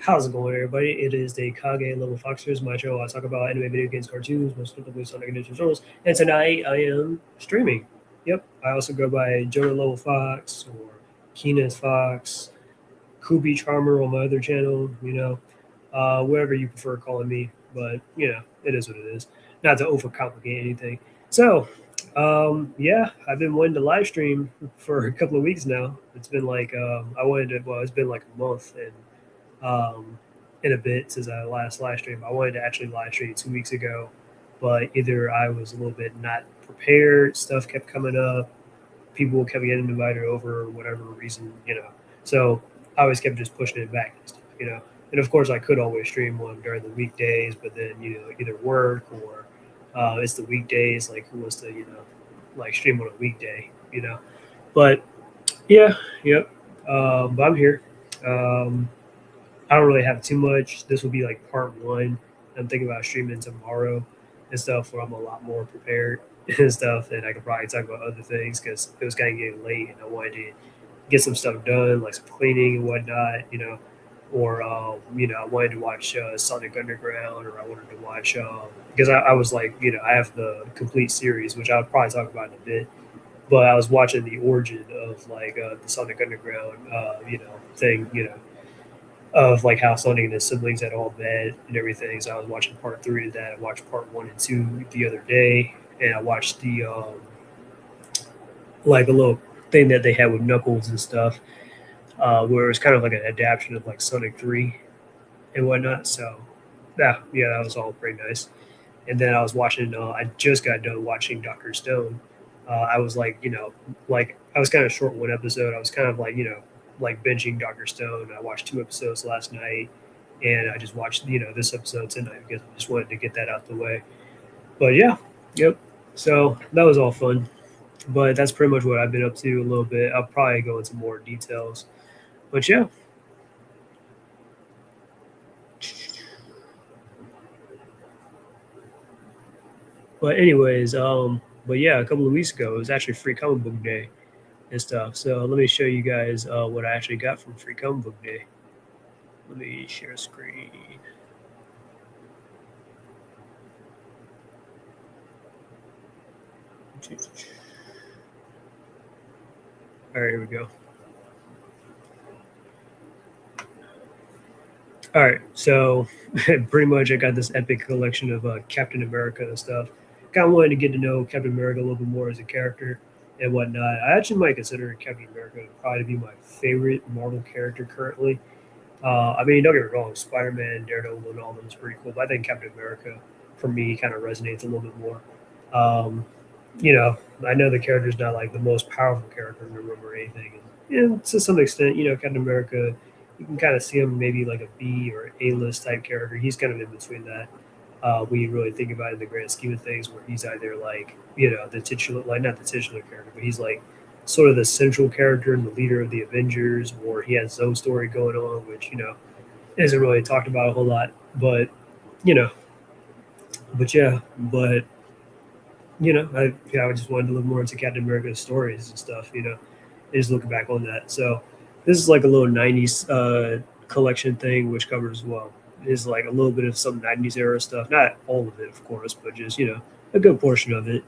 How's it going, everybody? It is the Kage Level Foxers, my show. I talk about anime, video games, cartoons, most notably Sonic Adventure Turtles. And tonight I am streaming. Yep, I also go by Jonah Level Fox or Keenan Fox, Kubi Charmer on my other channel, whatever you prefer calling me. But, it is what it is. Not to overcomplicate anything. So, yeah, I've been wanting to live stream for a couple of weeks now. It's been like, it's been like a month. And um, in a bit since I last live stream. I wanted to actually live stream 2 weeks ago, but either I was a little bit not prepared, stuff kept coming up, people kept getting invited over, whatever reason. So I always kept just pushing it back and stuff. And of course, I could always stream one during the weekdays, but then either work or it's the weekdays. Like who wants to like stream on a weekday. But yeah, yep. But I'm here. Um, I don't really have too much. This will be like part one. I'm thinking about streaming tomorrow and stuff where I'm a lot more prepared and stuff. And I could probably talk about other things because it was kind of getting late and I wanted to get some stuff done, like some cleaning and whatnot. Or, I wanted to watch Sonic Underground or I wanted to watch, because I was like, I have the complete series, which I'll probably talk about in a bit. But I was watching the origin of like the Sonic Underground, thing, of like how Sonic and his siblings had all met and everything. So I was watching part three of that. I watched part one and two the other day, and I watched the like a little thing that they had with Knuckles and stuff, where it was kind of like an adaptation of like Sonic Three and whatnot. So yeah, that was all pretty nice. And then I was watching. I just got done watching Doctor Stone. I was like, like I was kind of short one episode. I was kind of like, like binging Doctor Stone. I watched two episodes last night, and I just watched, this episode tonight because I just wanted to get that out the way. But yeah, yep. So that was all fun. But that's pretty much what I've been up to a little bit. I'll probably go into more details. But yeah. But anyways, but yeah, a couple of weeks ago it was actually Free Comic Book Day and stuff. So let me show you guys what I actually got from Free Comic Book Day. Let me share screen. All right, here we go. All right, so pretty much I got this epic collection of Captain America and stuff. Kind of wanted to get to know Captain America a little bit more as a character and whatnot. I actually might consider Captain America probably to be my favorite Marvel character currently. I mean, don't get me wrong, Spider Man, Daredevil, and all of them is pretty cool, but I think Captain America for me kind of resonates a little bit more. Um, you know, I know the character's not like the most powerful character in the room or anything. And, to some extent, Captain America, you can kind of see him maybe like a B or A list type character. He's kind of in between that. When you really think about it in the grand scheme of things, where he's either like, the titular, like not the titular character, but he's like sort of the central character and the leader of the Avengers, or he has his own story going on, which, isn't really talked about a whole lot. But, you know, but yeah, but I just wanted to look more into Captain America's stories and stuff, and just looking back on that. So this is like a little '90s collection thing, which covers is like a little bit of some '90s era stuff, not all of it, of course, but just a good portion of it,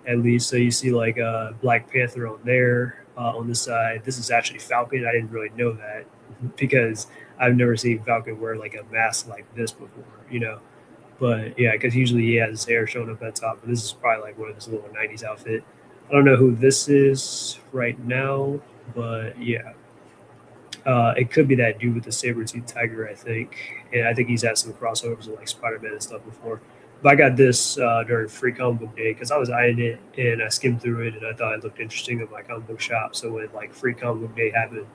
at least. So you see like Black Panther on there on this side. This is actually Falcon. I didn't really know that because I've never seen Falcon wear like a mask like this before. But yeah, because usually he has his hair showing up at top, but this is probably like one of his little '90s outfit. I don't know who this is right now, but yeah, it could be that dude with the saber tooth tiger, I think. And I think he's had some crossovers with like Spider Man and stuff before. But I got this during Free Comic Book Day because I was eyeing it and I skimmed through it and I thought it looked interesting at my comic book shop. So when like Free Comic Book Day happened,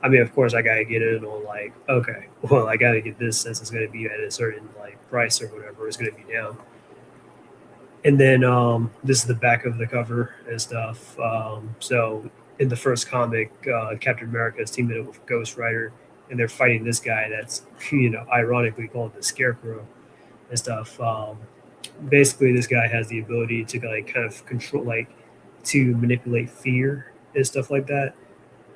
I mean, of course, I gotta get in on like, okay, well, I gotta get this since it's gonna be at a certain like price or whatever. It's gonna be down. And then this is the back of the cover and stuff. So in the first comic, Captain America is teaming up with Ghost Rider, and they're fighting this guy that's ironically called the Scarecrow and stuff. Basically, this guy has the ability to like kind of control, like to manipulate fear and stuff like that.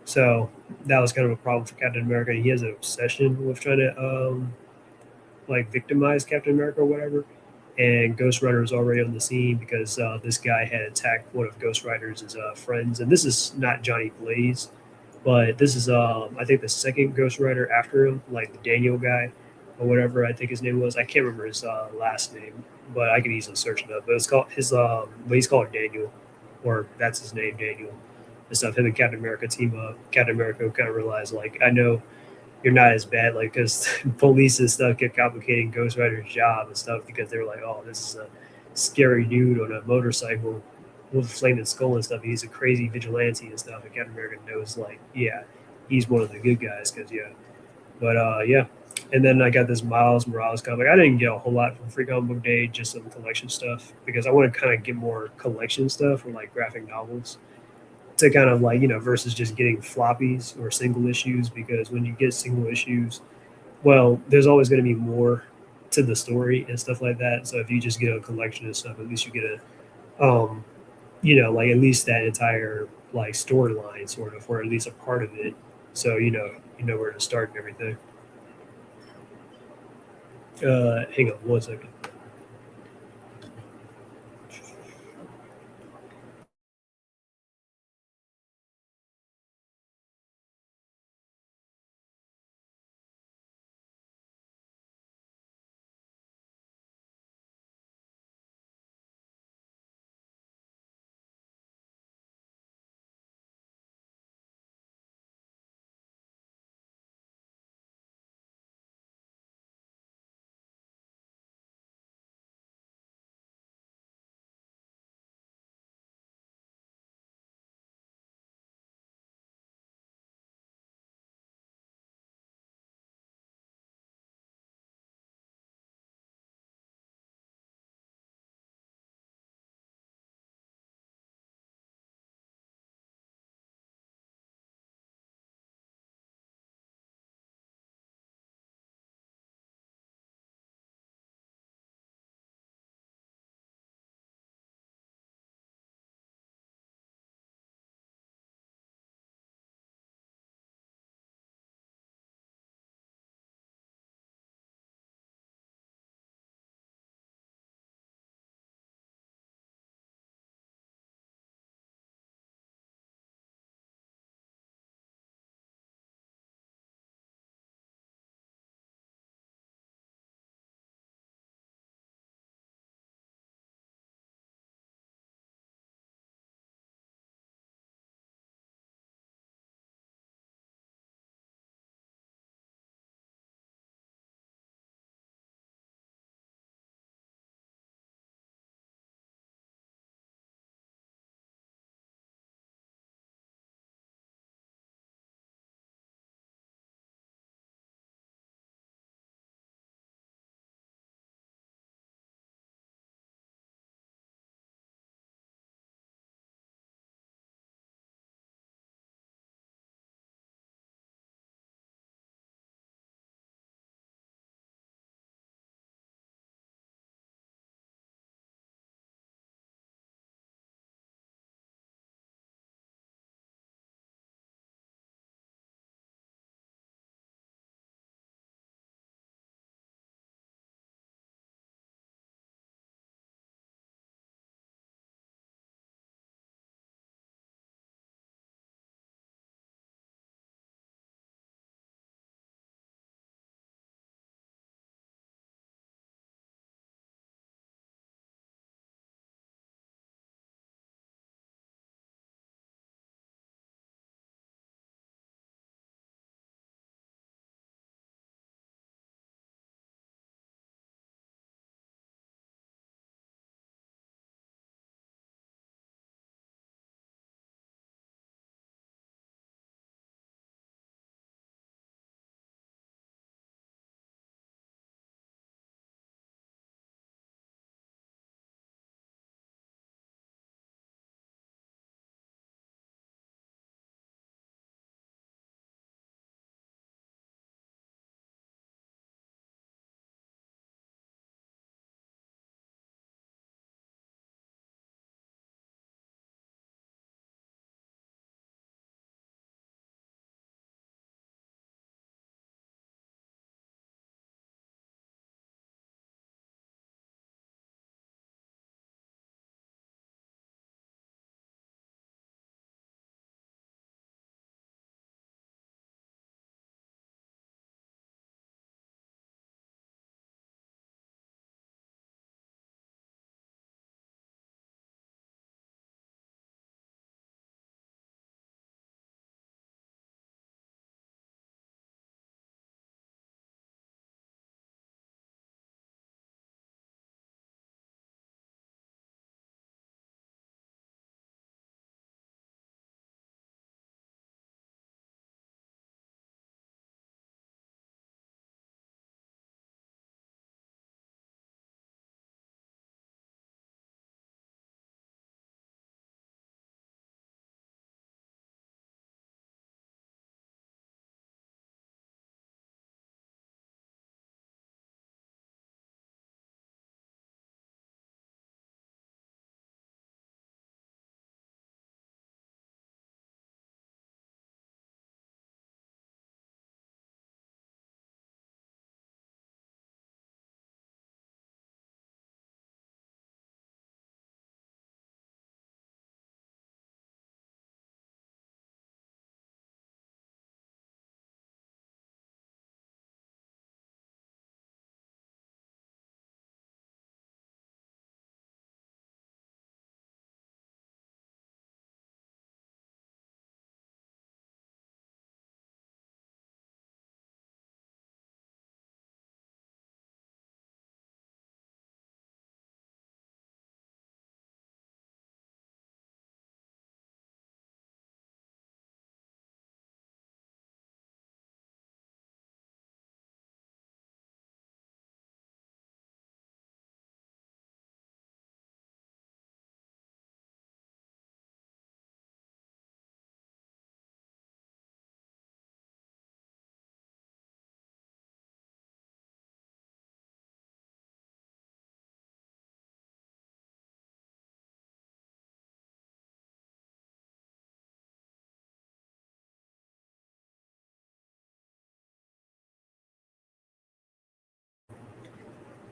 So that was kind of a problem for Captain America. He has an obsession with trying to like victimize Captain America or whatever. And Ghost Rider was already on the scene because this guy had attacked one of Ghost Rider's friends. And this is not Johnny Blaze, but this is I think the second Ghost Rider after him, like the Daniel guy or whatever I think his name was. I can't remember his last name, but I can easily search it up. But it's called his but he's called Daniel, or that's his name, Daniel. And stuff. Him and Captain America team up. Captain America kind of realized like I know you're not as bad, like because police and stuff kept complicating Ghost Rider's job and stuff because they were like, oh, this is a scary dude on a motorcycle with a flaming skull and stuff. He's a crazy vigilante and stuff. And Captain America knows, like, yeah, he's one of the good guys because yeah. But yeah, and then I got this Miles Morales comic. I didn't get a whole lot from Free Comic Book Day, just some collection stuff because I want to kind of get more collection stuff or like graphic novels to kind of like versus just getting floppies or single issues because when you get single issues, well, there's always going to be more to the story and stuff like that. So if you just get a collection of stuff, at least you get like at least that entire like storyline sort of, or at least a part of it. So you know where to start and everything. Hang on one second.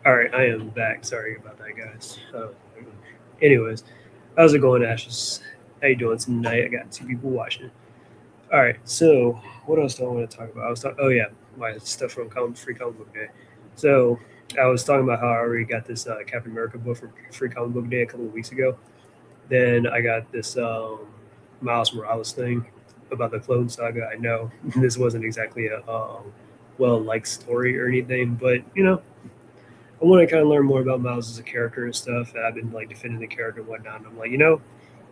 All right, I am back. Sorry about that, guys. Anyways, how's it going, Ashes? How you doing tonight? I got two people watching. All right, so what else do I want to talk about? I was talking. Oh yeah, my stuff from Free Comic Book Day. So I was talking about how I already got this Captain America book from Free Comic Book Day a couple of weeks ago. Then I got this Miles Morales thing about the Clone Saga. I know this wasn't exactly a well liked story or anything, but I want to kind of learn more about Miles as a character and stuff. And I've been like defending the character and whatnot. And I'm like,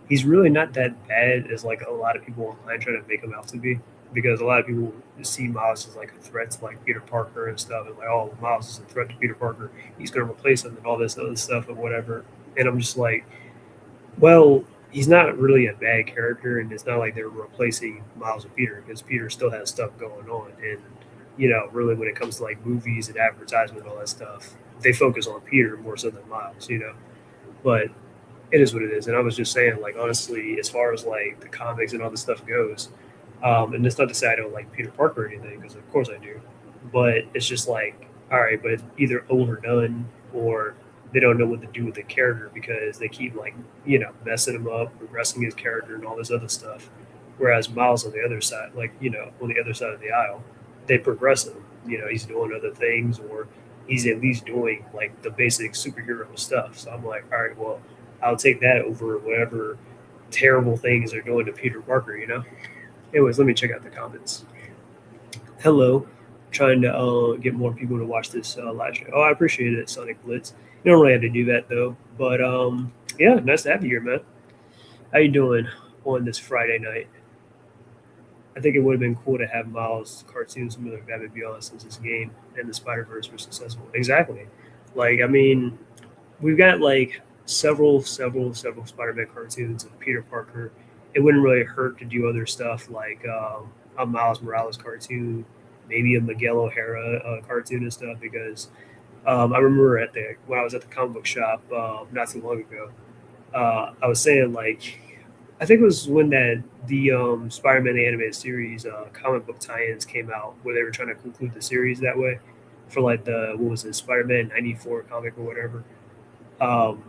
he's really not that bad as like a lot of people online try to make him out to be. Because a lot of people see Miles as like a threat to like Peter Parker and stuff, and like, oh, Miles is a threat to Peter Parker. He's going to replace him and all this other stuff and whatever. And I'm just like, well, he's not really a bad character, and it's not like they're replacing Miles with Peter because Peter still has stuff going on. And really, when it comes to like movies and advertisement and all that stuff, they focus on Peter more so than Miles. But it is what it is. And I was just saying, like, honestly, as far as like the comics and all this stuff goes, and it's not to say I don't like Peter Parker or anything, because of course I do, but it's just like, all right, but it's either overdone or they don't know what to do with the character because they keep like messing him up, progressing his character and all this other stuff. Whereas Miles on the other side, like on the other side of the aisle, they progress him. He's doing other things, or he's at least doing like the basic superhero stuff. So I'm like, all right, well, I'll take that over whatever terrible things they're doing to Peter Parker. Anyways, let me check out the comments. Hello, trying to get more people to watch this live show. Oh, I appreciate it, Sonic Blitz. You don't really have to do that though, but yeah, nice to have you here, man. How you doing on this Friday night? I think it would have been cool to have Miles cartoons similar to Batman Beyond since this game and the Spider Verse were successful. Exactly. Like, I mean, we've got like several Spider-Man cartoons of Peter Parker. It wouldn't really hurt to do other stuff like a Miles Morales cartoon, maybe a Miguel O'Hara cartoon and stuff. Because I remember when I was at the comic book shop not too long ago, I was saying like I think it was when the Spider-Man the animated series comic book tie-ins came out, where they were trying to conclude the series that way for like the what was it Spider-Man '94 comic or whatever. Um,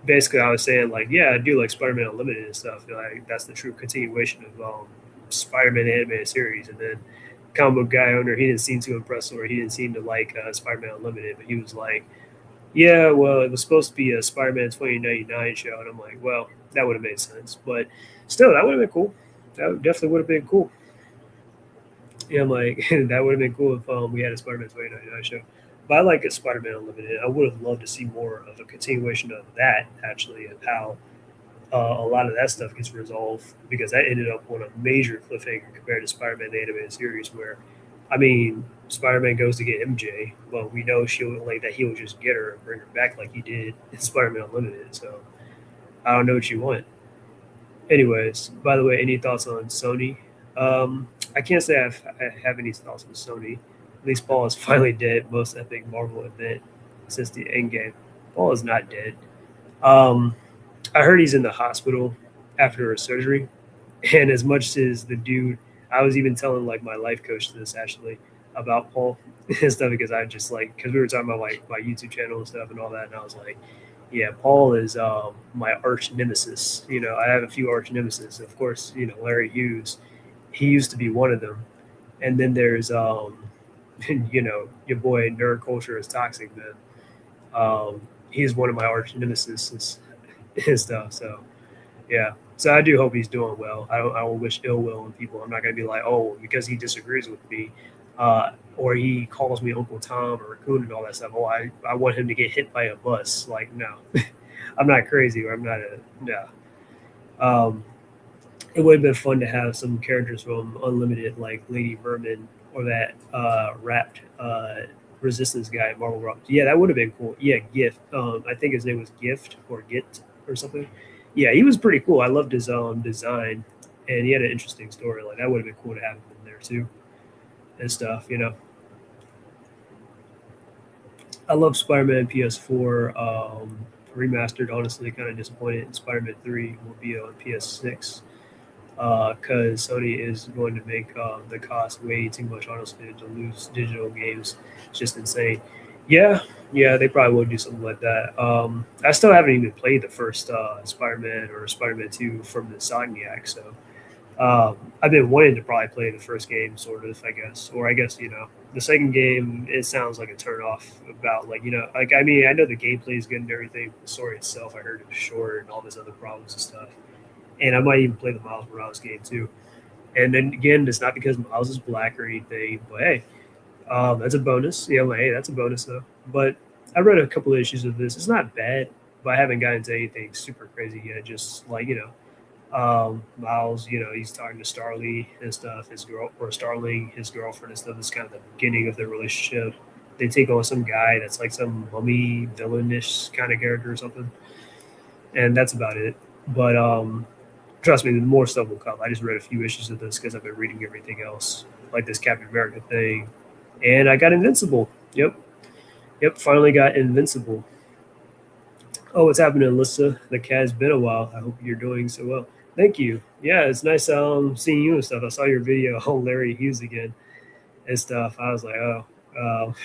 Basically, I was saying like, yeah, I do like Spider-Man Unlimited and stuff. Like that's the true continuation of Spider-Man animated series. And then comic book guy owner, he didn't seem too impressed, or he didn't seem to like Spider-Man Unlimited, but he was like, yeah, well, it was supposed to be a Spider-Man 2099 show, and I'm like, well, that would have made sense, but still, that would have been cool. That definitely would have been cool. Yeah, I'm like, that would have been cool if we had a Spider-Man 2099 show. But I like a Spider-Man Unlimited. I would have loved to see more of a continuation of that, actually, and how a lot of that stuff gets resolved, because that ended up on a major cliffhanger compared to Spider-Man the animated series, where, I mean, Spider-Man goes to get MJ, but we know she'll like that he'll just get her and bring her back like he did in Spider-Man Unlimited. So I don't know what you want. Anyways, by the way, any thoughts on Sony? I can't say I have any thoughts on Sony. At least Paul is finally dead. Most epic Marvel event since the Endgame. Paul is not dead. Um, I heard he's in the hospital after a surgery, and as much as the dude, I was even telling like my life coach this actually about Paul and stuff, because I just like because we were talking about like my YouTube channel and stuff and all that, and I was like, yeah, Paul is my arch nemesis. I have a few arch nemesis. Of course, Larry Hughes. He used to be one of them, and then there's your boy Nerd Culture is Toxic Man. He's one of my arch nemesis and stuff. So yeah. So I do hope he's doing well. I don't wish ill will on people. I'm not gonna be like, oh, because he disagrees with me, or he calls me Uncle Tom or Raccoon and all that stuff. Oh, I want him to get hit by a bus. Like, no, I'm not crazy, or I'm not a no. It would have been fun to have some characters from Unlimited, like Lady Vermin or that wrapped Resistance guy at Marvel Rock. Yeah, that would have been cool. Yeah, Gift. I think his name was Gift or Git or something. Yeah, he was pretty cool. I loved his design, and he had an interesting story. Like that would have been cool to have him in there too and stuff. I love Spider-Man PS4 remastered. Honestly, kind of disappointed. Spider-Man 3 will be on PS6 because Sony is going to make the cost way too much. Honestly, to lose digital games, it's just insane. Yeah, yeah, they probably would do something like that. I still haven't even played the first Spider-Man or Spider-Man 2 from the Insomniac, so I've been wanting to probably play the first game, sort of, I guess, or I guess the second game. It sounds like a turn off about like like I mean I know the gameplay is good and everything. The story itself, I heard it was short and all these other problems and stuff. And I might even play the Miles Morales game too. And then again, it's not because Miles is black or anything, but hey, that's a bonus. Yeah, I'm like, hey, that's a bonus though. But I read a couple of issues of this. It's not bad, but I haven't gotten into anything super crazy yet. Just like Miles, he's talking to Starly and stuff. His girl or Starling, his girlfriend and stuff. Is kind of the beginning of their relationship. They take on some guy that's like some mummy villainish kind of character or something, and that's about it. But trust me, more stuff will come. I just read a few issues of this because I've been reading everything else, like this Captain America thing, and I got Invincible. Yep, yep, finally got Invincible. Oh, what's happening, Alyssa? The cat's been a while. I hope you're doing so well. Thank you. Yeah, it's nice seeing you and stuff. I saw your video on Larry Hughes again and stuff. I was like, oh,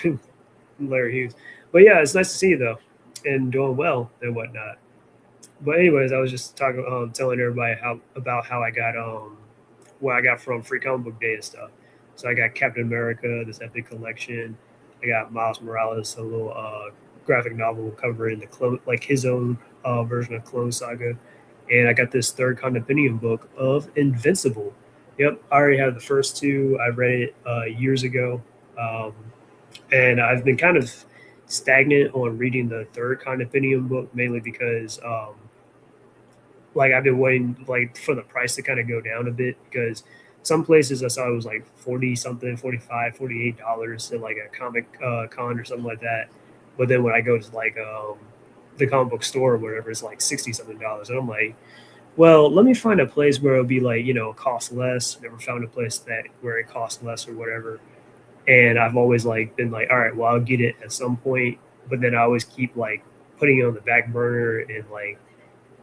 Larry Hughes. But yeah, it's nice to see you though, and doing well and whatnot. But anyways, I was just talking, telling everybody how I got what I got from Free Comic Book Day and stuff. So I got Captain America, this epic collection. I got Miles Morales, a little graphic novel covering the clone, like his own version of Clone Saga, and I got this third compendium book of Invincible. Yep, I already have the first two. I read it years ago, um, and I've been kind of stagnant on reading the third compendium book mainly because like I've been waiting like for the price to kind of go down a bit because some places I saw it was like 40 something, 45, $48 at like a comic con or something like that. But then when I go to like the comic book store or whatever, it's like 60 something dollars. And I'm like, well, let me find a place where it'll be like, cost less. Never found a place that where it costs less or whatever. And I've always like been like, all right, well I'll get it at some point. But then I always keep like putting it on the back burner and like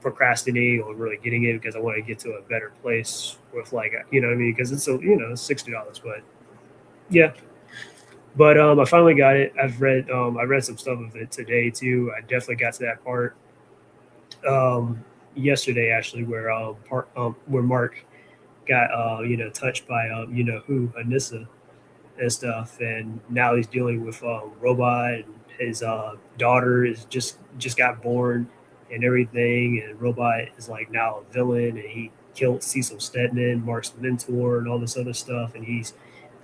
procrastinating on really getting it because I want to get to a better place with like what I mean because it's $60, but yeah. But I finally got it. I read some stuff of it today too. I definitely got to that part um, yesterday actually where Mark got touched by who Anissa and stuff, and now he's dealing with Robot and his daughter is just got born and everything, and Robot is like now a villain, and he killed Cecil Stedman, Mark's mentor, and all this other stuff, and he's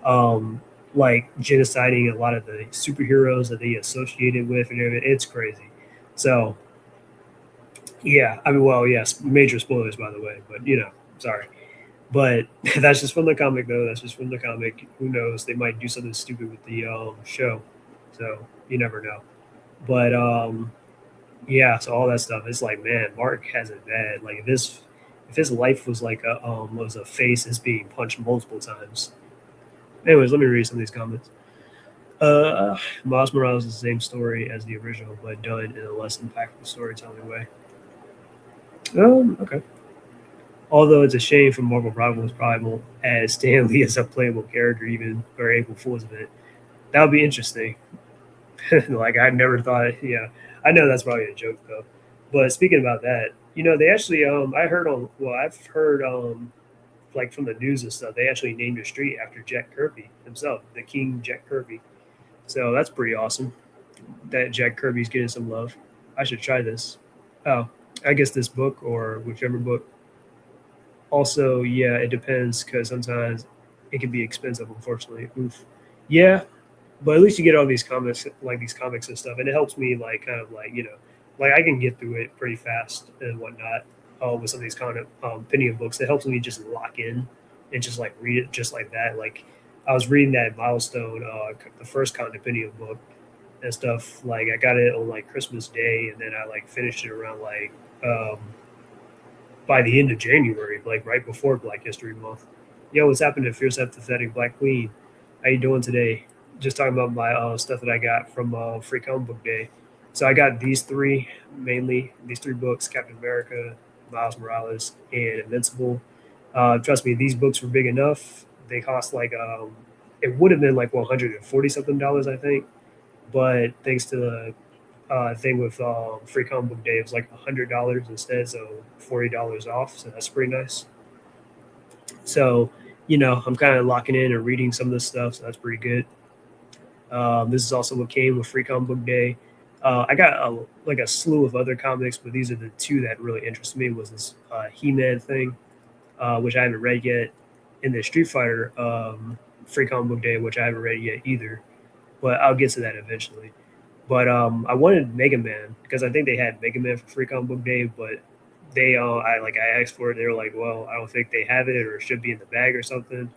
um, like genociding a lot of the superheroes that they associated with, and everything. It's crazy. So yeah, I mean, well, yes, major spoilers by the way, but sorry. But that's just from the comic, though. That's just from the comic. Who knows? They might do something stupid with the show, so you never know. But yeah, so all that stuff. It's like, man, Mark has it bad. Like if his life was like a was a face is being punched multiple times. Anyways, let me read some of these comments. Miles Morales is the same story as the original, but done in a less impactful storytelling way. Okay. Although it's a shame for Marvel Rivals probably won't add Stan Lee as a playable character, even or April Fool's event. That would be interesting. Like I never thought. Yeah, I know that's probably a joke though. But speaking about that, they actually I heard on well I've heard like from the news and stuff they actually named a street after Jack Kirby himself, the King Jack Kirby. So that's pretty awesome that Jack Kirby's getting some love. I should try this. Oh, I guess this book or whichever book. Also, yeah, it depends because sometimes it can be expensive, unfortunately. Oof. Yeah, but at least you get all these comics, like these comics and stuff, and it helps me like kind of like like I can get through it pretty fast and whatnot. With some of these kind of opinion books, it helps me just lock in and just like read it just like that. Like I was reading that Milestone, the first Con opinion book and stuff. Like I got it on like Christmas Day, and then I like finished it around like by the end of January, like right before Black History Month. Yo, what's happening, Fierce Empathetic Black Queen? How you doing today? Just talking about my stuff that I got from Free Comic Book Day. So I got these three mainly, these three books: Captain America, Miles Morales, and Invincible. Trust me, these books were big enough. They cost like it would have been like $140 something, I think, but thanks to the thing with free comic book day, it was like $100 instead, so $40 off. So that's pretty nice. So, I'm kind of locking in and reading some of this stuff, so that's pretty good. This is also what came with Free Comic Book Day. I got like a slew of other comics, but these are the two that really interested me. Was this He-Man thing, which I haven't read yet, and the Street Fighter Free Comic Book Day, which I haven't read yet either. But I'll get to that eventually. But I wanted Mega Man because I think they had Mega Man for Free Comic Book Day, but I asked for it. They were like, "Well, I don't think they have it, or it should be in the bag or something."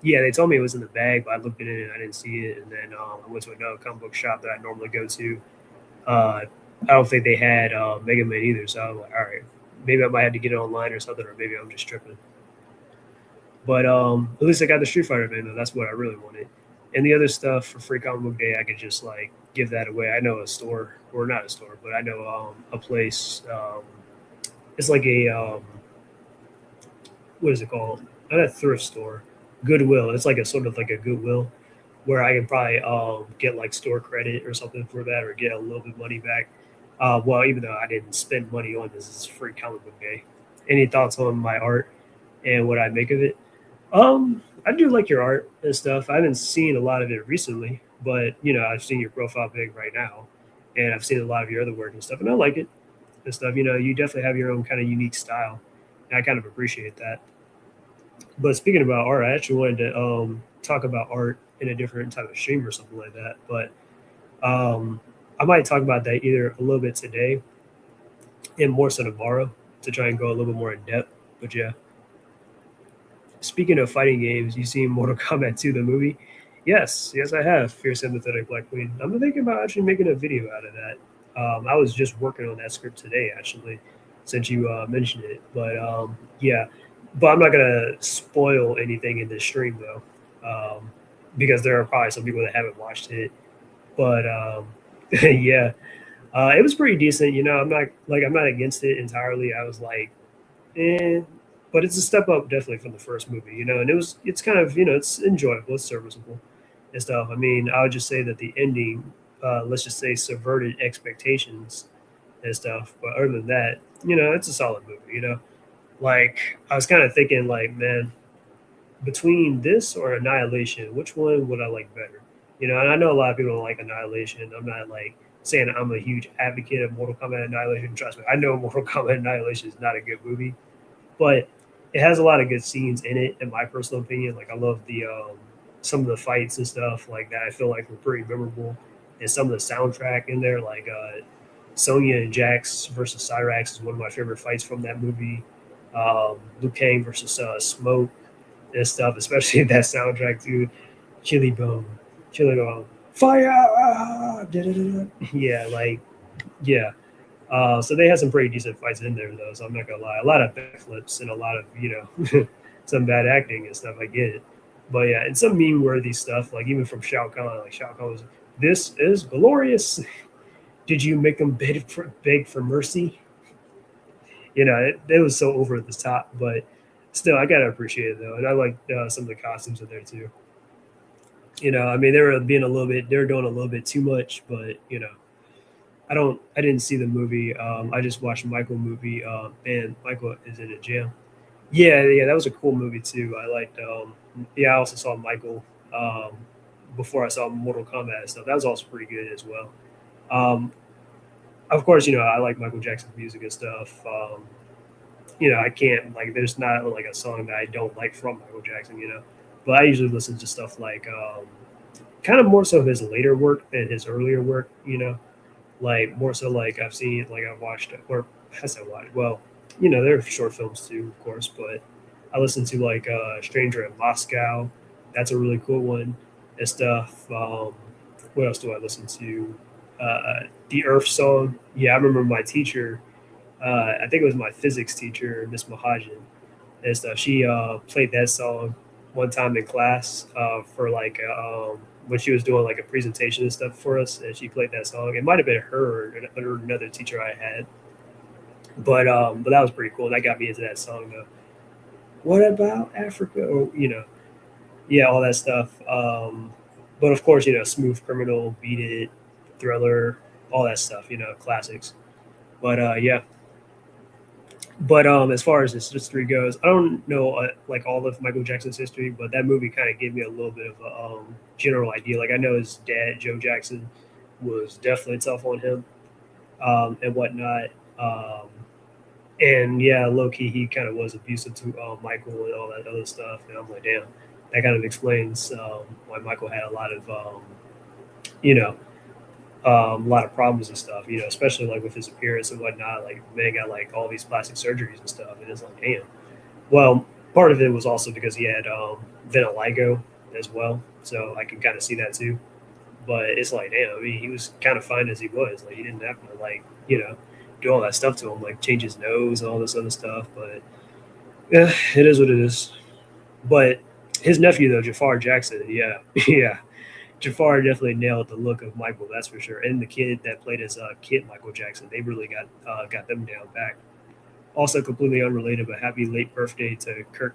Yeah, they told me it was in the bag, but I looked at it and I didn't see it. And then I went to another comic book shop that I normally go to. Uh, I don't think they had Mega Man either. So I was like, all right, maybe I might have to get it online or something, or maybe I'm just tripping. But at least I got the Street Fighter man, though. That's what I really wanted. And the other stuff for Free Comic Book Day, I could just like give that away. I know a store, or not a store, but I know a place. It's like a what is it called? Not a thrift store, Goodwill. It's like a sort of like a Goodwill where I can probably get like store credit or something for that, or get a little bit of money back. Well, even though I didn't spend money on this, it's free comic book day. Any thoughts on my art and what I make of it? I do like your art and stuff. I haven't seen a lot of it recently, but I've seen your profile pic right now, and I've seen a lot of your other work and stuff, and I like it and stuff. You definitely have your own kind of unique style, and I kind of appreciate that. But speaking about art, I actually wanted to talk about art in a different type of stream or something like that. But um, I might talk about that either a little bit today and more so tomorrow to try and go a little bit more in depth. But yeah, speaking of fighting games, you seen Mortal Kombat 2, the movie? Yes, I have. Fierce Sympathetic Black Queen. I'm thinking about actually making a video out of that. I was just working on that script today, actually, since you mentioned it. But yeah, but I'm not gonna spoil anything in this stream though, because there are probably some people that haven't watched it. But yeah, it was pretty decent. I'm not against it entirely. I was like, eh, but it's a step up definitely from the first movie. And it's kind of it's enjoyable, it's serviceable and stuff. I mean, I would just say that the ending, let's just say, subverted expectations and stuff. But other than that, it's a solid movie. Like I was kind of thinking, like, man, between this or Annihilation, which one would I like better? And I know a lot of people don't like Annihilation. I'm not like saying I'm a huge advocate of Mortal Kombat Annihilation. Trust me, I know Mortal Kombat Annihilation is not a good movie, but it has a lot of good scenes in it. In my personal opinion, like I love the some of the fights and stuff like that. I feel like were pretty memorable, and some of the soundtrack in there, like Sonya and Jax versus Cyrax, is one of my favorite fights from that movie. Liu Kang versus Smoke and stuff, especially that soundtrack, dude. Chili Bone, Chili Bone, fire! Da-da-da-da. Yeah, like yeah. So they had some pretty decent fights in there, though. So I'm not gonna lie, a lot of backflips and a lot of some bad acting and stuff. I get it, but yeah, and some meme worthy stuff, like even from Shao Kahn. Like Shao Kahn was, "This is glorious." Did you make them beg for mercy? It was so over the top, but still, I gotta appreciate it though, and I like some of the costumes in there too. I mean, they were doing a little bit too much, but I didn't see the movie. I just watched Michael movie, and Michael is in a jail. Yeah, that was a cool movie too. I liked. Yeah, I also saw Michael before I saw Mortal Kombat and stuff. That was also pretty good as well. Um, of course, I like Michael Jackson's music and stuff. I can't like. There's not like a song that I don't like from Michael Jackson. But I usually listen to stuff like kind of more so his later work than his earlier work. Like more so like I've watched or has I watched well there are short films too, of course, but I listen to like Stranger in Moscow. That's a really cool one and stuff. What else do I listen to? The Earth song. Yeah, I remember my teacher, I think it was my physics teacher, Miss Mahajan and stuff. She played that song one time in class for like when she was doing like a presentation and stuff for us, and she played that song. It might have been her or another teacher I had, but that was pretty cool. That got me into that song though. What about Africa? Or yeah, all that stuff. But of course, Smooth Criminal, Beat It, Thriller, all that stuff, classics. But yeah, but as far as his history goes, I don't know like all of Michael Jackson's history, but that movie kind of gave me a little bit of a general idea. Like I know his dad, Joe Jackson, was definitely tough on him and whatnot. Um, and yeah, low key, he kind of was abusive to Michael and all that other stuff. And I'm like, damn, that kind of explains why Michael had a lot of you know a lot of problems and stuff, especially like with his appearance and whatnot. Like, man got like all these plastic surgeries and stuff, and it's like, damn. Well, part of it was also because he had vitiligo as well, so I can kind of see that too. But it's like, damn, I mean, he was kind of fine as he was. Like, he didn't have to like, do all that stuff to him, like change his nose and all this other stuff. But yeah, it is what it is. But his nephew though, Jafar Jackson, yeah, yeah, Jafar definitely nailed the look of Michael, that's for sure. And the kid that played as kid Michael Jackson, they really got them down back. Also, completely unrelated, but happy late birthday to Kirk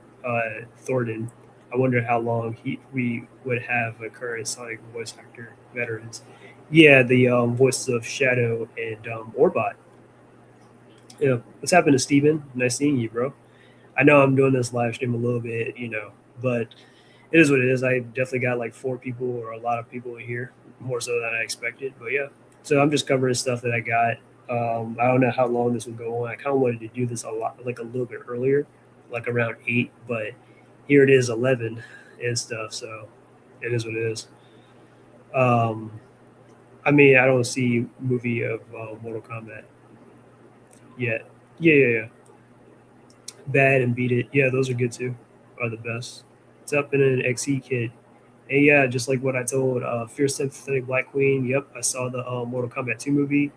Thornton. I wonder how long we would have a current Sonic voice actor veterans. Yeah, the voices of Shadow and Orbot. Yeah, what's happened to Steven? Nice seeing you, bro. I know I'm doing this live stream a little bit, but it is what it is. I definitely got like four people or a lot of people in here, more so than I expected. But yeah, so I'm just covering stuff that I got. I don't know how long this will go on. I kind of wanted to do this a lot, like a little bit earlier, like around 8, but here it is 11 and stuff. So it is what it is. Um, I mean, I don't see movie of Mortal Kombat yet. Yeah, yeah, yeah. Bad and Beat It. Yeah, those are good too. Are the best. It's up in an XE kit. And yeah, just like what I told Fierce Sympathetic Black Queen. Yep, I saw the Mortal Kombat 2 movie.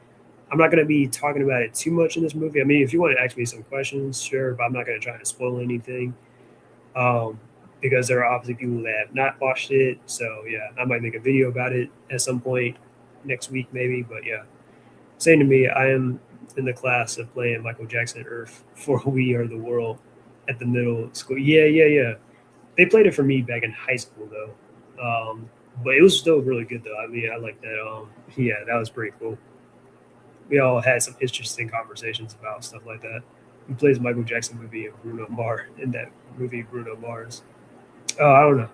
I'm not going to be talking about it too much in this movie. I mean, if you want to ask me some questions, sure, but I'm not going to try to spoil anything um, because there are obviously people that have not watched it. So yeah, I might make a video about it at some point next week, maybe. But yeah, saying to me, I am in the class of playing Michael Jackson Earth for We Are the World at the middle school. Yeah, yeah, yeah. They played it for me back in high school though. But it was still really good though. I mean, I like that. Yeah, that was pretty cool. We all had some interesting conversations about stuff like that. Who plays Michael Jackson movie and Bruno Mars in that movie Bruno Mars? Oh, I don't know,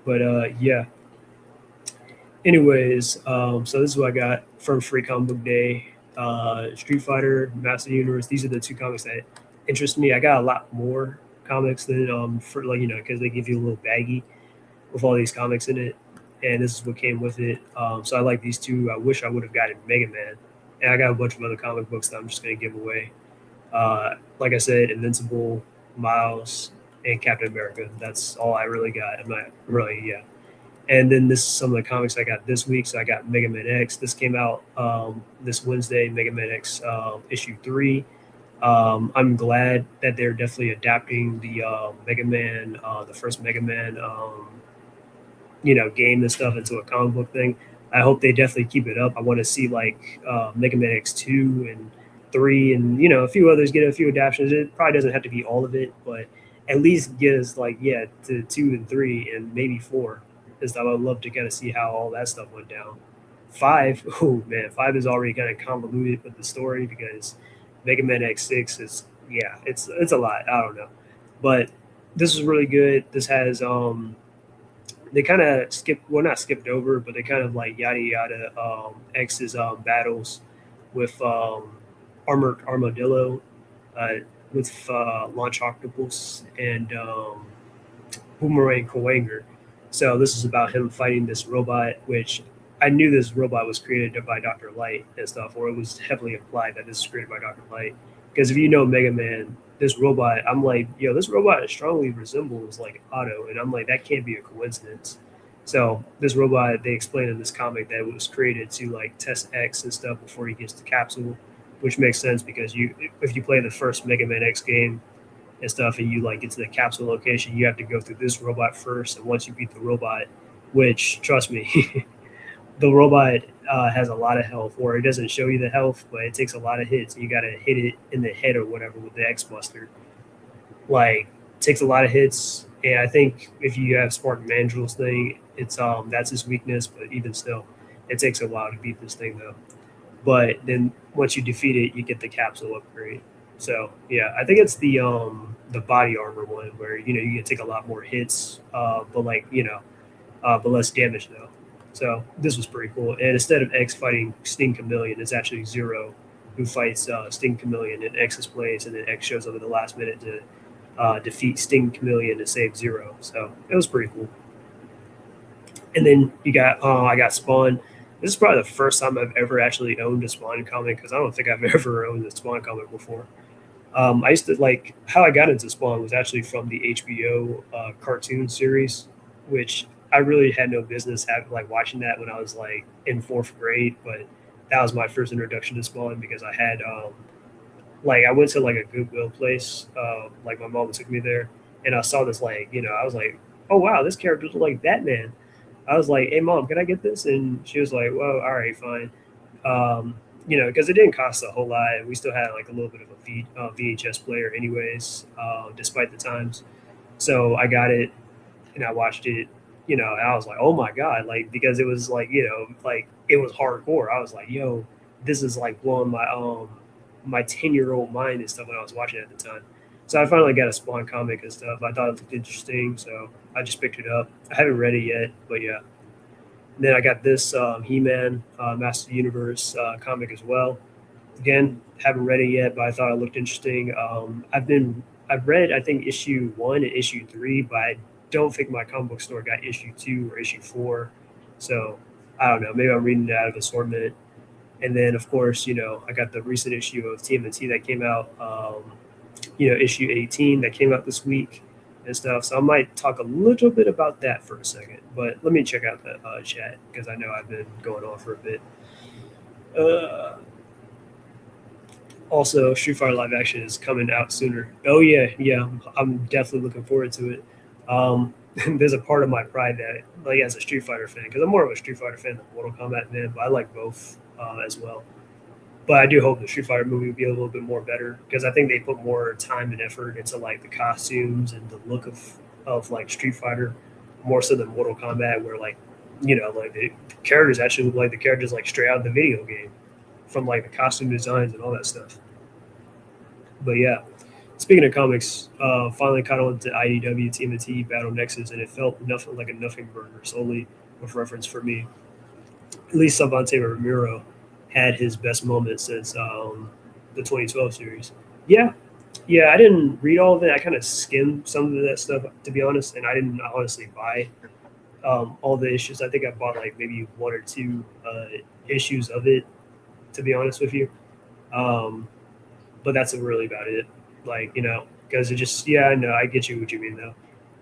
but yeah. Anyways, so this is what I got from Free Comic Book Day. Street Fighter, Master Universe. These are the two comics that interest me. I got a lot more comics than for like because they give you a little baggie with all these comics in it, and this is what came with it. So I like these two. I wish I would have gotten Mega Man, and I got a bunch of other comic books that I'm just gonna give away. Like I said, Invincible, Miles, and Captain America. That's all I really got. I'm not really and then this is some of the comics I got this week. So I got Mega Man X. This came out this Wednesday. Mega Man X issue 3. I'm glad that they're definitely adapting the Mega Man, the first Mega Man, game and stuff into a comic book thing. I hope they definitely keep it up. I want to see like Mega Man X2 and 3 and a few others get a few adaptations. It probably doesn't have to be all of it, but at least get us like to 2 and 3 and maybe 4 and stuff. I would love to kind of see how all that stuff went down. 5, oh man, 5 is already kind of convoluted with the story because Mega Man X6 is it's a lot. I don't know, but this is really good. This has they kind of skipped, well, not skipped over, but they kind of like yada yada X's battles with armored armadillo, uh, with launch octopus and boomerang Kowanger. So this is about him fighting this robot, which I knew this robot was created by Dr. Light and stuff, or it was heavily implied that this is created by Dr. Light. Because if you know Mega Man, this robot, I'm like, yo, this robot strongly resembles like Otto, and I'm like, that can't be a coincidence. So this robot, they explain in this comic that it was created to like test X and stuff before he gets the capsule, which makes sense because if you play the first Mega Man X game and stuff, and you like get to the capsule location, you have to go through this robot first, and once you beat the robot, which trust me, the robot has a lot of health, or it doesn't show you the health, but it takes a lot of hits. You got to hit it in the head or whatever with the X Buster. Like, takes a lot of hits. And I think if you have Spartan Mandrill's thing, it's that's his weakness. But even still, it takes a while to beat this thing though. But then once you defeat it, you get the capsule upgrade. So yeah, I think it's the body armor one where you can take a lot more hits, but like but less damage though. So this was pretty cool. And instead of X fighting Sting Chameleon, it's actually Zero who fights Sting Chameleon in X's place, and then X shows up at the last minute to defeat Sting Chameleon to save Zero. So it was pretty cool. And then you got I got Spawn. This is probably the first time I've ever actually owned a Spawn comic because I don't think I've ever owned a Spawn comic before. I used to like how I got into Spawn was actually from the HBO cartoon series, which I really had no business having like watching that when I was like in fourth grade. But that was my first introduction to Spawn because I had like I went to like a Goodwill place, like my mom took me there, and I saw this like I was like, oh wow, this character looks like Batman. I was like, hey mom, can I get this? And she was like, well, all right, fine. Because it didn't cost a whole lot, and we still had like a little bit of a VHS player, anyways, despite the times. So I got it and I watched it. And I was like, oh my god, like because it was like like it was hardcore. I was like, yo, this is like blowing my 10-year-old mind and stuff when I was watching it at the time. So I finally got a Spawn comic and stuff. I thought it looked interesting, so I just picked it up. I haven't read it yet, but yeah. And then I got this He-Man Master of the Universe comic as well. Again, haven't read it yet, but I thought it looked interesting. I've read I think issue 1 and issue 3, but I don't think my comic book store got issue 2 or issue 4. So I don't know. Maybe I'm reading it out of assortment. And then of course, I got the recent issue of TMNT that came out. Issue 18 that came out this week and stuff. So I might talk a little bit about that for a second. But let me check out the chat because I know I've been going on for a bit. Uh, Also, Street Fighter live action is coming out sooner. Oh yeah, yeah, I'm definitely looking forward to it. There's a part of my pride that, like, as a Street Fighter fan, because I'm more of a Street Fighter fan than Mortal Kombat fan, but I like both as well. But I do hope the Street Fighter movie will be a little bit more better because I think they put more time and effort into like the costumes and the look of like Street Fighter more so than Mortal Kombat, where like like the characters actually look like the characters like straight out of the video game from like the costume designs and all that stuff. But yeah, speaking of comics, finally caught on to IDW TMNT Battle Nexus, and it felt nothing like a nothing burger solely with reference for me. At least Savante Ramiro had his best moment since the 2012 series. Yeah, yeah, I didn't read all of it. I kind of skimmed some of that stuff, to be honest, and I didn't honestly buy all the issues. I think I bought like maybe one or two issues of it, to be honest with you. Um, but that's really about it. Like, because it just, yeah, I know, I get you what you mean, though.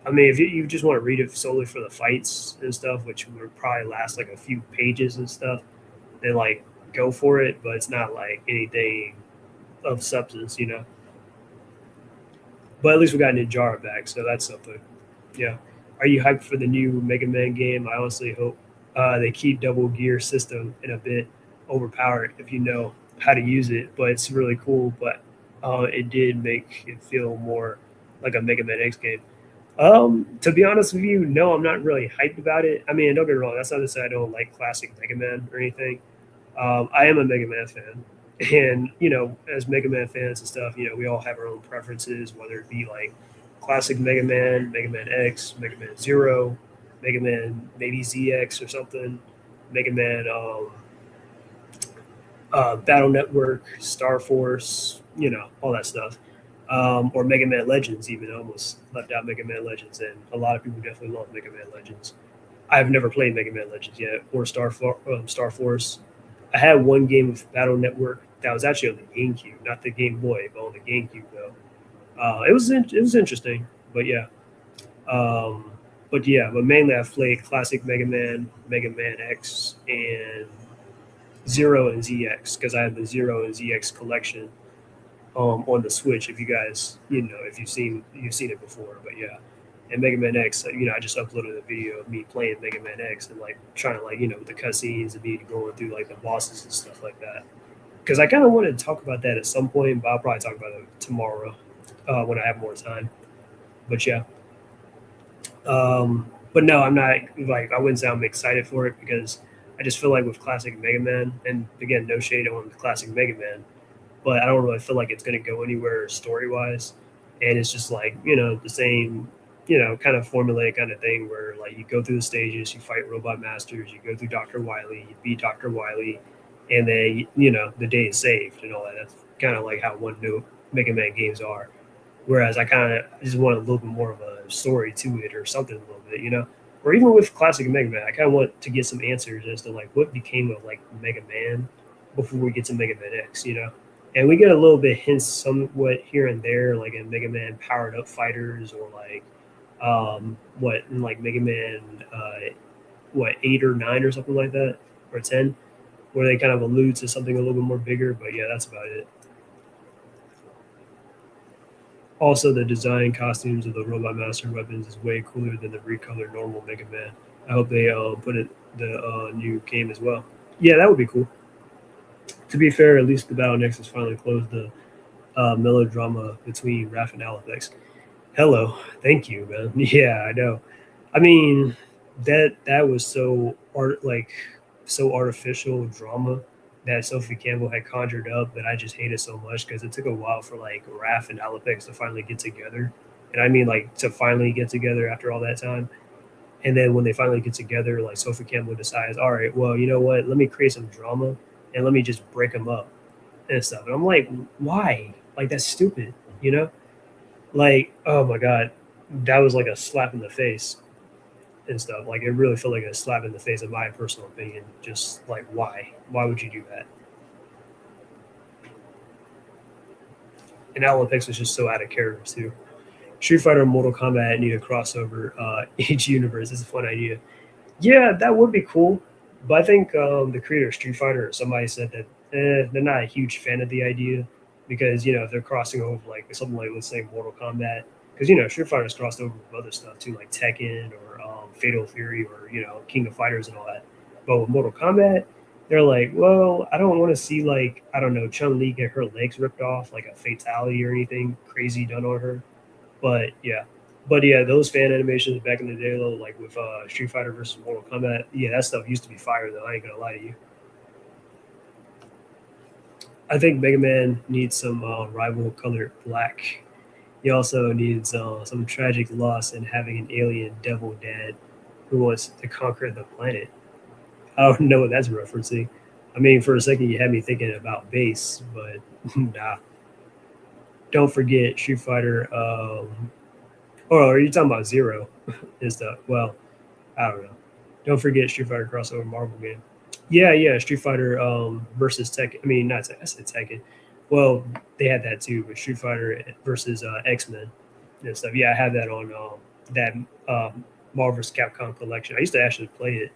I mean, if you just want to read it solely for the fights and stuff, which would probably last like a few pages and stuff, then like go for it. But it's not like anything of substance. But at least we got Ninjara back, so that's something. Yeah. Are you hyped for the new Mega Man game? I honestly hope they keep Double Gear system in a bit overpowered if you know how to use it. But it's really cool. But it did make it feel more like a Mega Man X game. To be honest with you, no, I'm not really hyped about it. I mean, don't get me wrong. That's not to say I don't like classic Mega Man or anything. I am a Mega Man fan, and as Mega Man fans and stuff, we all have our own preferences, whether it be like classic Mega Man, Mega Man X, Mega Man Zero, Mega Man maybe ZX or something, Mega Man Battle Network, Star Force, all that stuff. Or Mega Man Legends, even almost left out Mega Man Legends, and a lot of people definitely love Mega Man Legends. I've never played Mega Man Legends yet, or Star Force. I had one game of Battle Network that was actually on the GameCube, not the Game Boy, but on the GameCube though. It was interesting, but yeah. Um, but mainly I've played classic Mega Man X, and Zero and ZX because I have the Zero and ZX collection on the Switch. If you guys, if you've seen it before, but yeah. And Mega Man X, I just uploaded a video of me playing Mega Man X and like trying to like with the cutscenes and me going through like the bosses and stuff like that. Because I kind of wanted to talk about that at some point, but I'll probably talk about it tomorrow when I have more time. But yeah, But no, I'm not like I wouldn't say I'm excited for it because I just feel like with classic Mega Man, and again, no shade on classic Mega Man, but I don't really feel like it's going to go anywhere story wise. And it's just like, the same, kind of formulaic kind of thing where like you go through the stages, you fight robot masters, you go through Dr. Wily, you beat Dr. Wily, and then, the day is saved and all that. That's kind of like how one new Mega Man games are. Whereas I kind of just want a little bit more of a story to it or something a little bit. Or even with classic Mega Man, I kind of want to get some answers as to like what became of like Mega Man before we get to Mega Man X. And we get a little bit hints somewhat here and there, like in Mega Man Powered Up Fighters or like what in like Mega Man what 8 or 9 or something like that or 10, where they kind of allude to something a little bit more bigger. But yeah, that's about it. Also, the design costumes of the Robot Master weapons is way cooler than the recolored normal Mega Man. I hope they put it the new game as well. Yeah, that would be cool. To be fair, at least the Battle Nexus finally closed the melodrama between Raph and Alifex. Hello, thank you, man. Yeah, I know. I mean, that was so artificial drama that Sophie Campbell had conjured up that I just hated so much because it took a while for like Raph and Alifex to finally get together, and I mean like to finally get together after all that time. And then when they finally get together, like Sophie Campbell decides, all right, well, you know what? Let me create some drama and let me just break them up and stuff. And I'm like, why? Like that's stupid, you know? Like, oh my god, that was like a slap in the face and stuff. Like it really felt like a slap in the face, in my personal opinion. Just like why? Why would you do that? And Olympics was just so out of character too. Street Fighter and Mortal Kombat need a crossover each universe. It's a fun idea. Yeah, that would be cool. But I think the creator of Street Fighter or somebody said that they're not a huge fan of the idea because if they're crossing over like something like let's say Mortal Kombat, because Street Fighter's crossed over with other stuff too like Tekken or Fatal Fury or King of Fighters and all that. But with Mortal Kombat, they're like, well, I don't want to see like I don't know Chun Li get her legs ripped off like a fatality or anything crazy done on her. But yeah, those fan animations back in the day, though, like with Street Fighter versus Mortal Kombat, yeah, that stuff used to be fire. Though I ain't gonna lie to you. I think Mega Man needs some rival colored black. He also needs some tragic loss in having an alien devil dad who wants to conquer the planet. I don't know what that's referencing. I mean, for a second, you had me thinking about bass, but nah. Don't forget Street Fighter. Or are you talking about Zero and stuff? Well, I don't know. Don't forget Street Fighter crossover Marvel game. Yeah, yeah, Street Fighter versus Tekken. I mean, not I said Tekken. Well, they had that too, but Street Fighter versus X Men and stuff. Yeah, I had that on that Marvel vs. Capcom collection. I used to actually play it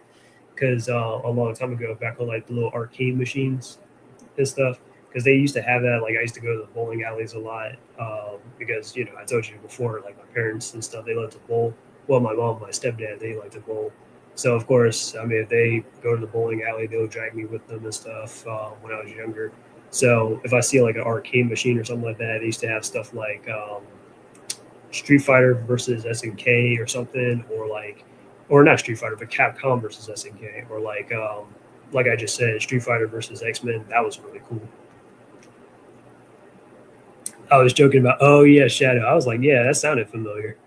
because a long time ago, back on like the little arcade machines and stuff. Because they used to have that. Like I used to go to the bowling alleys a lot because I told you before, like my parents and stuff, they love to bowl. Well, my mom, my stepdad, they like to bowl. So of course, I mean, if they go to the bowling alley, they'll drag me with them and stuff when I was younger. So if I see like an arcade machine or something like that, they used to have stuff like Street Fighter versus SNK or something, or like, or not Street Fighter, but Capcom versus SNK, or like I just said, Street Fighter versus X Men. That was really cool. I was joking about, oh yeah, Shadow. I was like, yeah, that sounded familiar.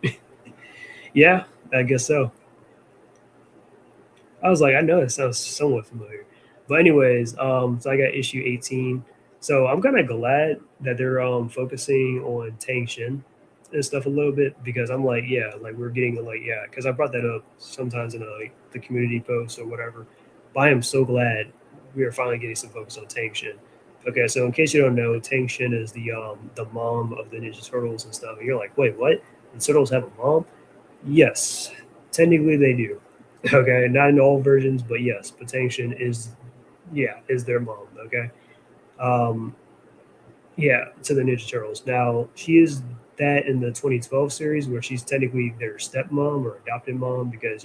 Yeah, I guess so. I was like, I know it sounds somewhat familiar. But anyways, so I got issue 18. So I'm kind of glad that they're focusing on Tang Shin and stuff a little bit because I'm like, yeah, like we're getting like, yeah, because I brought that up sometimes in like the community posts or whatever. But I am so glad we are finally getting some focus on Tang Shin. Okay, so in case you don't know, Tang Shin is the mom of the Ninja Turtles and stuff. And you're like, wait, what? The Turtles have a mom? Yes, technically they do. Okay, not in all versions, but yes, Potentian is is their mom. Okay, um, yeah, to the Ninja Turtles. Now she is that in the 2012 series where she's technically their stepmom or adopted mom because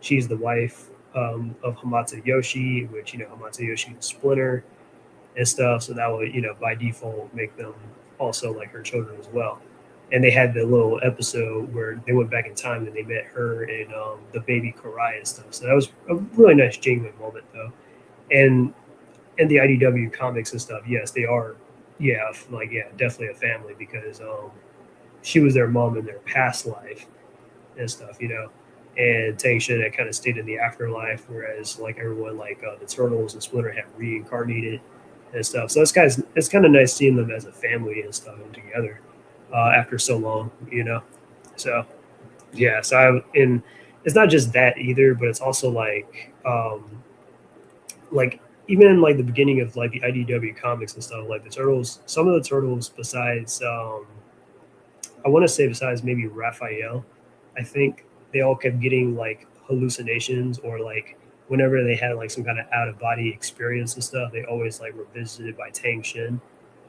she's the wife of Hamata Yoshi, which Hamata Yoshi is Splinter and stuff. So that would by default make them also like her children as well. and they had the little episode where they went back in time and they met her and the baby Karai and stuff. So that was a really nice, genuine moment, though. And the IDW comics and stuff, yes, they are, yeah, like yeah, definitely a family because she was their mom in their past life and stuff, And Tang Shen had kind of stayed in the afterlife, whereas like everyone, like the Turtles and Splinter, had reincarnated and stuff. So it's kind of nice seeing them as a family and stuff and together after so long. So yeah, so and it's not just that either, but it's also like even in like the beginning of like the IDW comics and stuff, like the Turtles, some of the Turtles besides I want to say besides maybe Raphael, I think they all kept getting like hallucinations or like whenever they had like some kind of out of body experience and stuff, they always like were visited by Tang Shin.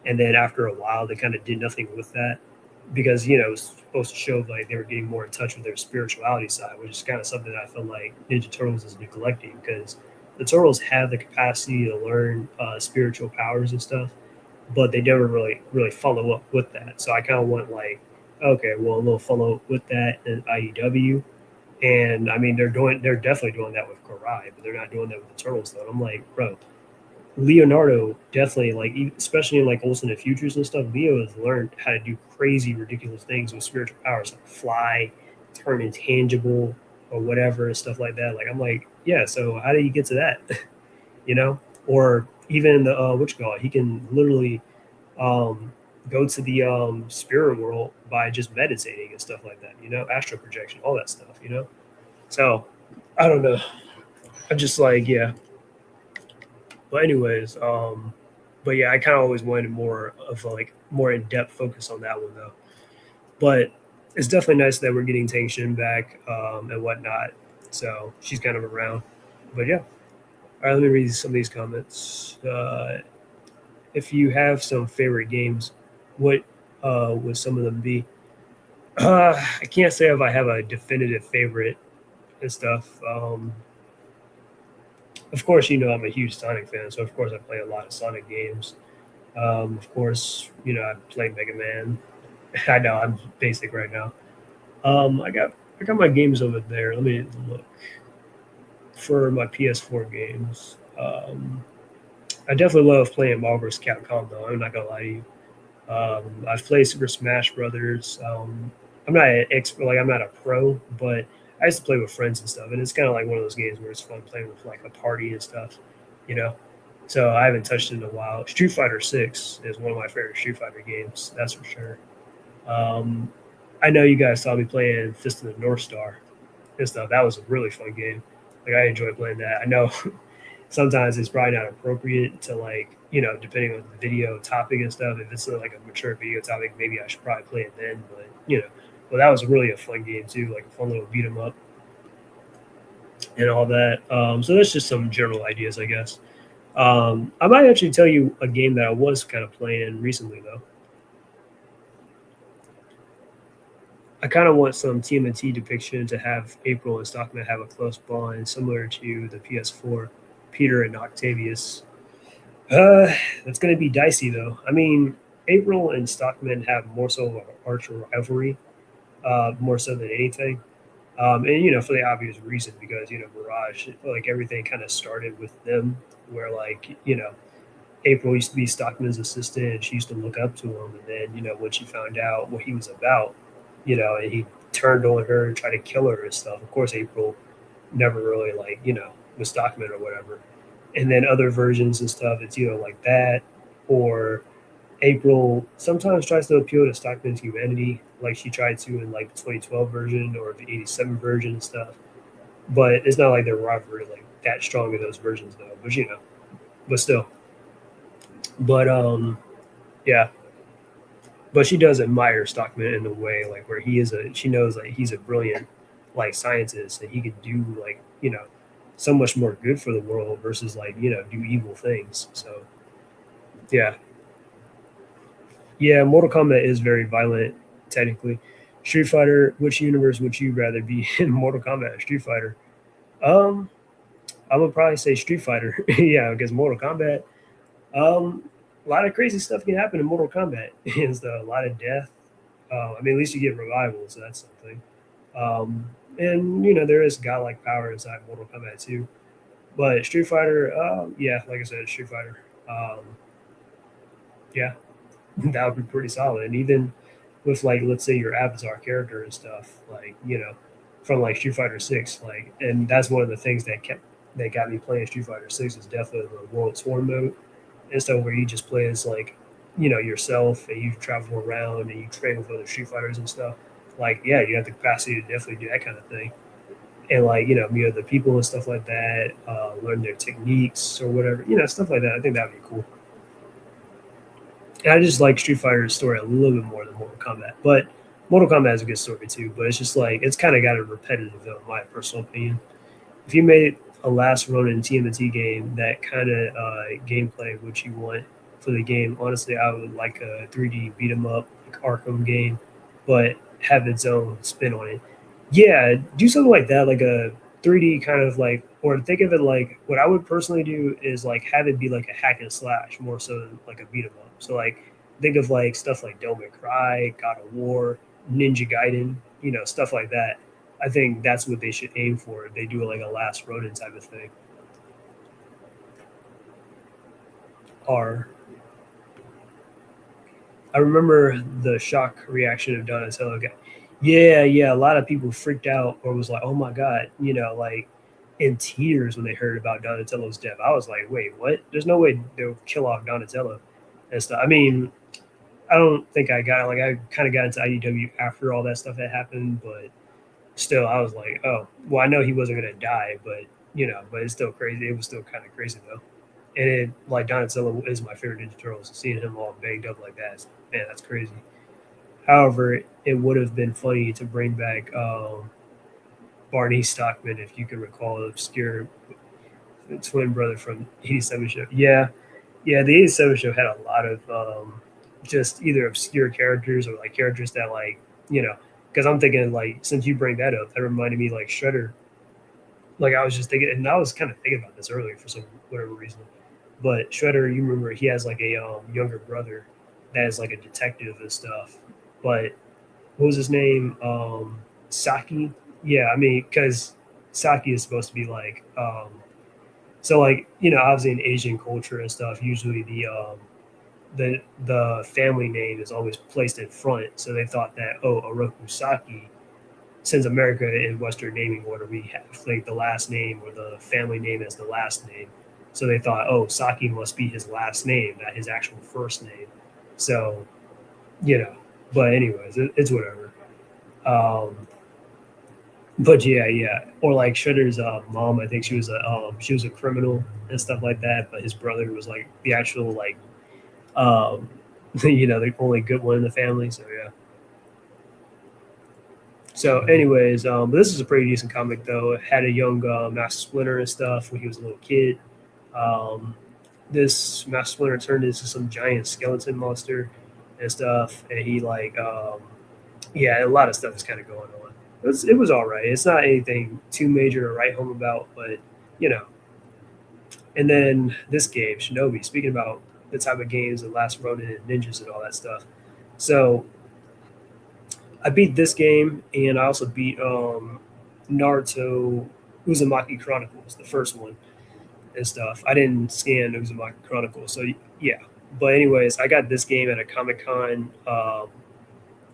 And then after a while, they kind of did nothing with that because it was supposed to show like they were getting more in touch with their spirituality side, which is kind of something that I feel like Ninja Turtles is neglecting because the Turtles have the capacity to learn spiritual powers and stuff, but they never really follow up with that. So I kind of want like, okay, well, a little follow up with that in IEW, and I mean they're definitely doing that with Karai, but they're not doing that with the Turtles though. I'm like, bro, Leonardo definitely like, especially in like Olsen Futures and stuff. Leo has learned how to do crazy, ridiculous things with spiritual powers, like fly, turn intangible, or whatever and stuff like that. Like I'm like, yeah. So how do you get to that? you know? Or even the which god he can literally um, go to the spirit world by just meditating and stuff like that. Astral projection, all that stuff. So I don't know. I'm just like, yeah. But anyways, but yeah, I kind of always wanted more of a, like more in depth focus on that one though. But it's definitely nice that we're getting Tang Shin back and whatnot. So she's kind of around. But yeah. All right, let me read some of these comments. If you have some favorite games, what would some of them be? I can't say if I have a definitive favorite and stuff. Of course, I'm a huge Sonic fan, so of course I play a lot of Sonic games. Of course, I play Mega Man. I know I'm basic right now. I got my games over there. Let me look for my PS4 games. I definitely love playing Marvel vs. Capcom though. I'm not gonna lie to you. I've played Super Smash Brothers. I'm not an expert, like I'm not a pro, but I used to play with friends and stuff, and it's kind of like one of those games where it's fun playing with like a party and stuff, you know. So I haven't touched it in a while. Street Fighter Six is one of my favorite Street Fighter games, that's for sure. Um, I know you guys saw me playing Fist of the North Star and stuff. That was a really fun game. Like I enjoy playing that. I know sometimes it's probably not appropriate to like depending on the video topic and stuff. If it's like a mature video topic, maybe I should probably play it then. But well, that was really a fun game too, like a fun little beat 'em up and all that. So that's just some general ideas, I guess. I might actually tell you a game that I was kind of playing recently though. I kind of want some TMNT depiction to have April and Stockman have a close bond, similar to the PS4, Peter and Octavius. Uh, that's going to be dicey though. I mean, April and Stockman have more so of an arch rivalry, more so than anything. And for the obvious reason, because Mirage, like everything kind of started with them, where like April used to be Stockman's assistant, and she used to look up to him, and then when she found out what he was about, and he turned on her and tried to kill her and stuff. Of course, April never really like was Stockman or whatever. And then other versions and stuff, it's like that, or April sometimes tries to appeal to Stockman's humanity, like she tried to in like the 2012 version or the 87 version and stuff. But it's not like their rivalry like that strong in those versions though. But but still. But yeah. But she does admire Stockman in a way like where she knows like he's a brilliant like scientist and he could do like so much more good for the world versus like do evil things. So yeah, yeah, Mortal Kombat is very violent, technically. Street Fighter, which universe would you rather be in, Mortal Kombat or Street Fighter? Um, I would probably say Street Fighter. Yeah, because Mortal Kombat, a lot of crazy stuff can happen in Mortal Kombat. It's a lot of death, I mean, at least you get revivals. So that's something. And you know, there is godlike power inside Mortal Kombat too. But Street Fighter, yeah, like I said, Street Fighter, um, yeah, that would be pretty solid. And even with like, let's say your avatar character and stuff, like you know, from like Street Fighter Six, like, and that's one of the things that got me playing Street Fighter Six is definitely the World Tour mode and stuff where you just play as like, you know, yourself and you travel around and you train with other Street Fighters and stuff. Like, yeah, you have the capacity to definitely do that kind of thing and like you know meet other people and stuff like that, learn their techniques or whatever, you know, stuff like that. I think that'd be cool. And I just like Street Fighter's story a little bit more than Mortal Kombat, but Mortal Kombat has a good story too. But it's just like it's kind of got a repetitive, though, in my personal opinion. If you made a last run in TMNT game that kind of gameplay which you want for the game, honestly, I would like a 3D beat 'em up like Arkham game, but have its own spin on it. Yeah, do something like that, like a 3D kind of like, or think of it like what I would personally do is like have it be like a hack and slash more so than like a beat 'em up. So like think of like stuff like Devil May Cry, God of War, Ninja Gaiden, you know, stuff like that. I think that's what they should aim for. They do like a last Ronin type of thing. Or I remember the shock reaction of Donatello. Yeah, yeah. A lot of people freaked out or was like, "Oh my god," you know, like in tears when they heard about Donatello's death. I was like, "Wait, what? There's no way they'll kill off Donatello and stuff." I mean, I don't think I got like I kind of got into IDW after all that stuff had happened, but still, I was like, "Oh, well, I know he wasn't gonna die, but you know, but it's still crazy. It was still kind of crazy though." And it, like Donatello is my favorite Ninja Turtles. Seeing him all banged up like that, man, that's crazy. However, it would have been funny to bring back Barney Stockman, if you can recall, the obscure twin brother from '87 show. Yeah, yeah, the '87 show had a lot of just either obscure characters or like characters that like you know. Because I'm thinking like since you bring that up, that reminded me like Shredder. Like I was just thinking, and I was kind of thinking about this earlier for some whatever reason. But Shredder, you remember he has like a younger brother that is like a detective and stuff. But what was his name? Saki. Yeah, I mean, because Saki is supposed to be like, so like you know, obviously in Asian culture and stuff, usually the family name is always placed in front. So they thought that Oroku Saki, since America in Western naming order, we have like the last name or the family name as the last name. So they thought, oh, Saki must be his last name, not his actual first name. So you know, but anyways, it's whatever. Um, but yeah, yeah, or like Shredder's mom, I think she was a criminal and stuff like that. But his brother was like the actual like um, you know the only good one in the family. So yeah. So, anyways, but this is a pretty decent comic though. It had a young Master Splinter and stuff when he was a little kid. Um, this Master Splinter turned into some giant skeleton monster and stuff, and he like yeah, a lot of stuff is kind of going on. It was all right. It's not anything too major to write home about, but you know. And then this game, Shinobi. Speaking about the type of games that last Ronin and ninjas and all that stuff. So I beat this game, and I also beat Naruto Uzumaki Chronicles, the first one and stuff. I didn't scan Uzumaki Chronicles, so yeah. But anyways, I got this game at a Comic Con.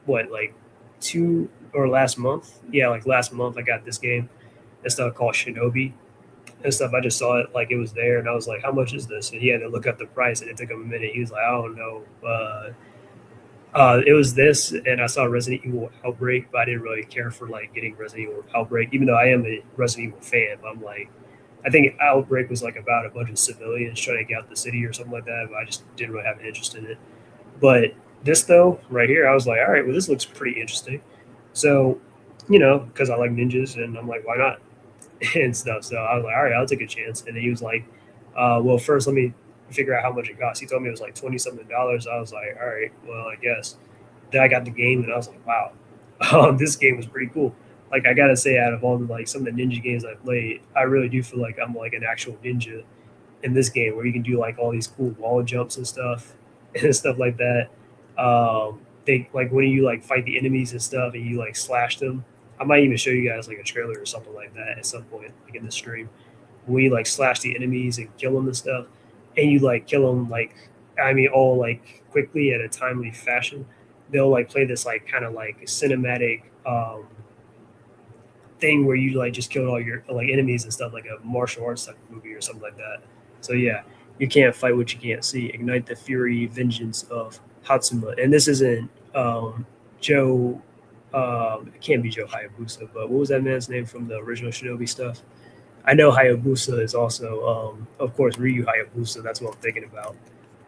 What like two or last month? Yeah, like last month I got this game and stuff called Shinobi and stuff. I just saw it like it was there, and I was like, "How much is this?" And he had to look up the price, and it took him a minute. He was like, "I don't know." It was this, and I saw Resident Evil Outbreak, but I didn't really care for like getting Resident Evil Outbreak, even though I am a Resident Evil fan. But I'm like, I think Outbreak was like about a bunch of civilians trying to get out the city or something like that. But I just didn't really have an interest in it. But this though, right here, I was like, all right, well, this looks pretty interesting. So, you know, because I like ninjas, and I'm like, why not? And stuff. So I was like, all right, I'll take a chance. And he was like, well, first let me figure out how much it costs. He told me it was like 20 something dollars. I was like, all right, well, I guess. Then I got the game, and I was like, wow, this game was pretty cool. Like I gotta say, out of all the like some of the ninja games I played, I really do feel like I'm like an actual ninja in this game, where you can do like all these cool wall jumps and stuff and stuff like that. Um, they like when you like fight the enemies and stuff and you like slash them. I might even show you guys like a trailer or something like that at some point, like in the stream. When you like slash the enemies and kill them and stuff, and you like kill them like I mean all like quickly at a timely fashion, they'll like play this like kind of like cinematic thing where you like just killed all your like enemies and stuff, like a martial arts type movie or something like that. So yeah, you can't fight what you can't see. Ignite the fury, vengeance of Hatsuma. And this isn't Joe. It can't be Joe Hayabusa, but what was that man's name from the original Shinobi stuff? I know Hayabusa is also, of course, Ryu Hayabusa. That's what I'm thinking about.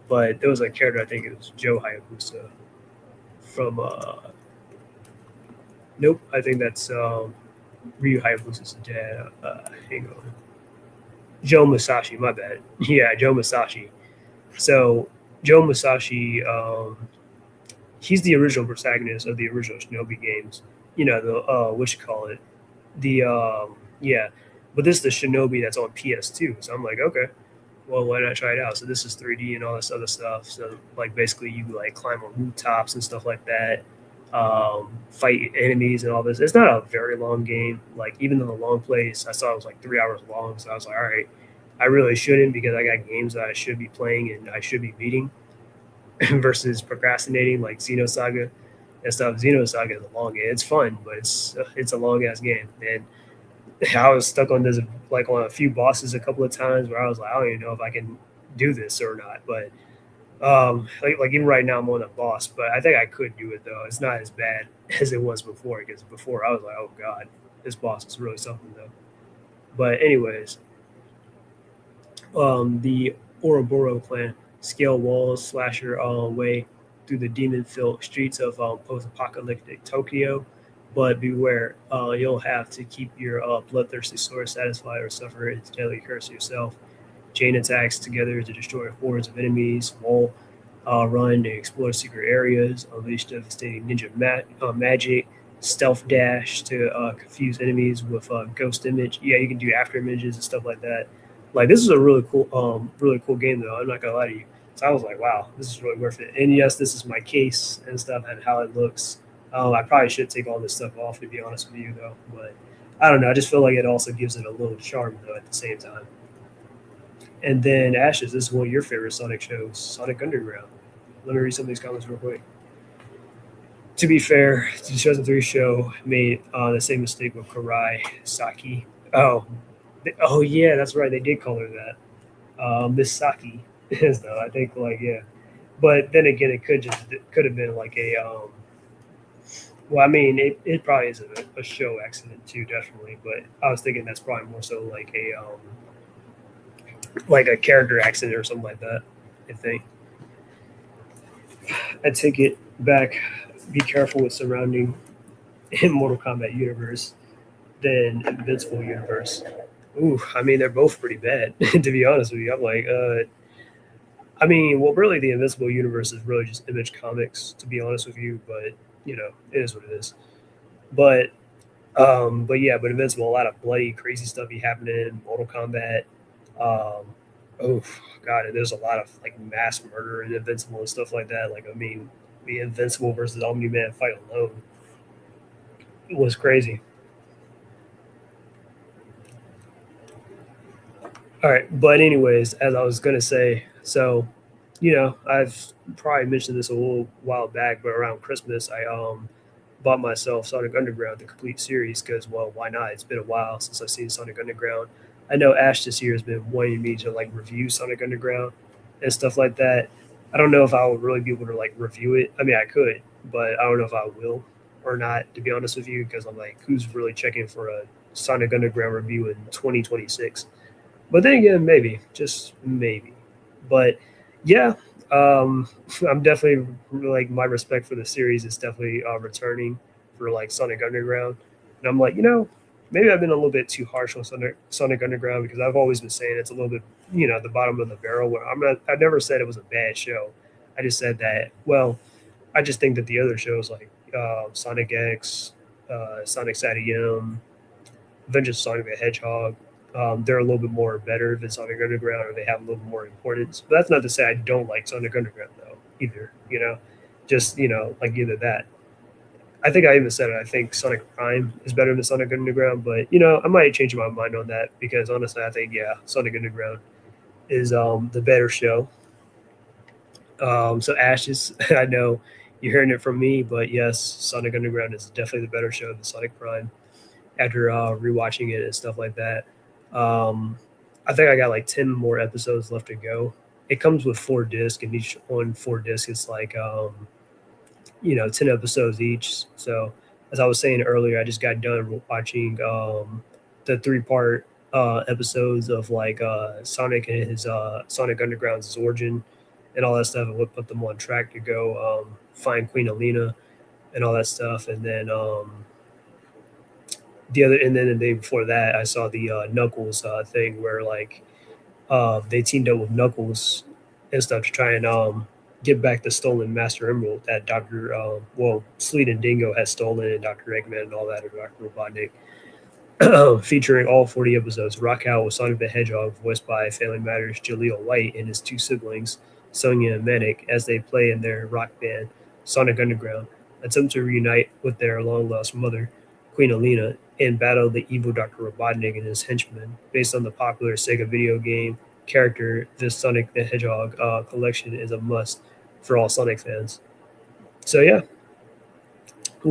But there was a character, I think it was Joe Hayabusa from. Nope, I think that's Ryu Hayabusa's dad. Hang on. Joe Musashi, my bad. Yeah, Joe Musashi. So Joe Musashi, he's the original protagonist of the original Shinobi games. You know the what you call it, the yeah. But this is the Shinobi that's on PS2. So I'm like, okay, well, why not try it out? So this is 3D and all this other stuff. So like basically you like climb on rooftops and stuff like that, fight enemies and all this. It's not a very long game. Like even though the long plays, I saw it was like 3 hours long. So I was like, all right, I really shouldn't because I got games that I should be playing and I should be beating versus procrastinating like Xenosaga and stuff. Xenosaga is a long game. It's fun, but it's a long ass game. And I was stuck on this like on a few bosses a couple of times where I was like, I don't even know if I can do this or not. But like even right now I'm on a boss, but I think I could do it though. It's not as bad as it was before because before I was like, oh god, this boss is really something though. But anyways, the Ouroboros clan scale walls, slash your way through the demon-filled streets of post-apocalyptic Tokyo. But beware, you'll have to keep your bloodthirsty sword satisfied or suffer its deadly curse yourself. Chain attacks together to destroy hordes of enemies, wall run and explore secret areas, unleash devastating ninja magic, stealth dash to confuse enemies with ghost image. Yeah, you can do after images and stuff like that. Like this is a really cool game though. I'm not gonna lie to you. So I was like, wow, this is really worth it. And yes, this is my case and stuff and how it looks. I probably should take all this stuff off to be honest with you though, but I don't know. I just feel like it also gives it a little charm though at the same time. And then Ashes, this is one of your favorite Sonic shows, Sonic Underground. Let me read some of these comments real quick. To be fair, the 2003 show made the same mistake with Karai Saki. Oh, oh yeah, that's right. They did call her that. Miss Saki is though. I think like yeah, but then again, it could have been like a well, I mean, it probably is a show accident too, definitely. But I was thinking that's probably more so like a character accident or something like that. I think. I take it back. Be careful with surrounding in Mortal Kombat universe than Invincible universe. Ooh, I mean they're both pretty bad to be honest with you. I'm like, I mean, well, really the Invincible universe is really just Image Comics to be honest with you, but you know it is what it is. But yeah, but Invincible, a lot of bloody, crazy stuff be happening. Mortal Kombat. Um, oh God, and there's a lot of like mass murder and Invincible and stuff like that. Like I mean, the Invincible versus Omni Man fight alone was crazy. All right, but anyways, as I was gonna say, so you know, I've probably mentioned this a little while back, but around Christmas, I bought myself Sonic Underground, the complete series, because well, why not? It's been a while since I've seen Sonic Underground. I know Ash this year has been wanting me to like review Sonic Underground and stuff like that. I don't know if I will really be able to like review it. I mean, I could, but I don't know if I will or not. To be honest with you, because I'm like, who's really checking for a Sonic Underground review in 2026? But then again, maybe, just maybe. But yeah, um, I'm definitely like my respect for the series is definitely returning for like Sonic Underground, and I'm like, you know, maybe I've been a little bit too harsh on Sonic Underground because I've always been saying it's a little bit, you know, the bottom of the barrel. Where I'm not, I never said it was a bad show. I just said that, well, I just think that the other shows like Sonic X, Sonic Saiyajin, Adventures of Sonic the Hedgehog. They're a little bit more better than Sonic Underground, or they have a little more importance. But that's not to say I don't like Sonic Underground though either. You know, Just like either that. I think I even said it. I think Sonic Prime is better than Sonic Underground, but I might change my mind on that because honestly, I think Sonic Underground is the better show. So Ashes, I know you're hearing it from me, but yes, Sonic Underground is definitely the better show than Sonic Prime. After rewatching it and stuff like that, um, I think I got like 10 more episodes left to go. It comes with 4 discs, and each on 4 discs is like 10 episodes each. So as I was saying earlier, I just got done watching the 3-part episodes of like Sonic and his Sonic Underground's origin and all that stuff, and what put them on track to go find Queen Alina and all that stuff. And then the day before that, I saw the Knuckles thing where like they teamed up with Knuckles and stuff to try and get back the stolen Master Emerald that Sleet and Dingo had stolen, and Doctor Eggman and all that, or Doctor Robotnik. Featuring all 40 episodes. Rock Out with Sonic the Hedgehog, voiced by Family Matters Jaleel White and his two siblings, Sonia and Manic, as they play in their rock band, Sonic Underground, attempt to reunite with their long lost mother, Queen Alina, and battle the evil Dr. Robotnik and his henchmen. Based on the popular Sega video game character, this Sonic the Hedgehog collection is a must for all Sonic fans. So, yeah,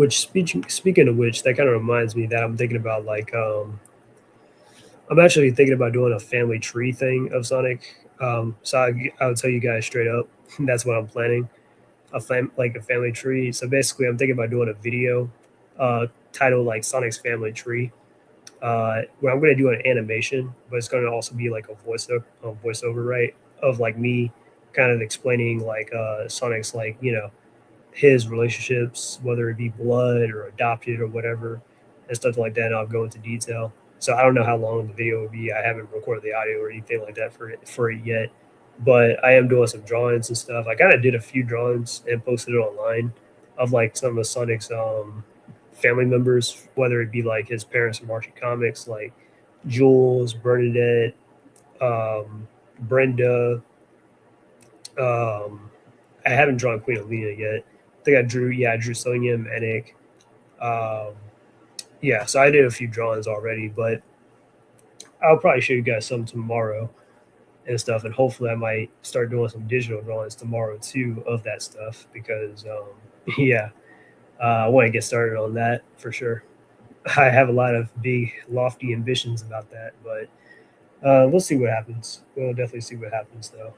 speaking of which, that kind of reminds me that I'm thinking about like I'm actually thinking about doing a family tree thing of Sonic. I'll tell you guys straight up, that's what I'm planning. Like a family tree. So basically, I'm thinking about doing a video titled like Sonic's Family Tree. Where I'm going to do an animation, but it's going to also be like a voiceover, right? Of like me kind of explaining like Sonic's like his relationships, whether it be blood or adopted or whatever, and stuff like that. And I'll go into detail. So I don't know how long the video will be. I haven't recorded the audio or anything like that for it yet. But I am doing some drawings and stuff. I kind of did a few drawings and posted it online of like some of Sonic's family members, whether it be like his parents from Archie Comics, like Jules, Bernadette, Brenda. Um, I haven't drawn Queen Alina yet. I think I drew Sonia and Manic. Um, yeah, so I did a few drawings already, but I'll probably show you guys some tomorrow and stuff, and hopefully I might start doing some digital drawings tomorrow too of that stuff because yeah, I want to get started on that for sure. I have a lot of big, lofty ambitions about that, but we'll see what happens. We'll definitely see what happens though.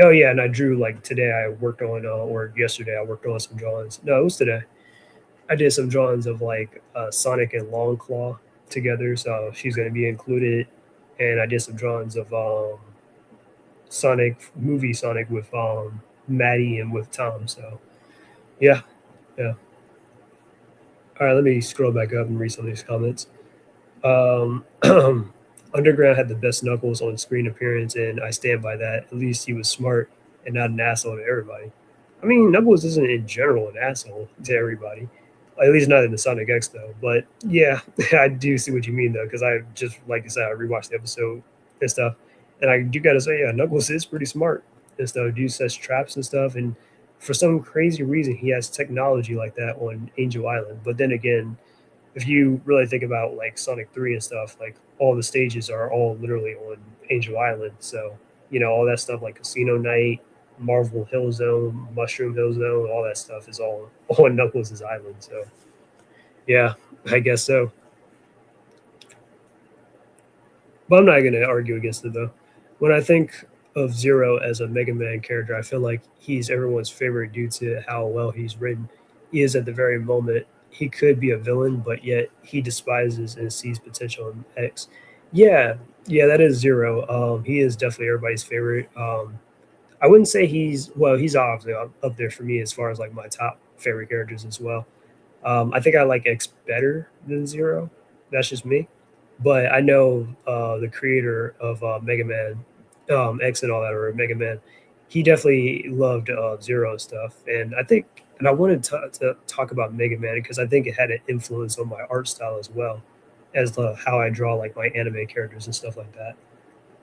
Oh yeah, and I drew like today. I worked on or yesterday I worked on some drawings. No, it was today. I did some drawings of like Sonic and Longclaw together, so she's going to be included. And I did some drawings of Sonic with Maddie and with Tom. So yeah, yeah. All right, let me scroll back up and read some of these comments. Um, Underground had the best Knuckles on screen appearance, and I stand by that. At least he was smart and not an asshole to everybody. I mean, Knuckles isn't in general an asshole to everybody. At least not in the Sonic X though. But yeah, I do see what you mean though, because I just like I said, I rewatched the episode and stuff, and I do gotta say, yeah, Knuckles is pretty smart and stuff. Dude sets traps and stuff, and for some crazy reason, he has technology like that on Angel Island. But then again, if you really think about like Sonic 3 and stuff, like all the stages are all literally on Angel Island. So, all that stuff like Casino Night, Marvel Hill Zone, Mushroom Hill Zone, all that stuff is all on Knuckles' island. So, yeah, I guess so. But I'm not going to argue against it though. When I think of Zero as a Mega Man character, I feel like he's everyone's favorite due to how well he's written. He is at the very moment he could be a villain, but yet he despises and sees potential in X. Yeah, yeah, that is Zero. He is definitely everybody's favorite. I wouldn't say he's obviously up there for me as far as like my top favorite characters as well. I think I like X better than Zero. That's just me. But I know the creator of Mega Man X and all that, or Mega Man, he definitely loved Zero and stuff. And I think, and I wanted to talk about Mega Man because I think it had an influence on my art style as well as how I draw like my anime characters and stuff like that.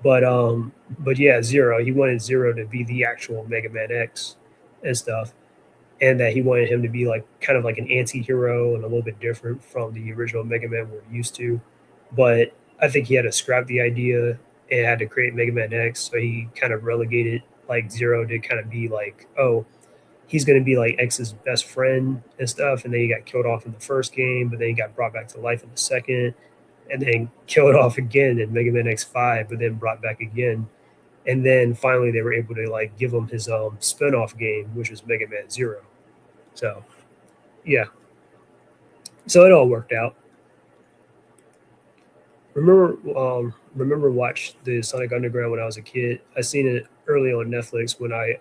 But yeah, Zero. He wanted Zero to be the actual Mega Man X and stuff. and that he wanted him to be like kind of like an anti-hero and a little bit different from the original Mega Man we're used to. But I think he had to scrap the idea and had to create Mega Man X, so he kind of relegated like Zero to kind of be like, oh, he's going to be like X's best friend and stuff. And then he got killed off in the first game, but then he got brought back to life in the second, and then killed off again in Mega Man X5, but then brought back again. And then finally they were able to like give him his spin-off game, which was Mega Man Zero. So yeah, so it all worked out. Remember watched the Sonic Underground when I was a kid. I seen it early on Netflix when I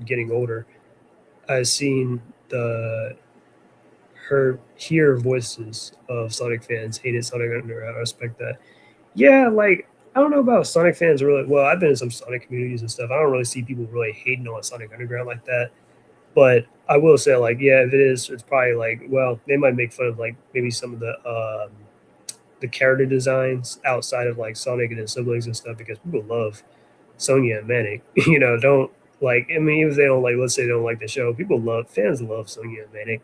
getting older. I seen the hear voices of Sonic fans hated Sonic Underground. I respect that. Yeah, like I don't know about Sonic fans really. Well, I've been in some Sonic communities and stuff. I don't really see people really hating on Sonic Underground like that. But I will say, like, yeah, if it is, it's probably like, well, they might make fun of like maybe some of the character designs outside of like Sonic and his siblings and stuff because people love Sonya and Manic. Don't like. I mean, even if they don't like, let's say they don't like the show, fans love Sonya and Manic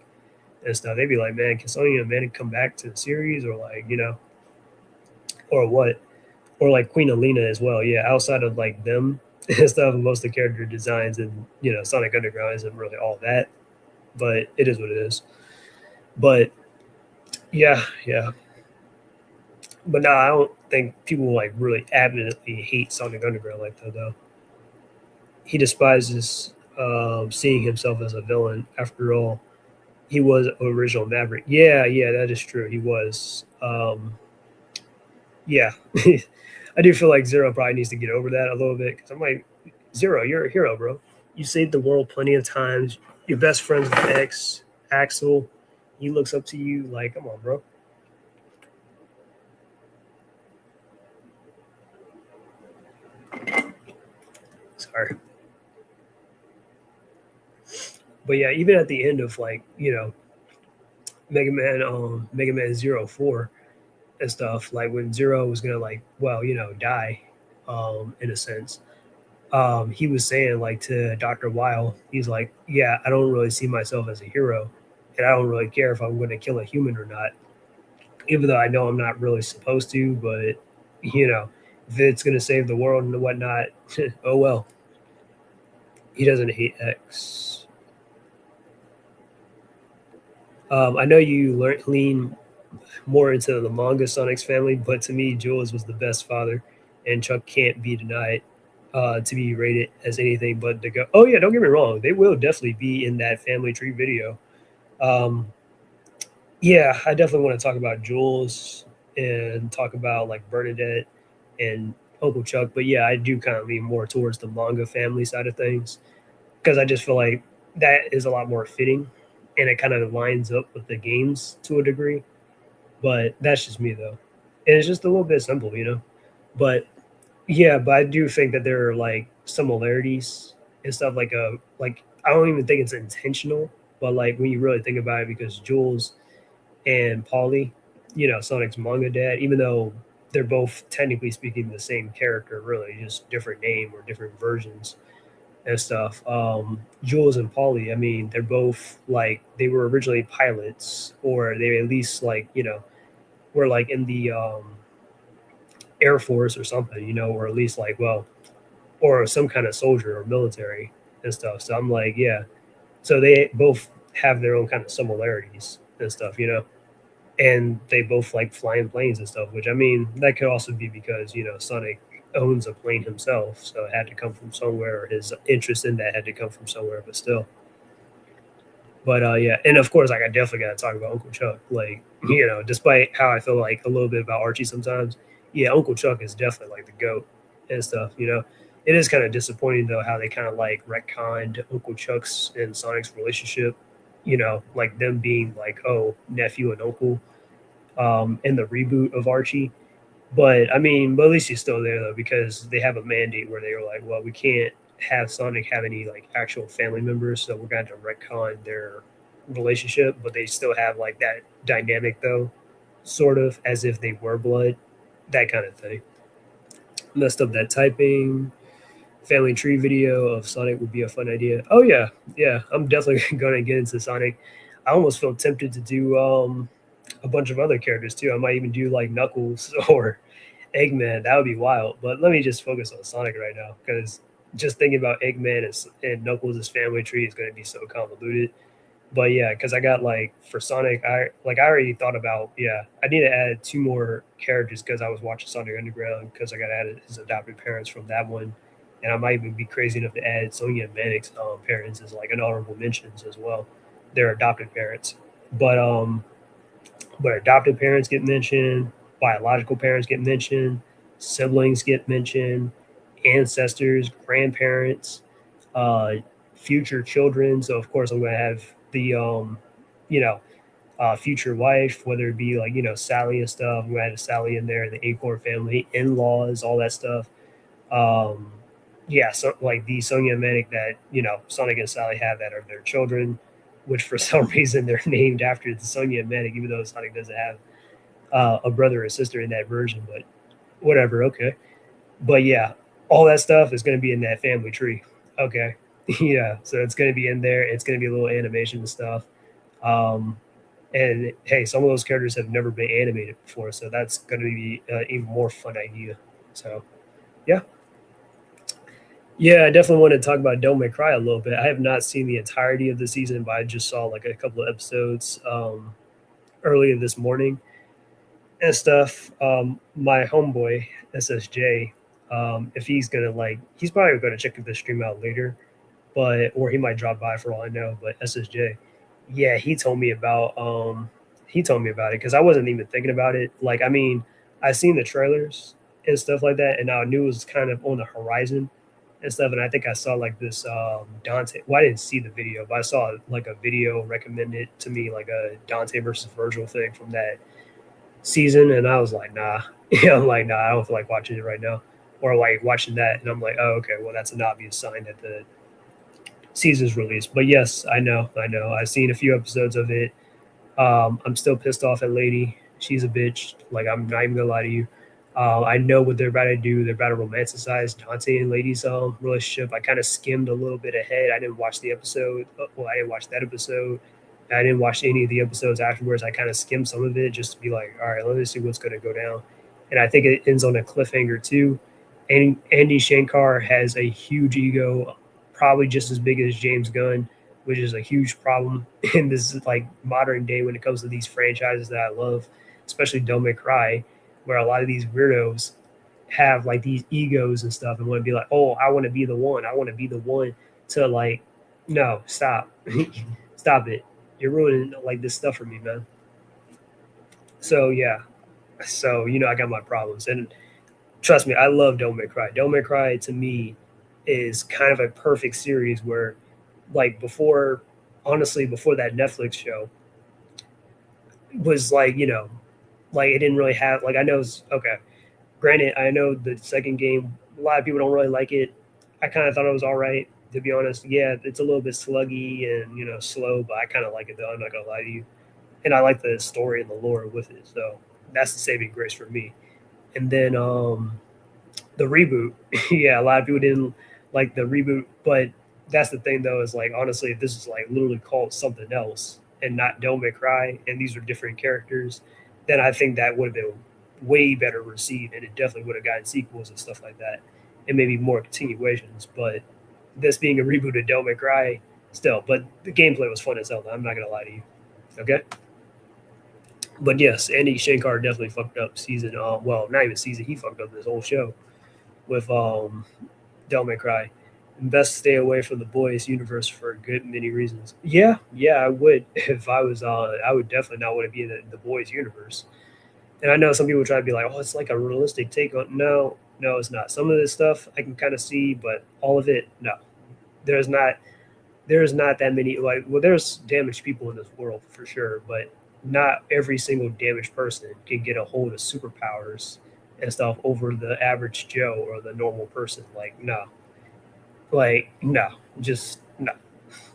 and stuff. They'd be like, man, can Sonya and Manic come back to the series or like, or what? Or like Queen Alina as well. Yeah, outside of like them and stuff, most of the character designs and Sonic Underground isn't really all that, but it is what it is. But yeah, yeah. But no, I don't think people like really adamantly hate Sonic Underground like that though. He despises seeing himself as a villain. After all, he was original Maverick. Yeah, yeah, that is true. He was. Yeah, I do feel like Zero probably needs to get over that a little bit because I'm like, Zero, you're a hero, bro. You saved the world plenty of times. Your best friend's with X, Axel. He looks up to you. Like, come on, bro. Sorry. But yeah, even at the end of like, Mega Man 04 and stuff, like when Zero was gonna like, well, die, in a sense. He was saying like to Dr. Weil, he's like, yeah, I don't really see myself as a hero, and I don't really care if I'm going to kill a human or not, even though I know I'm not really supposed to. But you know, if it's going to save the world and whatnot, oh well. He doesn't hate X. I know you lean more into the manga Sonic's family, but to me, Jules was the best father, and Chuck can't be denied to be rated as anything but the go. Oh yeah, don't get me wrong, they will definitely be in that family tree video. Um, yeah, I definitely want to talk about Jules and talk about like Bernadette and Uncle Chuck, but yeah, I do kind of lean more towards the manga family side of things because I just feel like that is a lot more fitting, and it kind of lines up with the games to a degree. But that's just me though, and it's just a little bit simple. But yeah, but I do think that there are like similarities and stuff like I don't even think it's intentional, but like when you really think about it, because Jules and Paulie, Sonic's manga dad, even though they're both technically speaking the same character, really just different name or different versions and stuff. Jules and Paulie, I mean, they're both like they were originally pilots, or they at least like were like in the Air Force or something, or at least like or some kind of soldier or military and stuff. So I'm like, yeah. So they both have their own kind of similarities and stuff. And they both like flying planes and stuff. Which I mean, that could also be because Sonic owns a plane himself, so it had to come from somewhere. Or his interest in that had to come from somewhere, but still. But yeah, and of course, like I definitely got to talk about Uncle Chuck. Like despite how I feel like a little bit about Archie sometimes, yeah, Uncle Chuck is definitely like the goat and stuff. It is kind of disappointing though how they kind of like retconned Uncle Chuck's and Sonic's relationship. Like them being like nephew and uncle in the reboot of Archie. But I mean, but at least he's still there though because they have a mandate where they were like, well, we can't have Sonic have any like actual family members, so we're going to retcon their relationship, but they still have like that dynamic though, sort of as if they were blood, that kind of thing. Messed up that typing. family tree video of Sonic would be a fun idea. Oh yeah, yeah, I'm definitely gonna get into Sonic. I almost feel tempted to do a bunch of other characters too. I might even do like Knuckles or Eggman. That would be wild. But let me just focus on Sonic right now because just thinking about Eggman and Knuckles' family tree is going to be so convoluted. But yeah, because I got like for Sonic, I already thought about I need to add two more characters because I was watching Sonic Underground because I got added his adopted parents from that one, and I might even be crazy enough to add Sonya and Manic's parents as like an honorable mentions as well. Their adopted parents, but um, but adopted parents get mentioned, biological parents get mentioned, siblings get mentioned, ancestors, grandparents, uh, future children. So of course I'm going to have the you know, future wife, whether it be like Sally and stuff. I'm going to add Sally in there, the Acorn family, in-laws, all that stuff. Um, yeah, so like the Sonia and Manic that Sonic and Sally have that are their children, which for some reason they're named after the Sonia and Manic, even though Sonic doesn't have a brother or sister in that version. But whatever, okay. But yeah, all that stuff is going to be in that family tree. Okay, yeah, so it's going to be in there. It's going to be a little animation and stuff. Um, and hey, some of those characters have never been animated before, so that's going to be even more fun idea. So yeah, yeah, I definitely want to talk about Don't Make Cry a little bit. I have not seen the entirety of the season, but I just saw like a couple of episodes earlier this morning and stuff. My homeboy SSJ, if he's gonna he's probably gonna check the stream out later, but or he might drop by for all I know. But SSJ, yeah, he told me about it because I wasn't even thinking about it. Like, I mean, I seen the trailers and stuff like that, and I knew it was kind of on the horizon and stuff. And I think I saw like this Dante. Well, I didn't see the video, but I saw like a video recommended to me, like a Dante versus Virgil thing from that season, and I was like, nah. Yeah, I'm like, nah, I don't feel like watching it right now, or like watching that, and I'm like, oh, okay, well, that's an obvious sign that the season's released. But yes, I know, I've seen a few episodes of it. I'm still pissed off at Lady. She's a bitch. Like, I'm not even gonna lie to you. I know what they're about to do. They're about to romanticize Dante and Lady's relationship. I kind of skimmed a little bit ahead. I didn't watch the episode. Well, I didn't watch that episode. I didn't watch any of the episodes afterwards. I kind of skimmed some of it just to be like, all right, let me see what's going to go down. And I think it ends on a cliffhanger too. And Andy Shankar has a huge ego, probably just as big as James Gunn, which is a huge problem in this like modern day when it comes to these franchises that I love, especially Don't Make Cry, where a lot of these weirdos have like these egos and stuff and want to be like, oh, I want to be the one. I want to be the one to like, no, stop, stop it. You're ruining like this stuff for me, man. So yeah, so I got my problems, and trust me, I love Don't Make Cry. Don't Make Cry to me is kind of a perfect series where, like before, honestly, before that Netflix show was like like it didn't really have like I know it's okay. Granted, I know the second game a lot of people don't really like it. I kind of thought it was all right to be honest. Yeah, it's a little bit sluggy and slow, but I kind of like it though. I'm not gonna lie to you, and I like the story and the lore with it. So that's the saving grace for me. And then the reboot, yeah, a lot of people didn't like the reboot, but that's the thing though is like honestly, if this is like literally called something else and not Don't Make Cry, and these are different characters, then I think that would have been way better received, and it definitely would have gotten sequels and stuff like that, and maybe more continuations. But this being a reboot of Don't Make Cry, still, but the gameplay was fun as hell. I'm not gonna lie to you. Okay, but yes, Andy Shankar definitely fucked up season. Well, not even season. He fucked up this whole show with Devil May Cry. And best stay away from the boys universe for a good many reasons. Yeah, yeah, I would if I was. I would definitely not want to be in the boys universe. And I know some people try to be like, oh, it's like a realistic take on. No, no, it's not. Some of this stuff I can kind of see, but all of it, no. There's not. There's not that many. Like, well, there's damaged people in this world for sure, but not every single damaged person can get a hold of superpowers and stuff over the average Joe or the normal person. Like no, just no,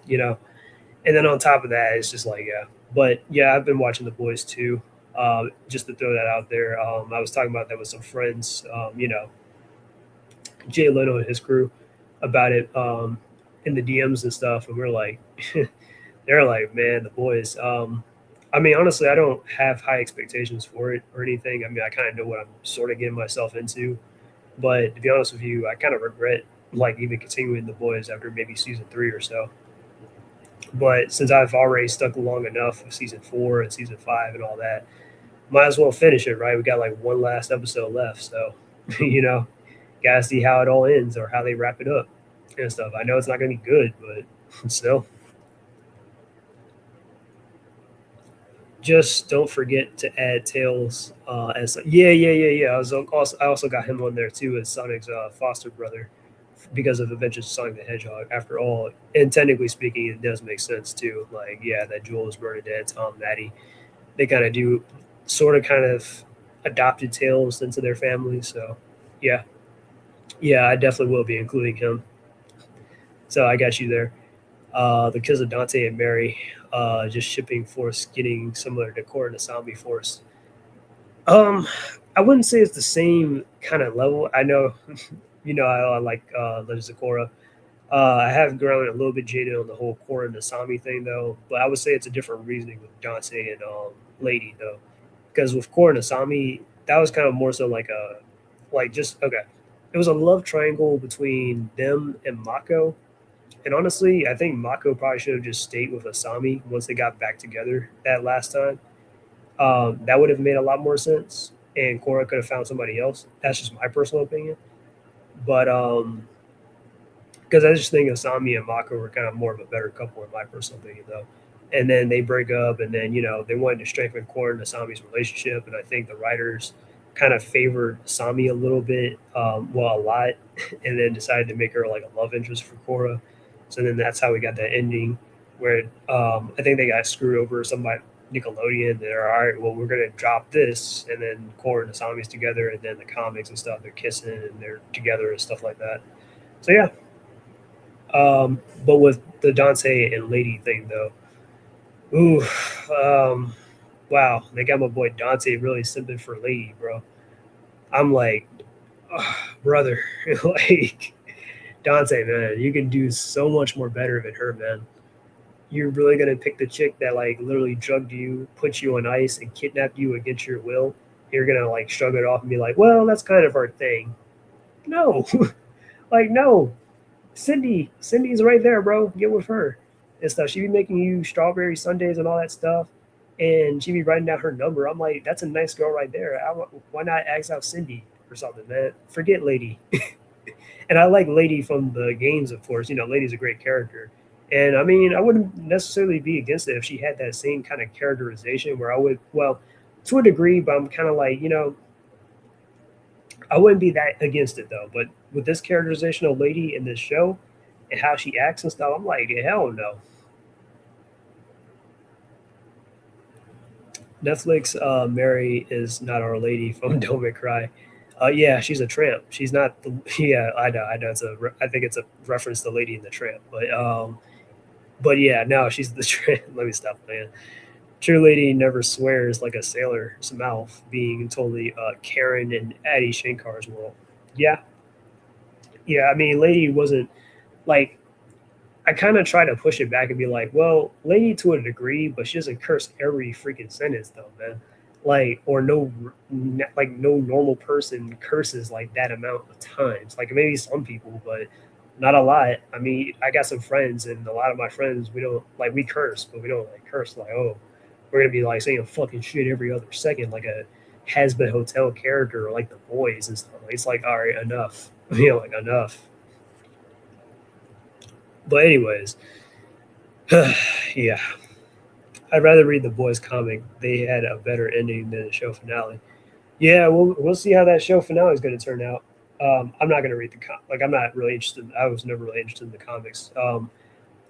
you know. And then on top of that, it's just like yeah. But yeah, I've been watching The Boys too. Just to throw that out there, I was talking about that with some friends. Jay Leno and his crew. about it in the DMs and stuff, and we're like, they're like, man, the boys. I mean, honestly, I don't have high expectations for it or anything. I mean, I kind of know what I'm sort of getting myself into, but to be honest with you, I kind of regret like even continuing the boys after maybe season three or so. But since I've already stuck along enough with season four and season five and all that, might as well finish it, right? We got like one last episode left, so you know, gotta see how it all ends or how they wrap it up and stuff. I know it's not gonna be good, but still, just don't forget to add Tails as yeah. I also got him on there too as Sonic's foster brother because of Adventures of Sonic the Hedgehog. After all, and technically speaking, it does make sense too. Like yeah, that Jules, Bernadette, Tom, Maddie, they kind of do sort of kind of adopted Tails into their family. So yeah, yeah, I definitely will be including him. So I got you there. The kids of Dante and Mary, just shipping force getting similar to Core and Asami Force. Um, I wouldn't say it's the same kind of level. I know, I like Legends of Korra. I have grown a little bit jaded on the whole Korra and Asami thing though, but I would say it's a different reasoning with Dante and Lady though, because with Korra and Asami, that was kind of more so like a, like just okay, it was a love triangle between them and Mako. And honestly, I think Mako probably should have just stayed with Asami once they got back together that last time. That would have made a lot more sense, and Korra could have found somebody else. That's just my personal opinion. But because I just think Asami and Mako were kind of more of a better couple in my personal opinion, though. And then they break up, and then they wanted to strengthen Korra and Asami's relationship, and I think the writers kind of favored Asami a little bit, well, a lot, and then decided to make her like a love interest for Korra. So then that's how we got that ending, where I think they got screwed over somebody Nickelodeon. They're all right. Well, we're gonna drop this, and then Korra and Asami's together, and then the comics and stuff. They're kissing and they're together and stuff like that. So yeah, but with the Dante and Lady thing though, ooh, wow, they got my boy Dante really simping for Lady, bro. I'm like, oh, brother, like Dante, man, you can do so much more better than her, man. You're really gonna pick the chick that like literally drugged you, put you on ice, and kidnapped you against your will. You're gonna like shrug it off and be like, well, that's kind of our thing. No, like no, Cindy's right there, bro. Get with her and stuff. She be making you strawberry sundaes and all that stuff, and she be writing down her number. I'm like, that's a nice girl right there. Why not ask out Cindy or something, man? Forget Lady. And I like Lady from the games, of course. Lady's a great character. And I mean, I wouldn't necessarily be against it if she had that same kind of characterization where I would, well, to a degree, but I'm kind of like, I wouldn't be that against it though. But with this characterization of Lady in this show and how she acts and stuff, I'm like, hell no. Netflix, Mary is not our lady from Don't Make Cry. Yeah, she's a tramp. She's not the. Yeah, I know. I think it's a reference to Lady in the Tramp. But yeah, no, she's the tramp. Let me stop playing. True Lady never swears like a sailor's mouth, being totally Karen and Addie Shankar's world. Yeah, yeah. I mean, Lady wasn't like. I kind of try to push it back and be like, well, Lady to a degree, but she doesn't curse every freaking sentence though, man. Like, or no, like no normal person curses like that amount of times. Like maybe some people, but not a lot. I mean, I got some friends, and a lot of my friends, we don't like we curse, but we don't like curse like, oh, we're gonna be like saying fucking shit every other second, like a has been hotel character or like the boys and stuff. It's like, all right, enough. Like enough. But anyways, yeah, I'd rather read the boys comic. They had a better ending than the show finale. Yeah, we'll see how that show finale is going to turn out. I'm not going to read like I'm not really interested. I was never really interested in the comics.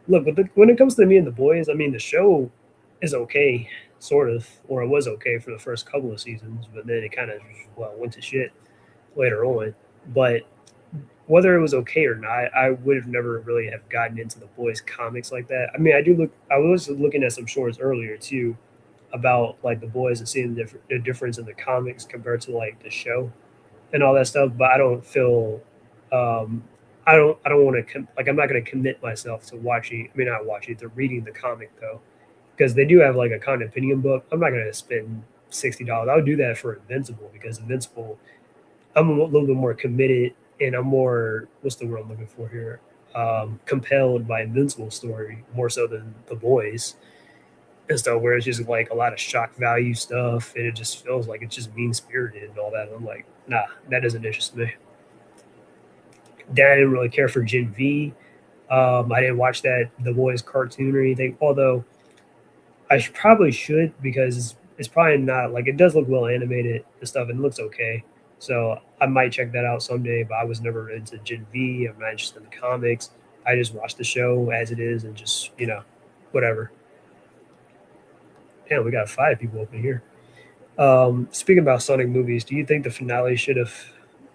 Look, but when it comes to me and the boys, I mean the show is okay, sort of, or it was okay for the first couple of seasons, but then it kind of went to shit later on. But whether it was okay or not, I would have never really have gotten into the boys comics like that. I mean, I do look. I was looking at some shorts earlier too about like the boys and seeing the difference in the comics compared to like the show and all that stuff. But I don't feel, um, I don't want to like I'm not going to commit myself to watching. I mean, not watching to reading the comic though, because they do have like a Common Opinion book. I'm not going to spend $60. I would do that for Invincible because Invincible, I'm a little bit more committed and I'm more what's the word I'm looking for here? Compelled by Invincible story more so than the boys and stuff, where it's just like a lot of shock value stuff and it just feels like it's just mean spirited and all that. And I'm like, nah, that doesn't interest me. Then I didn't really care for Gen V. I didn't watch that The Boys cartoon or anything, although probably should because it's probably not like it does look well animated and stuff and it looks okay. So I might check that out someday, but I was never into Gen V. I'm not interested in the comics. I just watch the show as it is and just, whatever. Damn, we got 5 people up in here. Speaking about Sonic movies, do you think the finale should have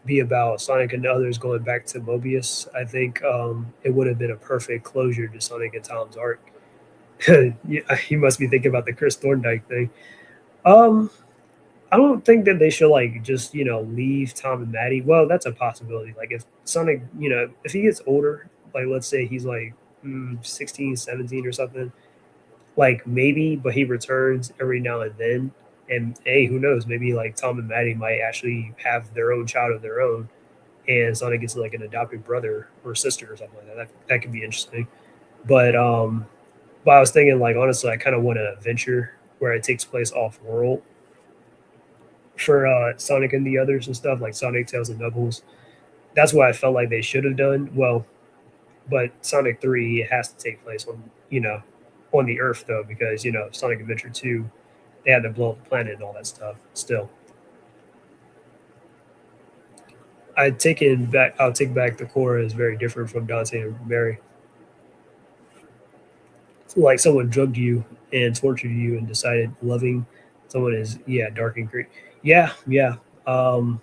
be about Sonic and others going back to Mobius? I think it would have been a perfect closure to Sonic and Tom's arc. You must be thinking about the Chris Thorndike thing. Um, I don't think that they should like just leave Tom and Maddie. Well, that's a possibility. Like if Sonic, if he gets older, like let's say he's like 16, 17 or something, like maybe, but he returns every now and then. And hey, who knows? Maybe like Tom and Maddie might actually have their own child of their own, and Sonic gets like an adopted brother or sister or something like that. That could be interesting. But but I was thinking like honestly, I kind of want an adventure where it takes place off world for Sonic and the others and stuff like Sonic, Tails, and Knuckles. That's what I felt like they should have done. Well, but Sonic 3 it has to take place on on the Earth though because Sonic Adventure 2 they had to blow up the planet and all that stuff. Still, I'll take back the core is very different from Dante and Mary. So, like someone drugged you and tortured you and decided loving someone is dark and great. Yeah, yeah. Um,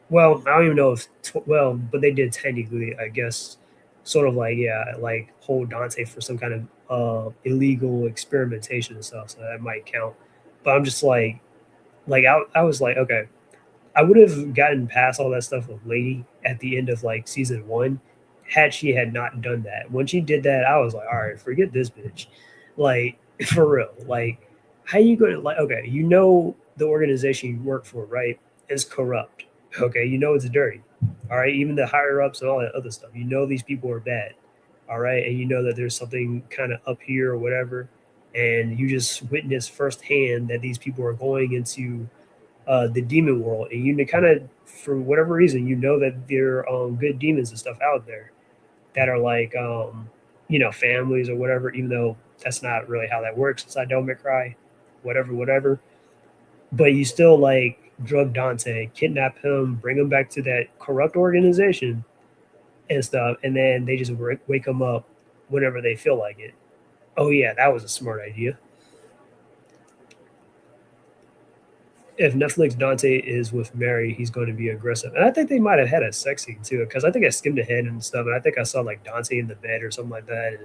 well, I don't even know if well, but they did technically, I guess, sort of like like hold Dante for some kind of illegal experimentation and stuff. So that might count. But I'm just like I was like, okay, I would have gotten past all that stuff with Lady at the end of like season one had she had not done that. When she did that, I was like, all right, forget this bitch. Like for real. Like how you gonna like okay, the organization you work for, right, is corrupt. Okay, it's dirty. All right, even the higher ups and all that other stuff. These people are bad. All right, and that there's something kind of up here or whatever, and you just witness firsthand that these people are going into the demon world, and you kind of, for whatever reason, that there are good demons and stuff out there that are like, families or whatever. Even though that's not really how that works inside Devil May Cry, whatever, whatever. But you still like drug Dante, kidnap him, bring him back to that corrupt organization and stuff, and then they just wake him up whenever they feel like it. Oh yeah, that was a smart idea. If Netflix Dante is with Mary, he's going to be aggressive. And I think they might have had a sex scene too, because I think I skimmed ahead and stuff, and I think I saw like Dante in the bed or something like that,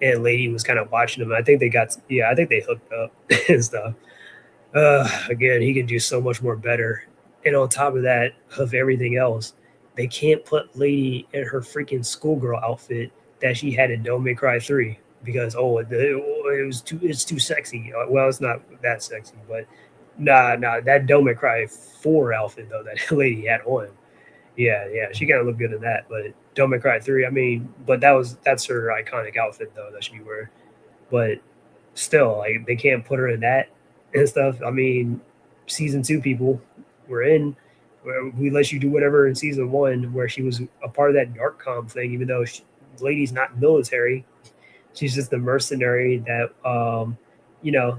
and Lady was kind of watching him. I think I think they hooked up and stuff. Again, he can do so much more better. And on top of that, of everything else, they can't put Lady in her freaking schoolgirl outfit that she had in Don't Make Cry 3 because it's too sexy. Well, it's not that sexy, but nah, that Don't Make Cry 4 outfit though that lady had on. Yeah, she kind of looked good in that, but Don't Make Cry 3, I mean, but that's her iconic outfit though that she wear. But still, like they can't put her in that and stuff. I mean, season 2 people were in where we let you do whatever in season 1 where she was a part of that dark com thing, even though lady's not military. She's just the mercenary that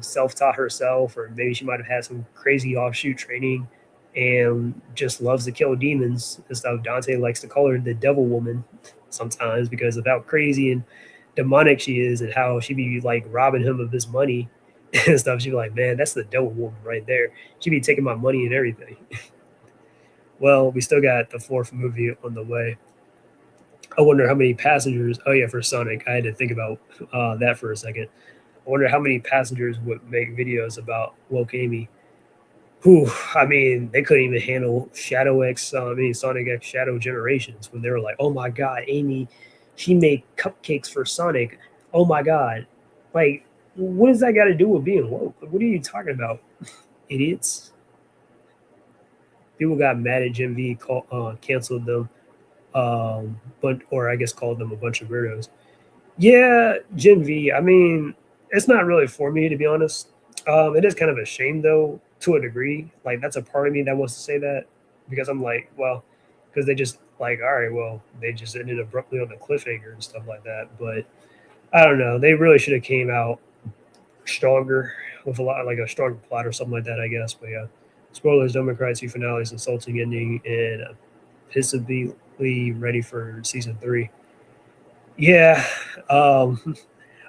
self-taught herself, or maybe she might have had some crazy offshoot training and just loves to kill demons and stuff. Dante likes to call her the devil woman sometimes because of how crazy and demonic she is and how she be like robbing him of his money and stuff. She'd be like, man, that's the devil woman right there. She'd be taking my money and everything. Well, we still got the 4th movie on the way. I wonder how many passengers. Oh yeah, for Sonic, I had to think about that for a second. I wonder how many passengers would make videos about woke Amy. who, I mean, they couldn't even handle Shadow X, I mean, Sonic X Shadow Generations when they were like, oh my God, Amy, she made cupcakes for Sonic. Oh my God. Like, what does that got to do with being woke? What are you talking about, idiots? People got mad at Gen V, canceled them, but or I guess called them a bunch of weirdos. Yeah, Gen V. I mean, it's not really for me to be honest. It is kind of a shame though, to a degree. Like that's a part of me that wants to say that because I'm like, well, because they just like, all right, well, they just ended abruptly on the cliffhanger and stuff like that. But I don't know. They really should have came out stronger with a lot like a stronger plot or something like that. I guess. But yeah, spoilers. Devil Cry 2 finale's insulting ending and pissably ready for season 3. Yeah. Um,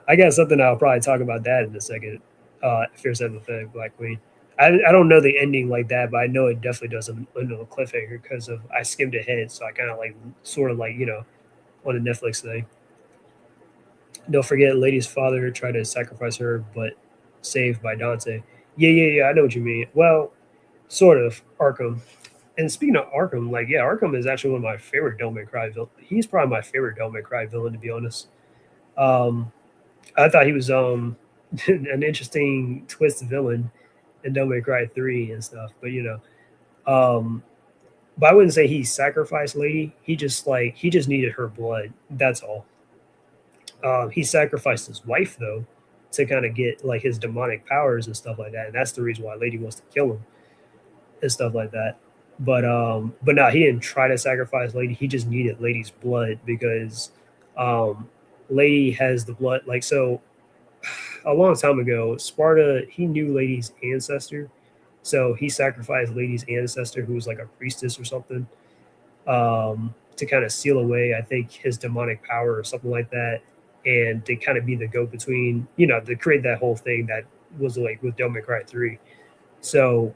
I got something I'll probably talk about that in a second. Fierce Empathetic Black Queen. I don't know the ending like that, but I know it definitely doesn't end on a cliffhanger because of I skimmed ahead, so I kind of like sort of like on the Netflix thing. Don't forget, Lady's father tried to sacrifice her, but saved by Dante. Yeah. I know what you mean. Well, sort of Arkham. And speaking of Arkham, like yeah, Arkham is actually one of my favorite Devil May Cry villain. He's probably my favorite Devil May Cry villain to be honest. Um, I thought he was an interesting twist villain in Devil May Cry 3 and stuff. But um, but I wouldn't say he sacrificed Lady. He just needed her blood. That's all. He sacrificed his wife though to kind of get like his demonic powers and stuff like that, and that's the reason why Lady wants to kill him and stuff like that. But no, he didn't try to sacrifice Lady. He just needed Lady's blood because um, Lady has the blood. Like so, a long time ago, Sparta he knew Lady's ancestor, so he sacrificed Lady's ancestor, who was like a priestess or something, to kind of seal away, I think, his demonic power or something like that, and to kind of be the go between, to create that whole thing that was like with Devil May Cry 3. So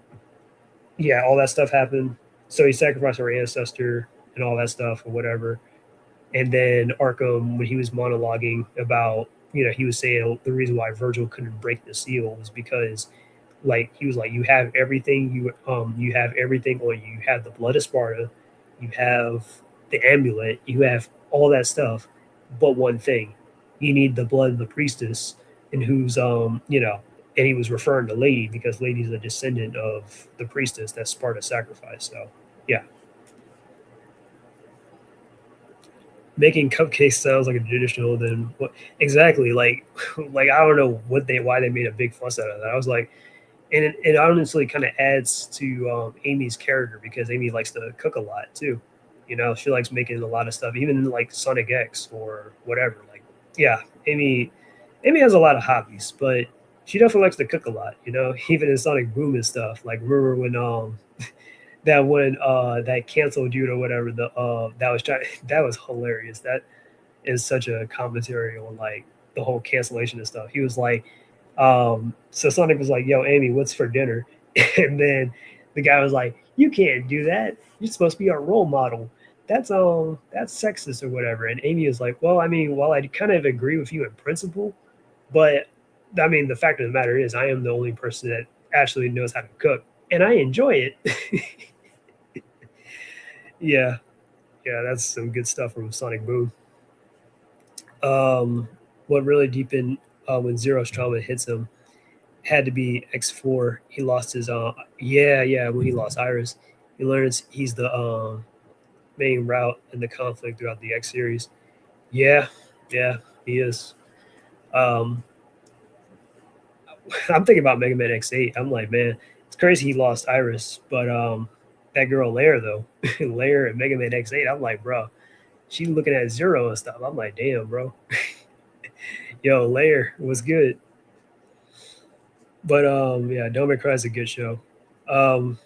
yeah, all that stuff happened. So he sacrificed her ancestor and all that stuff or whatever. And then Arkham, when he was monologuing about, he was saying the reason why Virgil couldn't break the seal was because, like, he was like, you have everything, you have everything on you. You have the blood of Sparta, you have the amulet, you have all that stuff, but one thing, you need the blood of the priestess, and and he was referring to Lady because Lady's a descendant of the priestess that Sparta sacrificed. So, yeah, making cupcakes sounds like a traditional than what exactly like like I don't know why they made a big fuss out of that. I was like, and it honestly kind of adds to Amy's character because Amy likes to cook a lot too. She likes making a lot of stuff, even like Sonic X or whatever. Like, yeah, Amy has a lot of hobbies, but she definitely likes to cook a lot. Even in Sonic Boom and stuff. Like, remember when that canceled dude or whatever that was trying that was hilarious. That is such a commentary on like the whole cancellation and stuff. He was like, so Sonic was like, "Yo, Amy, what's for dinner?" And then the guy was like, "You can't do that. You're supposed to be our role model. That's sexist or whatever." And Amy was like, "Well, I mean, while I kind of agree with you in principle, but I mean, the fact of the matter is, I am the only person that actually knows how to cook, and I enjoy it." Yeah, yeah, that's some good stuff from Sonic Boom. Um, what really deepened when Zero's trauma hits him had to be X4. He lost his yeah, when he lost Iris, he learns he's the main route in the conflict throughout the X series. Yeah, yeah, he is. Um, I'm thinking about Mega Man X8. I'm like, man, it's crazy he lost Iris, but that girl Lair though, Lair and Mega Man X8. I'm like, bro, she looking at Zero and stuff. I'm like, damn, bro, yo, Lair was good. But yeah, Devil May Cry is a good show. Um,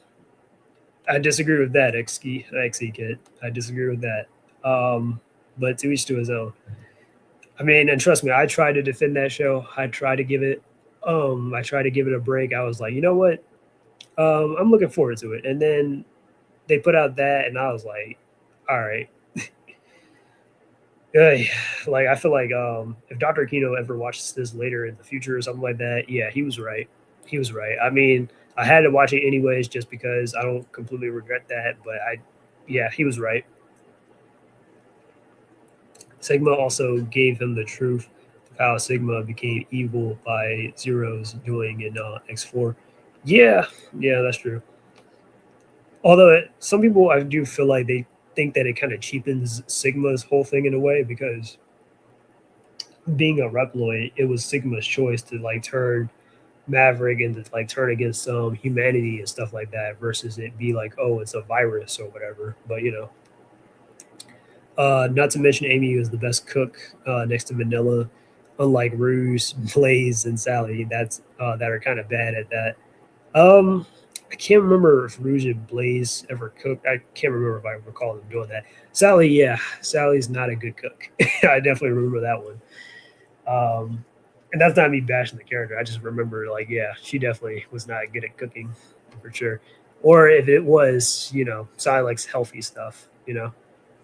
I disagree with that, XE kid. I disagree with that. But to each to his own. I mean, and trust me, I tried to defend that show. I tried to give it a break. I was like, you know what? I'm looking forward to it. And then they put out that, and I was like, all right. Yeah, like I feel like if Dr. Kino ever watches this later in the future or something like that, yeah, he was right. He was right. I mean, I had to watch it anyways, just because I don't completely regret that. But yeah, he was right. Sigma also gave him the truth of how Sigma became evil by Zero's doing in X4. Yeah, yeah, that's true. Although some people, I do feel like they think that it kind of cheapens Sigma's whole thing in a way, because being a Reploid, it was Sigma's choice to like turn Maverick and to like turn against humanity and stuff like that, versus it be like, oh, it's a virus or whatever. But not to mention Amy was the best cook next to Manila, unlike Ruse, Blaze, and Sally. That are kind of bad at that. Um, I can't remember if Rouge and Blaze ever cooked. I can't remember if I recall them doing that. Sally, yeah, Sally's not a good cook. I definitely remember that one. Um, and that's not me bashing the character. I just remember, like, yeah, she definitely was not good at cooking, for sure. Or if it was, Sally likes healthy stuff,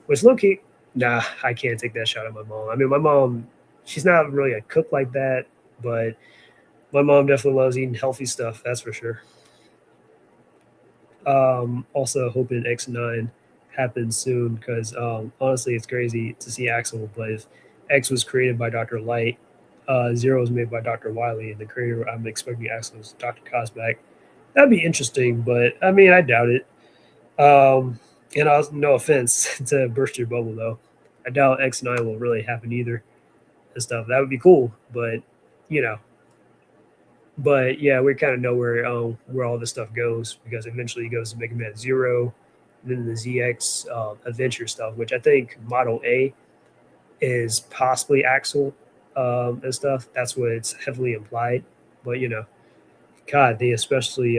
which low key, nah, I can't take that shot at my mom. I mean, my mom, she's not really a cook like that, but my mom definitely loves eating healthy stuff. That's for sure. Also, hoping X9 happens soon, because honestly, it's crazy to see Axel. But if X was created by Dr. Light, Zero was made by Dr. Wiley, and the creator I'm expecting Axel's Dr. Cosback. That'd be interesting, but I mean, I doubt it. And also, no offense to burst your bubble, though, I doubt X9 will really happen either and stuff. That would be cool, but you know, but yeah, we kind of know where all this stuff goes, because eventually it goes to Mega Man Zero, then the ZX Adventure stuff, which I think Model A is possibly Axel and stuff. That's what it's heavily implied. But God, they especially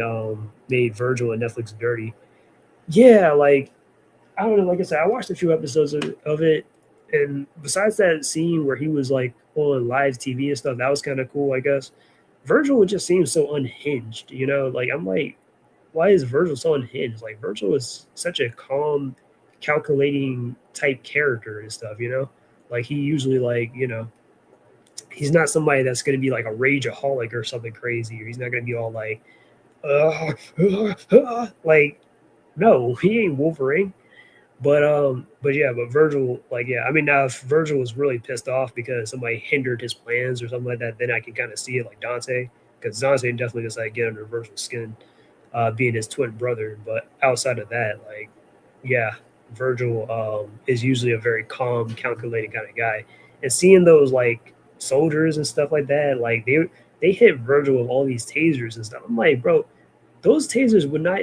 made Virgil and Netflix dirty. Yeah, like I don't know. Like I said, I watched a few episodes of it, and besides that scene where he was like on live TV and stuff, that was kind of cool, I guess. Virgil just seems so unhinged, Like I'm like, why is Virgil so unhinged? Like Virgil is such a calm, calculating type character and stuff. Like he usually he's not somebody that's going to be like a rageaholic or something crazy, or he's not going to be all like, like no, he ain't Wolverine. But yeah, but Virgil, like, yeah, I mean, now if Virgil was really pissed off because somebody hindered his plans or something like that, then I can kind of see it, like Dante, because Dante definitely just like get under Virgil's skin, being his twin brother. But outside of that, like, yeah, Virgil is usually a very calm, calculating kind of guy, and seeing those like soldiers and stuff like that, like they hit Virgil with all these tasers and stuff. I'm like, bro, those tasers would not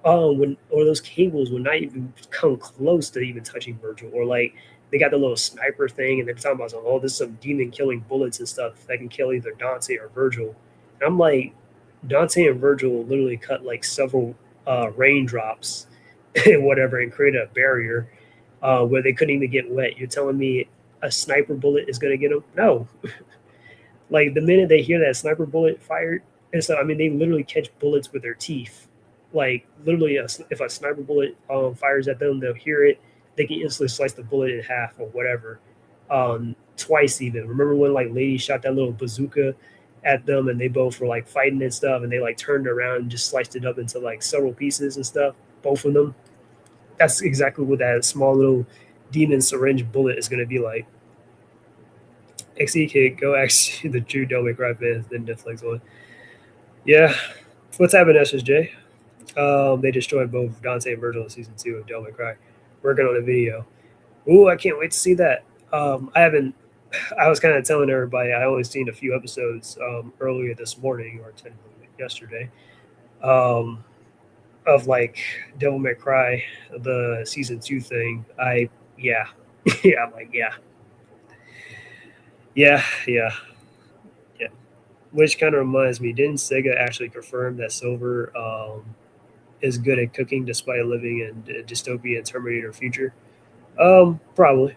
when or those cables would not even come close to even touching Virgil. Or like they got the little sniper thing, and they're talking about oh, this is some demon killing bullets and stuff that can kill either Dante or Virgil. And I'm like, Dante and Virgil literally cut like several raindrops and whatever, and create a barrier where they couldn't even get wet. You're telling me a sniper bullet is going to get them? No. Like the minute they hear that sniper bullet fired, and so I mean they literally catch bullets with their teeth. Like literally, if a sniper bullet fires at them, they'll hear it. They can instantly slice the bullet in half or whatever. Twice even. Remember when like Lady shot that little bazooka at them, and they both were like fighting and stuff, and they like turned around and just sliced it up into like several pieces and stuff. Both of them. That's exactly what that small little demon syringe bullet is going to be like. XE Kid, go ask the true Devil May Cry fans, then Netflix one. Yeah. What's happening, SSJ? They destroyed both Dante and Virgil in season 2 of Devil May Cry. Working on a video. Ooh, I can't wait to see that. I haven't. I was kind of telling everybody I only seen a few episodes earlier this morning, or technically yesterday, um, of like Devil May Cry, the season 2 thing. Yeah, yeah, I'm like yeah. Yeah. Which kind of reminds me, didn't Sega actually confirm that Silver is good at cooking despite living in a dystopian Terminator future? Probably.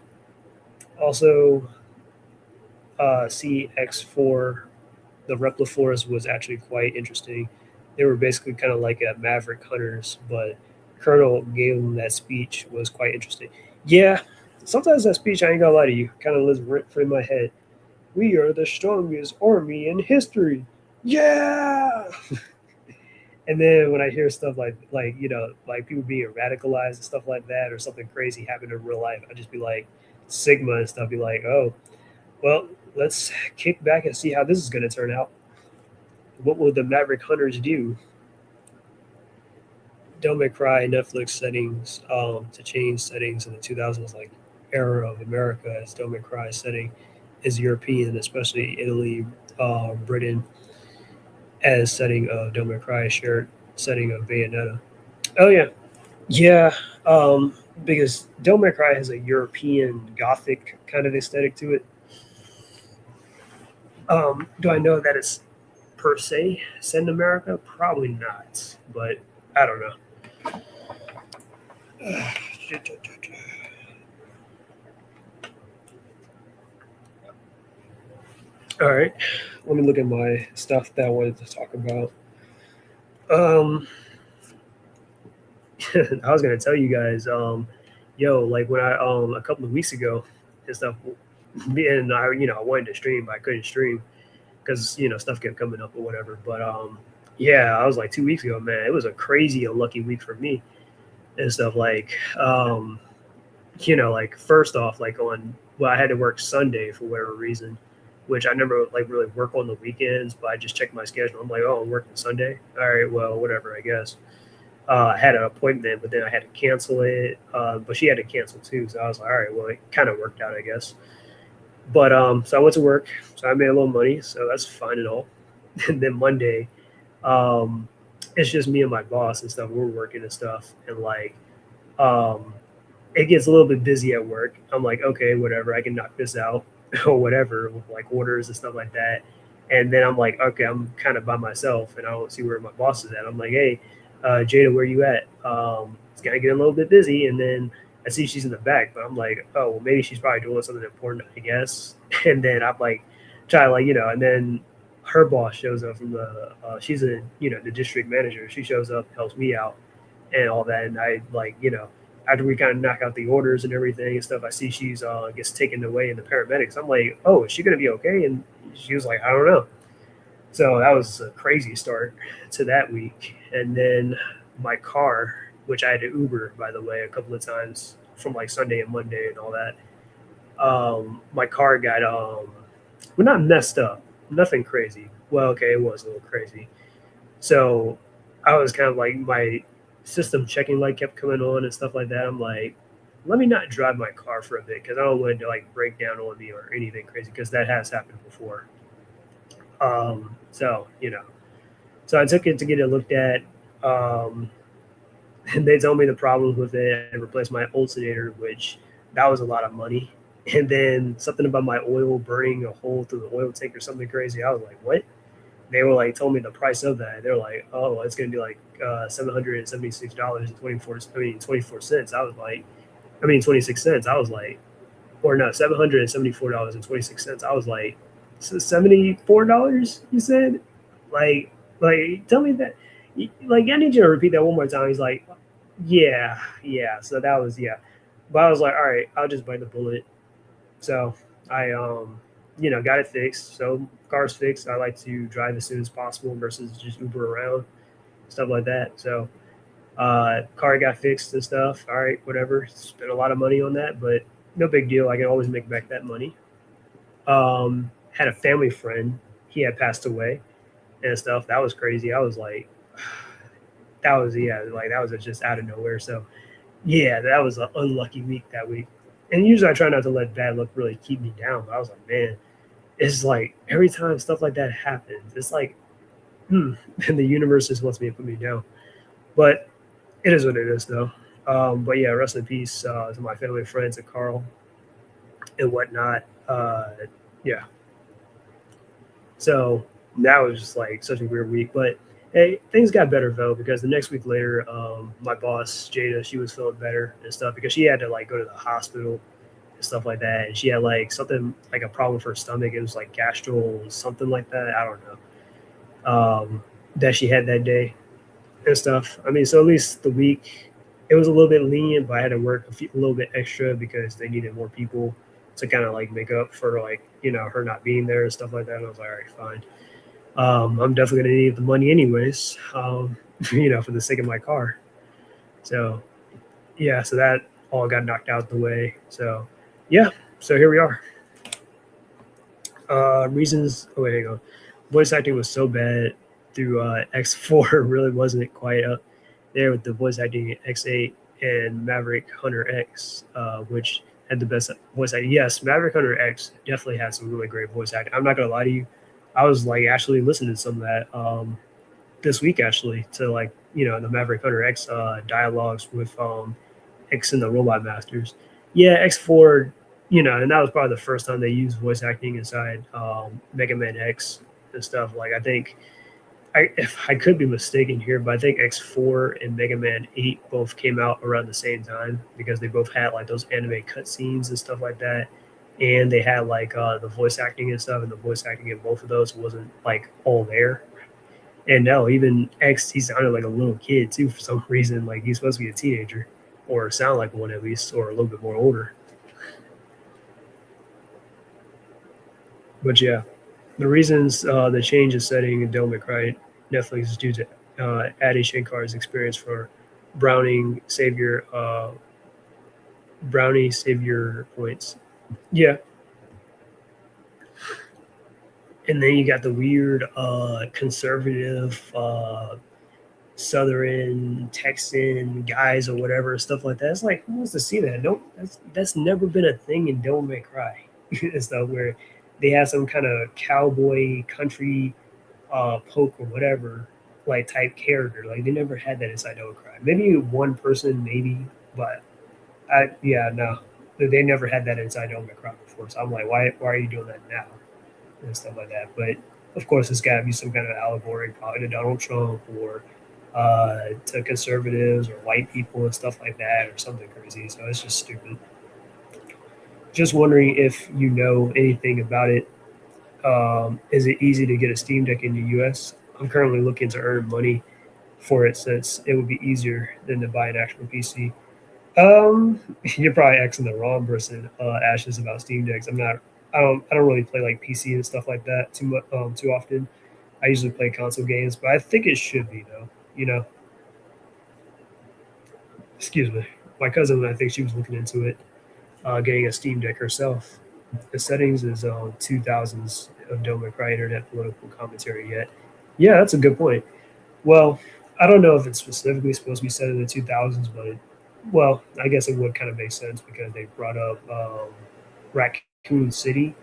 Also, CX4, the Replifors was actually quite interesting. They were basically kind of like a Maverick Hunters, but Colonel gave them that speech was quite interesting. Yeah, sometimes that speech, I ain't gonna lie to you, kind of lives rent free in my head. We are the strongest army in history. Yeah! And then when I hear stuff like like people being radicalized and stuff like that, or something crazy happened in real life, I just be like Sigma and stuff. Be like, oh well, let's kick back and see how this is going to turn out. What will the Maverick Hunters do? Don't Make Cry Netflix settings to change settings in the 2000s like era of America as Don't Make Cry setting is European, especially Italy, Britain as setting of Don't Make Cry shared setting of Bayonetta. Oh yeah, yeah. Because Don't Make Cry has a European Gothic kind of aesthetic to it. Do I know that it's per se set in America? Probably not, but I don't know. All right, let me look at my stuff that I wanted to talk about. Um, I was gonna tell you guys, yo, like when I a couple of weeks ago and stuff, me and I, I wanted to stream, but I couldn't stream because stuff kept coming up or whatever. But yeah, I was like 2 weeks ago, man. It was a crazy unlucky week for me and stuff. Like, like first off, like I had to work Sunday for whatever reason, which I never like really work on the weekends, but I just checked my schedule. I'm like, oh, I'm working Sunday. All right, well, whatever, I guess. I had an appointment, but then I had to cancel it. But she had to cancel too, so I was like, all right, well, it kind of worked out, I guess. But so I went to work, so I made a little money, so that's fine and all. And then Monday, um, it's just me and my boss and stuff. We're working and stuff, and like, um, it gets a little bit busy at work. I'm like, okay, whatever, I can knock this out or whatever, with like orders and stuff like that. And then I'm like, okay, I'm kind of by myself, and I don't see where my boss is at. I'm like, hey, Jada, where you at? It's gonna get a little bit busy, and then I see she's in the back, but I'm like, oh, well, maybe she's probably doing something important, I guess. And then I'm like, try like, and then her boss shows up from she's a, the district manager. She shows up, helps me out, and all that. And I like, after we kind of knock out the orders and everything and stuff, I see she's gets taken away in the paramedics. I'm like, oh, is she gonna be okay? And she was like, I don't know. So that was a crazy start to that week. And then my car, which I had to Uber, by the way, a couple of times from like Sunday and Monday and all that. My car got well, not messed up, nothing crazy. Well, okay, it was a little crazy. So I was kind of like my system checking light kept coming on and stuff like that. I'm like, let me not drive my car for a bit because I don't want it to like break down on me or anything crazy because that has happened before. So so I took it to get it looked at. Um, and they told me the problems with it and replaced my alternator, which that was a lot of money. And then something about my oil burning a hole through the oil tank or something crazy. I was like, what? They were like, told me the price of that. They're like, oh, it's gonna be like $776 and 24 cents. I was like, 26 cents. I was like, or no, $774.26. I was like, $74. You said, like, tell me that. Like, I need you to repeat that one more time. He's like, yeah, yeah. So that was yeah. But I was like, all right, I'll just bite the bullet. So I got it fixed. So car's fixed. I like to drive as soon as possible versus just Uber around, stuff like that. So car got fixed and stuff. All right, whatever. Spent a lot of money on that, but no big deal. I can always make back that money. Had a family friend. He had passed away and stuff. That was crazy. I was like, that was yeah, like that was just out of nowhere. So yeah, that was an unlucky week that week. And usually I try not to let bad luck really keep me down. But I was like, man, it's like every time stuff like that happens, it's like, and the universe just wants me to put me down. But it is what it is, though. But yeah, rest in peace to my family, friends, and Carl and whatnot. Yeah, so that was just like such a weird week. But hey, things got better though because the next week later, my boss Jada, she was feeling better and stuff because she had to like go to the hospital and stuff like that, and she had like something like a problem with her stomach. It was like gastro something like that. I don't know. That she had that day and stuff. I mean, so at least the week it was a little bit lenient, but I had to work a little bit extra because they needed more people to kind of like make up for like her not being there and stuff like that. And I was like, all right, fine. I'm definitely gonna need the money anyways. for the sake of my car. So yeah, so that all got knocked out the way. So yeah, so here we are. Reasons. Oh wait, hang on. Voice acting was so bad through X4 really wasn't quite up there with the voice acting in X8 and Maverick Hunter X, which had the best voice acting. Yes, Maverick Hunter X definitely had some really great voice acting. I'm not gonna lie to you. I was like actually listening to some of that this week actually to like the Maverick Hunter X dialogues with X and the Robot Masters. Yeah, X4, and that was probably the first time they used voice acting inside Mega Man X and stuff. Like I think if I could be mistaken here, but I think X4 and Mega Man 8 both came out around the same time because they both had like those anime cutscenes and stuff like that. And they had like the voice acting and stuff, and the voice acting in both of those wasn't like all there. And no, even X, he sounded like a little kid too for some reason. Like he's supposed to be a teenager, or sound like one at least, or a little bit more older. But yeah, the reasons the change in setting in Devil May Cry Netflix is due to Adi Shankar's experience for Browning Savior Brownie Savior points. Yeah, and then you got the weird conservative Southern Texan guys or whatever stuff like that. It's like who wants to see that? No, that's never been a thing in Devil May Cry and stuff where they have some kind of cowboy country poke or whatever like type character. Like they never had that inside Devil May Cry. Maybe one person, maybe, but no, they never had that inside Devil May Cry before. So I'm like, why are you doing that now and stuff like that? But of course, it's got to be some kind of allegory, probably to Donald Trump or to conservatives or white people and stuff like that, or something crazy. So it's just stupid. Just wondering if you know anything about it. Is it easy to get a Steam Deck in the U.S.? I'm currently looking to earn money for it since it would be easier than to buy an actual PC. You're probably asking the wrong person, Ashes, about Steam Decks. I'm not. I don't really play like PC and stuff like that too much too often. I usually play console games, but I think it should be though. Excuse me. My cousin, I think she was looking into it, getting a Steam Deck herself. The settings is 2000s of Devil May Cry Internet political commentary yet. Yeah, that's a good point. Well, I don't know if it's specifically supposed to be set in the 2000s, but well, I guess it would kind of make sense because they brought up Raccoon City,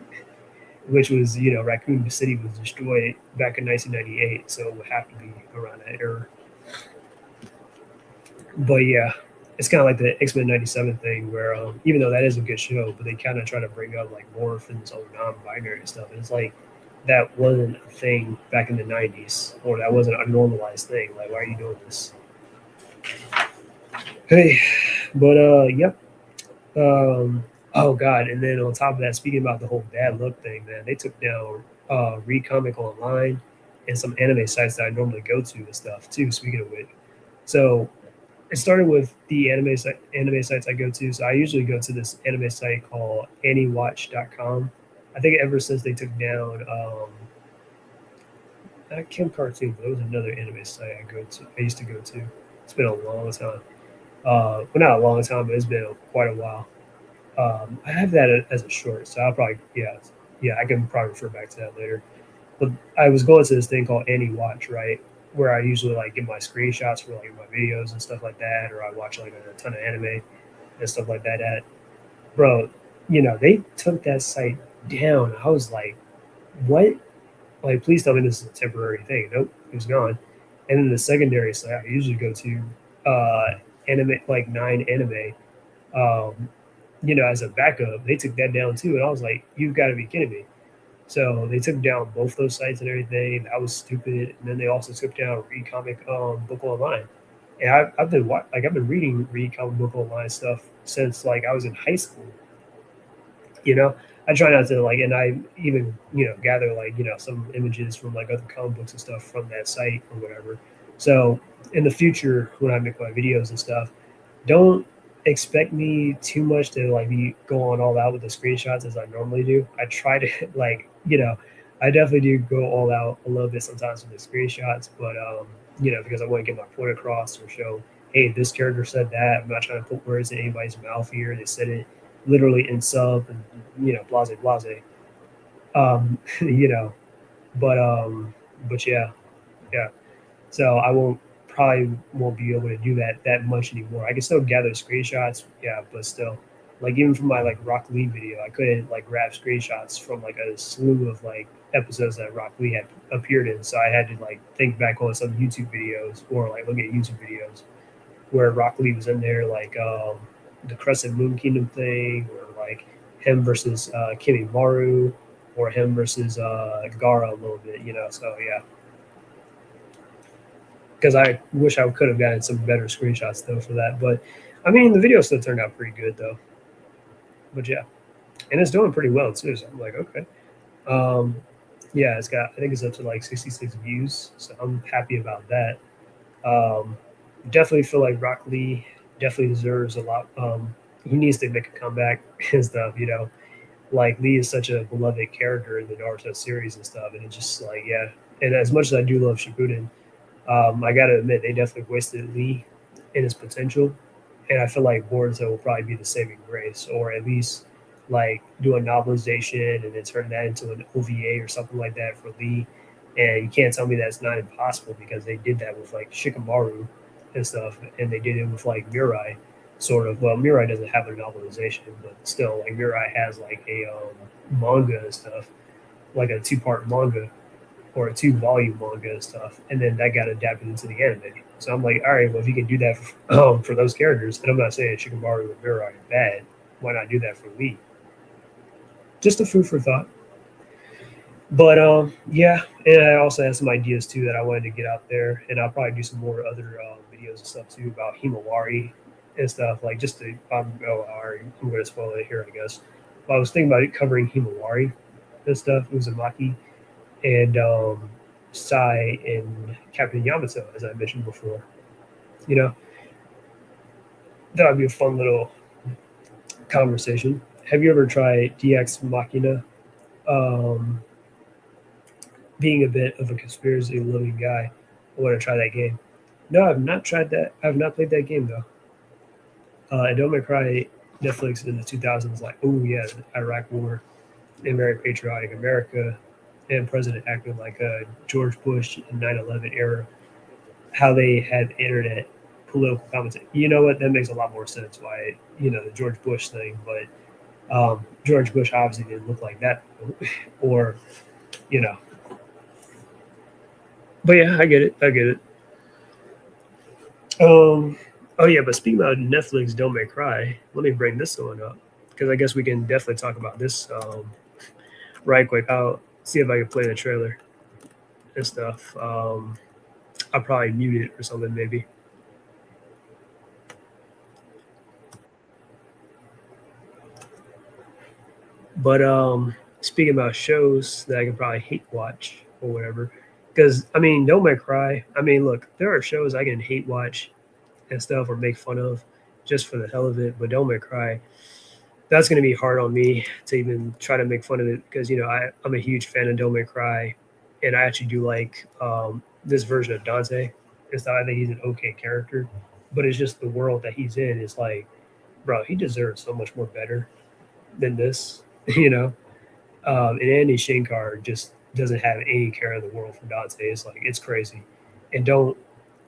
which was, Raccoon City was destroyed back in 1998, so it would have to be around that era. But yeah, it's kind of like the X Men '97 thing, where even though that is a good show, but they kind of try to bring up like orphans or non-binary stuff. And it's like that wasn't a thing back in the '90s, or that wasn't a normalized thing. Like, why are you doing this? Hey, but yep. Oh God, and then on top of that, speaking about the whole bad luck thing, man, they took down Read Comic Online and some anime sites that I normally go to and stuff too. Speaking of which, so it started with the anime sites I go to. So I usually go to this anime site called AniWatch.com. I think ever since they took down not Kim Cartoon, but it was another anime site I used to go to. It's been a long time. Well, not a long time, but it's been quite a while. I have that as a short, so I'll probably I can probably refer back to that later. But I was going to this thing called Any Watch, right, where I usually like get my screenshots for like my videos and stuff like that, or I watch like a ton of anime and stuff like that. Bro, they took that site down. I was like, what? Like, please tell me this is a temporary thing. Nope, it was gone. And then the secondary site I usually go to, anime like Nine Anime. Um, as a backup, they took that down too, and I was like, you've got to be kidding me. So they took down both those sites and everything. That was stupid. And then they also took down Read Comic Book Online. And I've been reading Read Comic Book Online stuff since like I was in high school. You know, I try not to like, and I even gather like some images from like other comic books and stuff from that site or whatever. So in the future, when I make my videos and stuff, don't expect me too much to like be going all out with the screenshots as I normally do. I try to like I definitely do go all out a little bit sometimes with the screenshots, but because I want to get my point across or show, hey, this character said that. I'm not trying to put words in anybody's mouth here. They said it literally in sub and blase blase. You know, but yeah, yeah. So I won't probably won't be able to do that much anymore. I can still gather screenshots, yeah, but still, like even from my like Rock Lee video, I couldn't like grab screenshots from like a slew of like episodes that Rock Lee had appeared in. So I had to like think back on some YouTube videos or like look at YouTube videos where Rock Lee was in there, like the Crescent Moon Kingdom thing, or like him versus Kimi Maru, or him versus Gara a little bit, So yeah, because I wish I could have gotten some better screenshots though for that. But I mean, the video still turned out pretty good though. But yeah, and it's doing pretty well too. So I'm like, okay, um, yeah, I think it's up to like 66 views, so I'm happy about that. Um, Definitely feel like Rock Lee definitely deserves a lot. He needs to make a comeback and stuff. Like Lee is such a beloved character in the Naruto series and stuff, and it's just like yeah. And as much as I do love Shippuden, I got to admit, they definitely wasted Lee in his potential. And I feel like Boruto will probably be the saving grace, or at least like do a novelization and then turn that into an OVA or something like that for Lee. And you can't tell me that's not impossible because they did that with like Shikamaru and stuff, and they did it with like Mirai, sort of. Well, Mirai doesn't have a novelization, but still, like Mirai has like a manga and stuff, like a two-part manga or a two-volume manga and stuff, and then that got adapted into the anime. So I'm like, all right, well, if you can do that for those characters, and I'm not saying Shikamaru and Mirai are bad, why not do that for Lee? Just a food for thought. But yeah, and I also have some ideas too that I wanted to get out there, and I'll probably do some more other videos and stuff too about Himawari and stuff. Like just to, I'm going to spoil it here, I guess. But I was thinking about it covering Himawari and stuff, Uzumaki, and Sai and Captain Yamato, as I mentioned before. You know, that would be a fun little conversation. Have you ever tried DX Machina? Um, Being a bit of a conspiracy loving guy, I want to try that game. No, I've not tried that. I've not played that game though. Don't Make Cry Netflix in the 2000s, like, oh yeah, the Iraq War and very patriotic America and President acting like George Bush in 9/11 era, how they had internet political commentary. You know what? That makes a lot more sense why, the George Bush thing, but George Bush obviously didn't look like that. Or, you know, but yeah, I get it. I get it. Oh yeah, but speaking about Netflix, Don't Make Cry, let me bring this one up because I guess we can definitely talk about this right quick. I'll see if I can play the trailer and stuff. I'll probably mute it or something maybe. But speaking about shows that I can probably hate watch or whatever, because I mean, Don't Make Cry. I mean, look, there are shows I can hate watch and stuff or make fun of just for the hell of it, but Don't Make Cry. That's going to be hard on me to even try to make fun of it because I'm a huge fan of Don't Make Cry, and I actually do like this version of Dante. It's not, I think he's an okay character, but it's just the world that he's in is like, bro, he deserves so much more better than this, you know. And Andy Shankar just doesn't have any care in the world for Dante. It's like it's crazy, and don't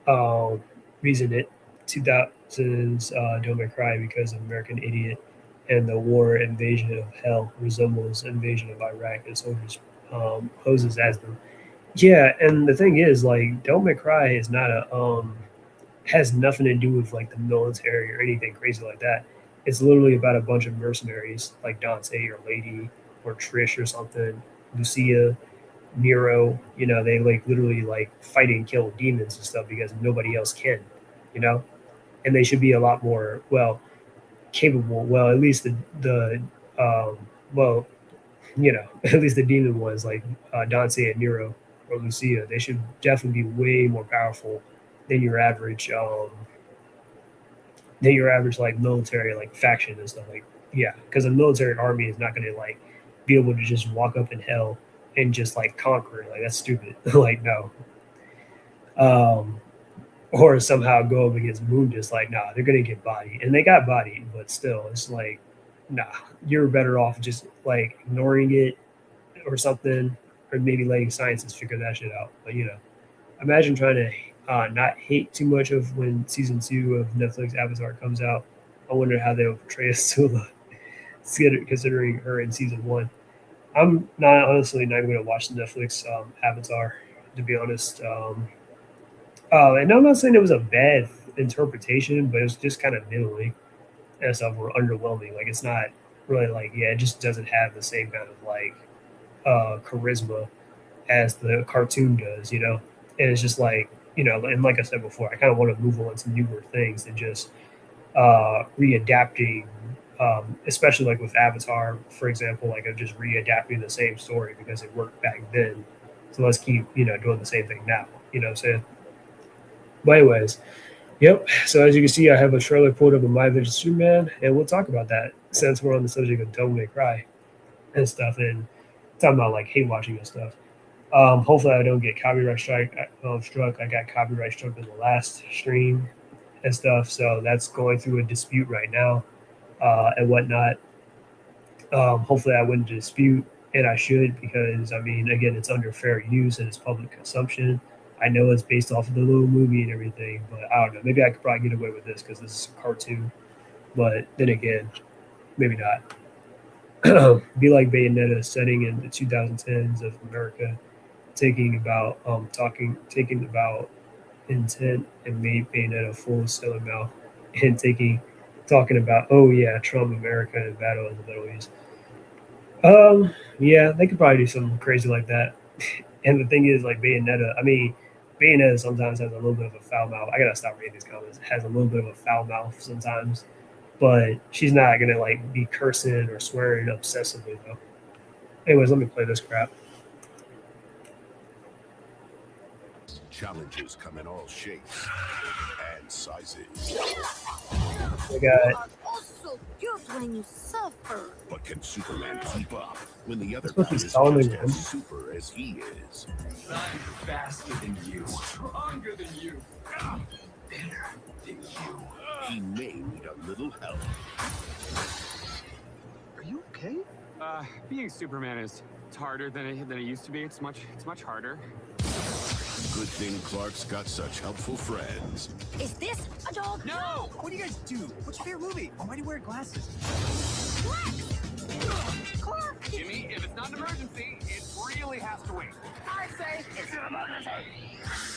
um, reason it 2000s Don't Make Cry because of American Idiot and the war invasion of hell resembles invasion of Iraq and soldiers poses as them. Yeah, and the thing is, like, Don't Make Cry is not a has nothing to do with like the military or anything crazy like that. It's literally about a bunch of mercenaries like Dante or Lady or Trish or something, Lucia, Nero. They like literally like fight and kill demons and stuff because nobody else can. You know, and they should be a lot more capable. Well, at least the well, at least the demon ones like Dante and Nero or Lucia, they should definitely be way more powerful than your average like military like faction and stuff like yeah, because a military army is not going to like be able to just walk up in hell and just like conquer it. Like that's stupid. Like no. um, or somehow go up against Moon. Just like, nah, they're gonna get bodied, and they got bodied, but still, it's like, nah, you're better off just like ignoring it or something, or maybe letting scientists figure that shit out. But imagine trying to not hate too much of when season 2 of Netflix Avatar comes out. I wonder how they'll portray Azula, considering her in season 1. I'm not honestly not even gonna watch the Netflix Avatar, to be honest. And I'm not saying it was a bad interpretation, but it was just kind of middling and stuff, or underwhelming. Like it's not really like, yeah, it just doesn't have the same kind of like charisma as the cartoon does, And it's just like, and like I said before, I kind of want to move on to newer things and just readapting, especially like with Avatar, for example, like of just readapting the same story because it worked back then. So let's keep, doing the same thing now. You know what I'm saying? But anyways, yep. So as you can see, I have a trailer pulled up of My Village Superman, and we'll talk about that since we're on the subject of Devil May Cry and stuff, and talking about like hate watching and stuff. Hopefully, I don't get copyright struck. I got copyright struck in the last stream and stuff, so that's going through a dispute right now and whatnot. Hopefully, I wouldn't dispute, and I should because I mean, again, it's under fair use and it's public consumption. I know it's based off of the little movie and everything, but I don't know. Maybe I could probably get away with this because this is a cartoon. But then again, maybe not. Be like Bayonetta setting in the 2010s of America, taking about intent and made Bayonetta full of selling mouth and talking about, oh yeah, Trump America and battle in the Middle East. Yeah, they could probably do something crazy like that. And the thing is, like Bayonetta, I mean, Bayonetta sometimes has a little bit of a foul mouth. I gotta stop reading these comments. Has a little bit of a foul mouth sometimes, but she's not gonna like be cursing or swearing obsessively though. Anyways, let me play this crap. Challenges come in all shapes and sizes. I got. Also cute when you suffer. But can Superman keep up when the other That's what guy he's is calling just him. as super as he is? I'm faster than you, stronger than you, better than you. He may need a little help. Are you okay? Being Superman is harder than it used to be. It's much harder. Good thing Clark's got such helpful friends. Is this a dog? No! What do you guys do? What's your favorite movie? Why do you wear glasses? Clark! Jimmy, if it's not an emergency, it really has to wait. I say it's an emergency.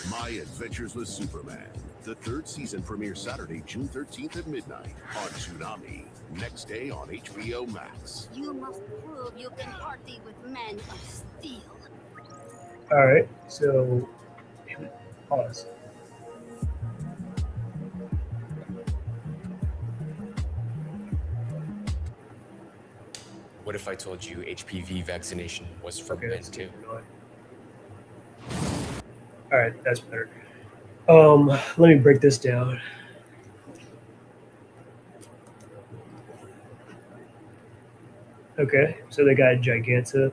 My Adventures with Superman. The third season premieres Saturday, June 13th at midnight on Toonami. Next day on HBO Max. You must prove you can party with men of steel. All right, so pause. What if I told you HPV vaccination was for Okay, men that's too? all right, that's better. Let me break this down. Okay, so they got Giganta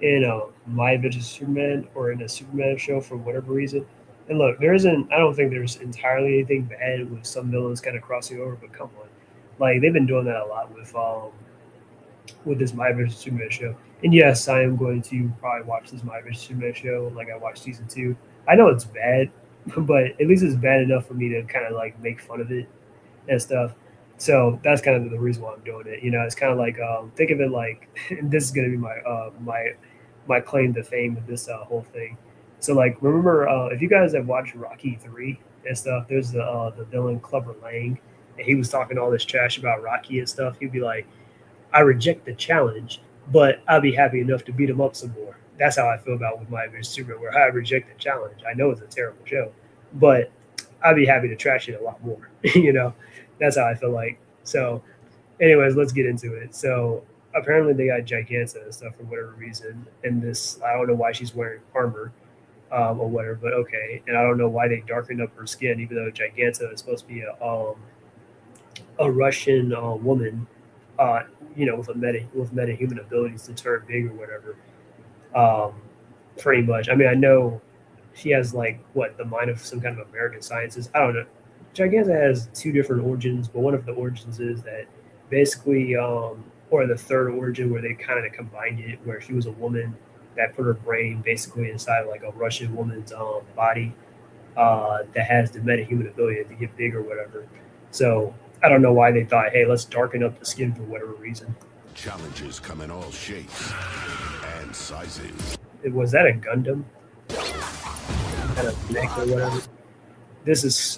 in My Adventures Superman or in a Superman show for whatever reason. And look, I don't think there's entirely anything bad with some villains kind of crossing over, but come on. Like, they've been doing that a lot with this My Adventures Superman show. And yes, I am going to probably watch this My Adventures Superman show like I watched season 2. I know it's bad, but at least it's bad enough for me to kind of like make fun of it and stuff. So that's kind of the reason why I'm doing it. It's kind of like think of it like, and this is gonna be my claim to fame with this whole thing. So like, remember if you guys have watched Rocky 3 and stuff, there's the villain Clubber Lang, and he was talking all this trash about Rocky and stuff. He'd be like, "I reject the challenge, but I'll be happy enough to beat him up some more." That's how I feel about with My Adventures Superman, where I reject the challenge. I know it's a terrible show, but I'd be happy to trash it a lot more. That's how I feel like. So, anyways, let's get into it. So, apparently they got Giganta and stuff for whatever reason. And this, I don't know why she's wearing armor or whatever, but okay. And I don't know why they darkened up her skin, even though Giganta is supposed to be a Russian woman, with metahuman abilities to turn big or whatever. Pretty much. I mean, I know she has like what the mind of some kind of American scientist. I don't know. Giganza has two different origins, but one of the origins is that basically, or the third origin where they kind of combined it, where she was a woman that put her brain basically inside like a Russian woman's body that has the metahuman ability to get big or whatever. So I don't know why they thought, hey, let's darken up the skin for whatever reason. Challenges come in all shapes and sizes. Was that a Gundam? Kind of neck or whatever.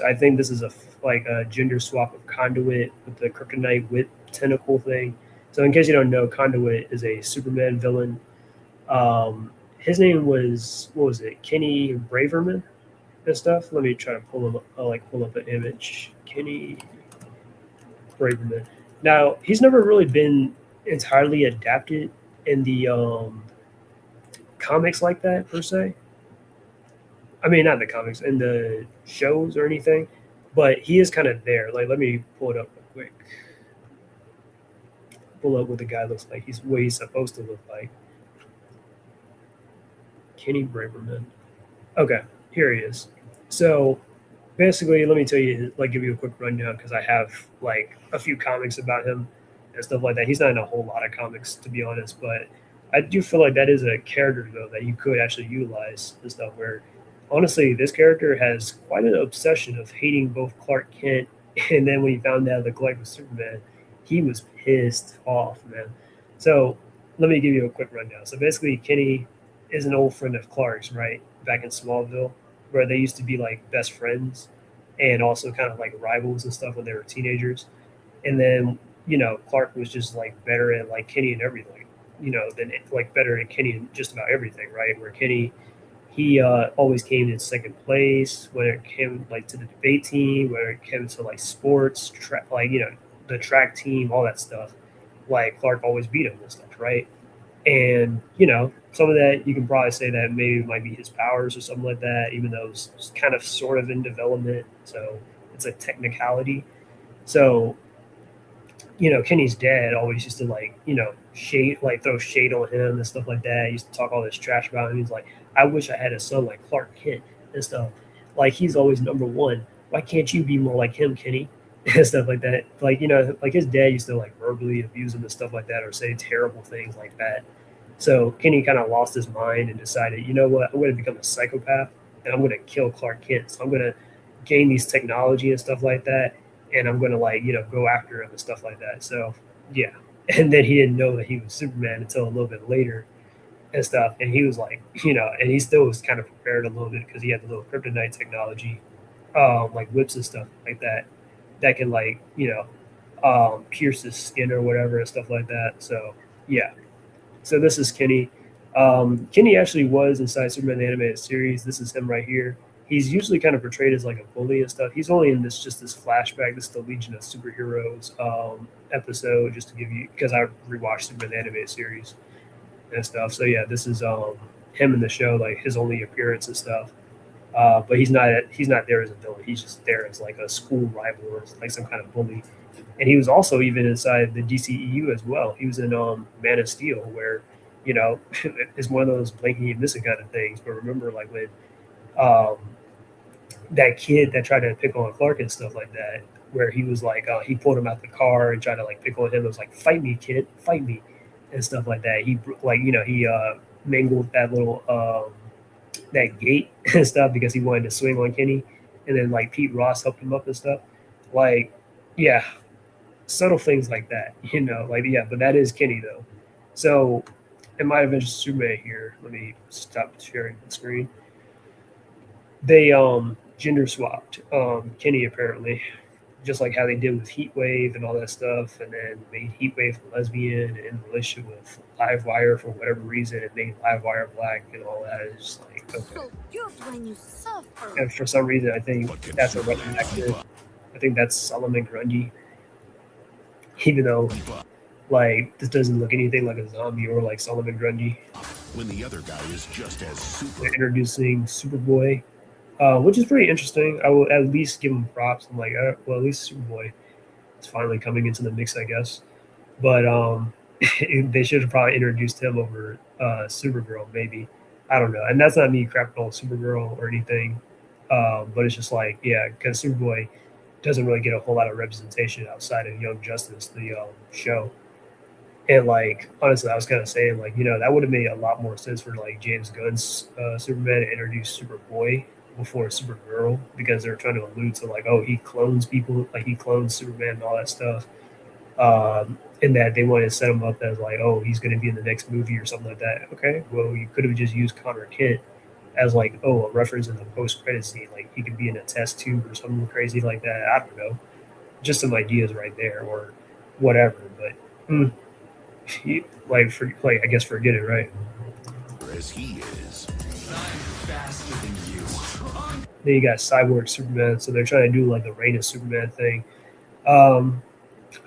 I think this is like a gender swap of Conduit with the Kryptonite whip tentacle thing. So in case you don't know, Conduit is a Superman villain. His name was, what was it, Kenny Braverman and stuff. Let me try to pull him up, pull up an image. Kenny Braverman. Now he's never really been entirely adapted in the comics like that per se. I mean, not the comics, in the shows or anything, but he is kind of there. Like, let me pull it up real quick. Pull up what the guy looks like. He's what he's supposed to look like. Kenny Braverman. Okay, here he is. So basically, let me tell you, like, give you a quick rundown because I have like a few comics about him and stuff like that. He's not in a whole lot of comics, to be honest, but I do feel like that is a character though that you could actually utilize and stuff. Where honestly, this character has quite an obsession of hating both Clark Kent and then when he found out the Galactic was Superman, he was pissed off, man. So let me give you a quick rundown. So basically, Kenny is an old friend of Clark's, right? Back in Smallville, where they used to be like best friends and also kind of like rivals and stuff when they were teenagers. And then, Clark was just like better at like Kenny and everything, than like better at Kenny in just about everything, right? Where Kenny, he always came in second place when it came like to the debate team, when it came to like sports, the track team, all that stuff. Like Clark always beat him and stuff, right? And some of that you can probably say that maybe it might be his powers or something like that, even though it's kind of sort of in development, so it's a technicality. So Kenny's dad always used to throw shade on him and stuff like that. He used to talk all this trash about him. He's like, I wish I had a son like Clark Kent and stuff. Like he's always number one. Why can't you be more like him, Kenny? And stuff like that. Like, like his dad used to like verbally abuse him and stuff like that or say terrible things like that. So Kenny kind of lost his mind and decided, you know what, I'm going to become a psychopath and I'm going to kill Clark Kent. So I'm going to gain these technology and stuff like that. And I'm going to go after him and stuff like that. So yeah. And then he didn't know that he was Superman until a little bit later and stuff. And he was like, and he still was kind of prepared a little bit because he had the little kryptonite technology, like whips and stuff like that can pierce his skin or whatever and stuff like that. So yeah. So this is Kenny. Kenny actually was inside Superman the Animated Series. This is him right here. He's usually kind of portrayed as like a bully and stuff. He's only in this flashback. This is the Legion of Superheroes episode, just to give you, because I rewatched Superman the Animated Series and stuff. So yeah, this is him in the show, like his only appearance and stuff. But he's not there as a villain. He's just there as like a school rival or like some kind of bully. And he was also even inside the DCEU as well. He was in Man of Steel, where it's one of those blinking and missing kind of things. But remember, like when that kid that tried to pick on Clark and stuff like that, where he was like he pulled him out the car and tried to like pick on him. It was like, fight me, kid, fight me, and stuff like that. He he mangled that little that gate and stuff because he wanted to swing on Kenny, and then like Pete Ross helped him up and stuff. Like, yeah, subtle things like that, but that is Kenny though. So in my Avengers Superman here, let me stop sharing the screen. They gender swapped Kenny apparently, just like how they did with Heatwave and all that stuff, and then made Heatwave a lesbian and in a relationship with Livewire for whatever reason, and made Livewire black and all that. It's just like, okay. So you're when you suffer. And for some reason, I think that's a running actor. I think that's Solomon Grundy. Even though, like, this doesn't look anything like a zombie or like Solomon Grundy. When the other guy is just as super. They're introducing Superboy, which is pretty interesting. I will at least give him props. I'm like, well, at least Superboy is finally coming into the mix, I guess. But they should have probably introduced him over Supergirl, maybe. I don't know. And that's not me crapping on Supergirl or anything. But it's just like, yeah, because Superboy doesn't really get a whole lot of representation outside of Young Justice, the show. And like, honestly, I was kind of saying, like, that would have made a lot more sense for like James Gunn's Superman to introduce Superboy before Supergirl, because they're trying to allude to like, oh, he clones people, like he clones Superman and all that stuff. And that they wanted to set him up as like, oh, he's going to be in the next movie or something like that. Okay, well, you could have just used Connor Kent as like, oh, a reference in the post credit scene, like he could be in a test tube or something crazy like that. I don't know, just some ideas right there or whatever. But I guess forget it, right? As he is. I'm faster than you. Then you got Cyborg Superman, so they're trying to do like the Reign of Superman thing. I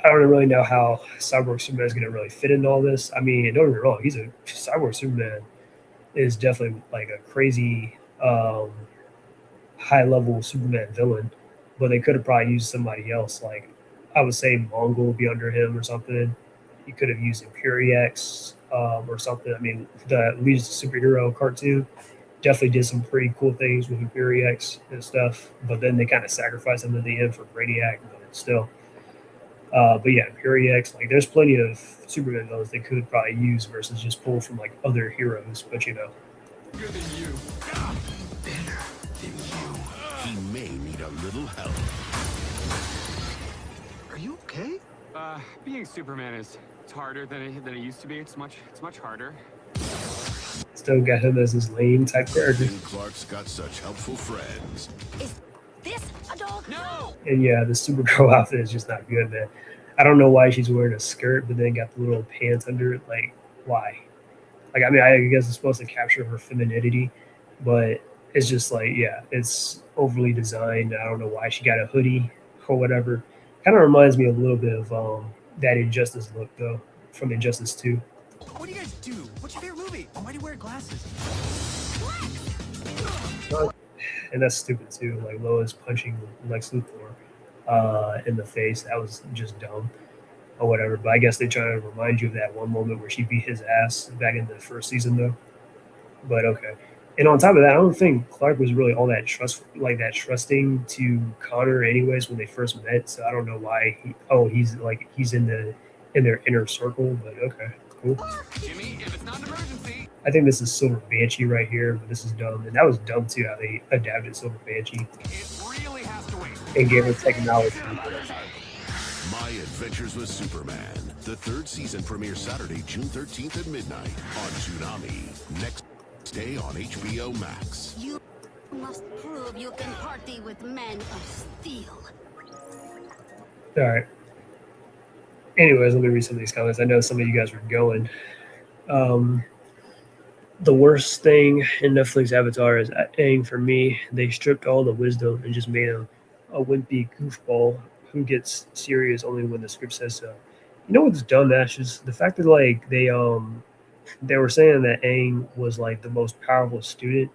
don't really know how Cyborg Superman is going to really fit into all this. I mean, don't get me wrong, he's a Cyborg Superman is definitely like a crazy high level Superman villain, but they could have probably used somebody else. Like I would say Mongol would be under him or something. You could have used Imperiex or something. I mean, the Legion Superhero cartoon definitely did some pretty cool things with Imperiex and stuff, but then they kind of sacrificed him at the end for Brainiac, but still. But yeah, Imperiex, like there's plenty of Superman villains they could probably use versus just pull from like other heroes, but Bigger than you. Better than you. He may need a little help. Are you okay? Being Superman it's harder than it used to be. It's much harder. still got him as his lame type character. And Clark's got such helpful friends. Is this a dog? No! And yeah, the Supergirl outfit is just not good, man. I don't know why she's wearing a skirt, but then got the little pants under it. Like, why? Like, I mean, I guess it's supposed to capture her femininity, but it's just like, yeah, it's overly designed. I don't know why she got a hoodie or whatever. Kind of reminds me a little bit of that Injustice look, though, from Injustice 2. What do you guys do? What's your favorite movie? And why do you wear glasses? And that's stupid, too. Like, Lois punching Lex Luthor in the face. That was just dumb or whatever. But I guess they try to remind you of that one moment where she beat his ass back in the first season, though. But okay. And on top of that, I don't think Clark was really all that trusting to Connor, anyways, when they first met. So I don't know why. He's in their inner circle. But okay, cool. Jimmy, if it's not an emergency. I think this is Silver Banshee right here, but this is dumb, and that was dumb too how they adapted Silver Banshee It really has to wait. and gave her technology. My Adventures with Superman. The third season premieres Saturday, June 13th at midnight on Tsunami. Next day on HBO Max. You must prove you can party with men of steel. All right. Anyways, let me read some of these comments. I know some of you guys were going. The worst thing in Netflix Avatar is Aang for me. They stripped all the wisdom and just made him a wimpy goofball who gets serious only when the script says so. You know what's dumb, Ash, is the fact that like they were saying that Aang was like the most powerful student,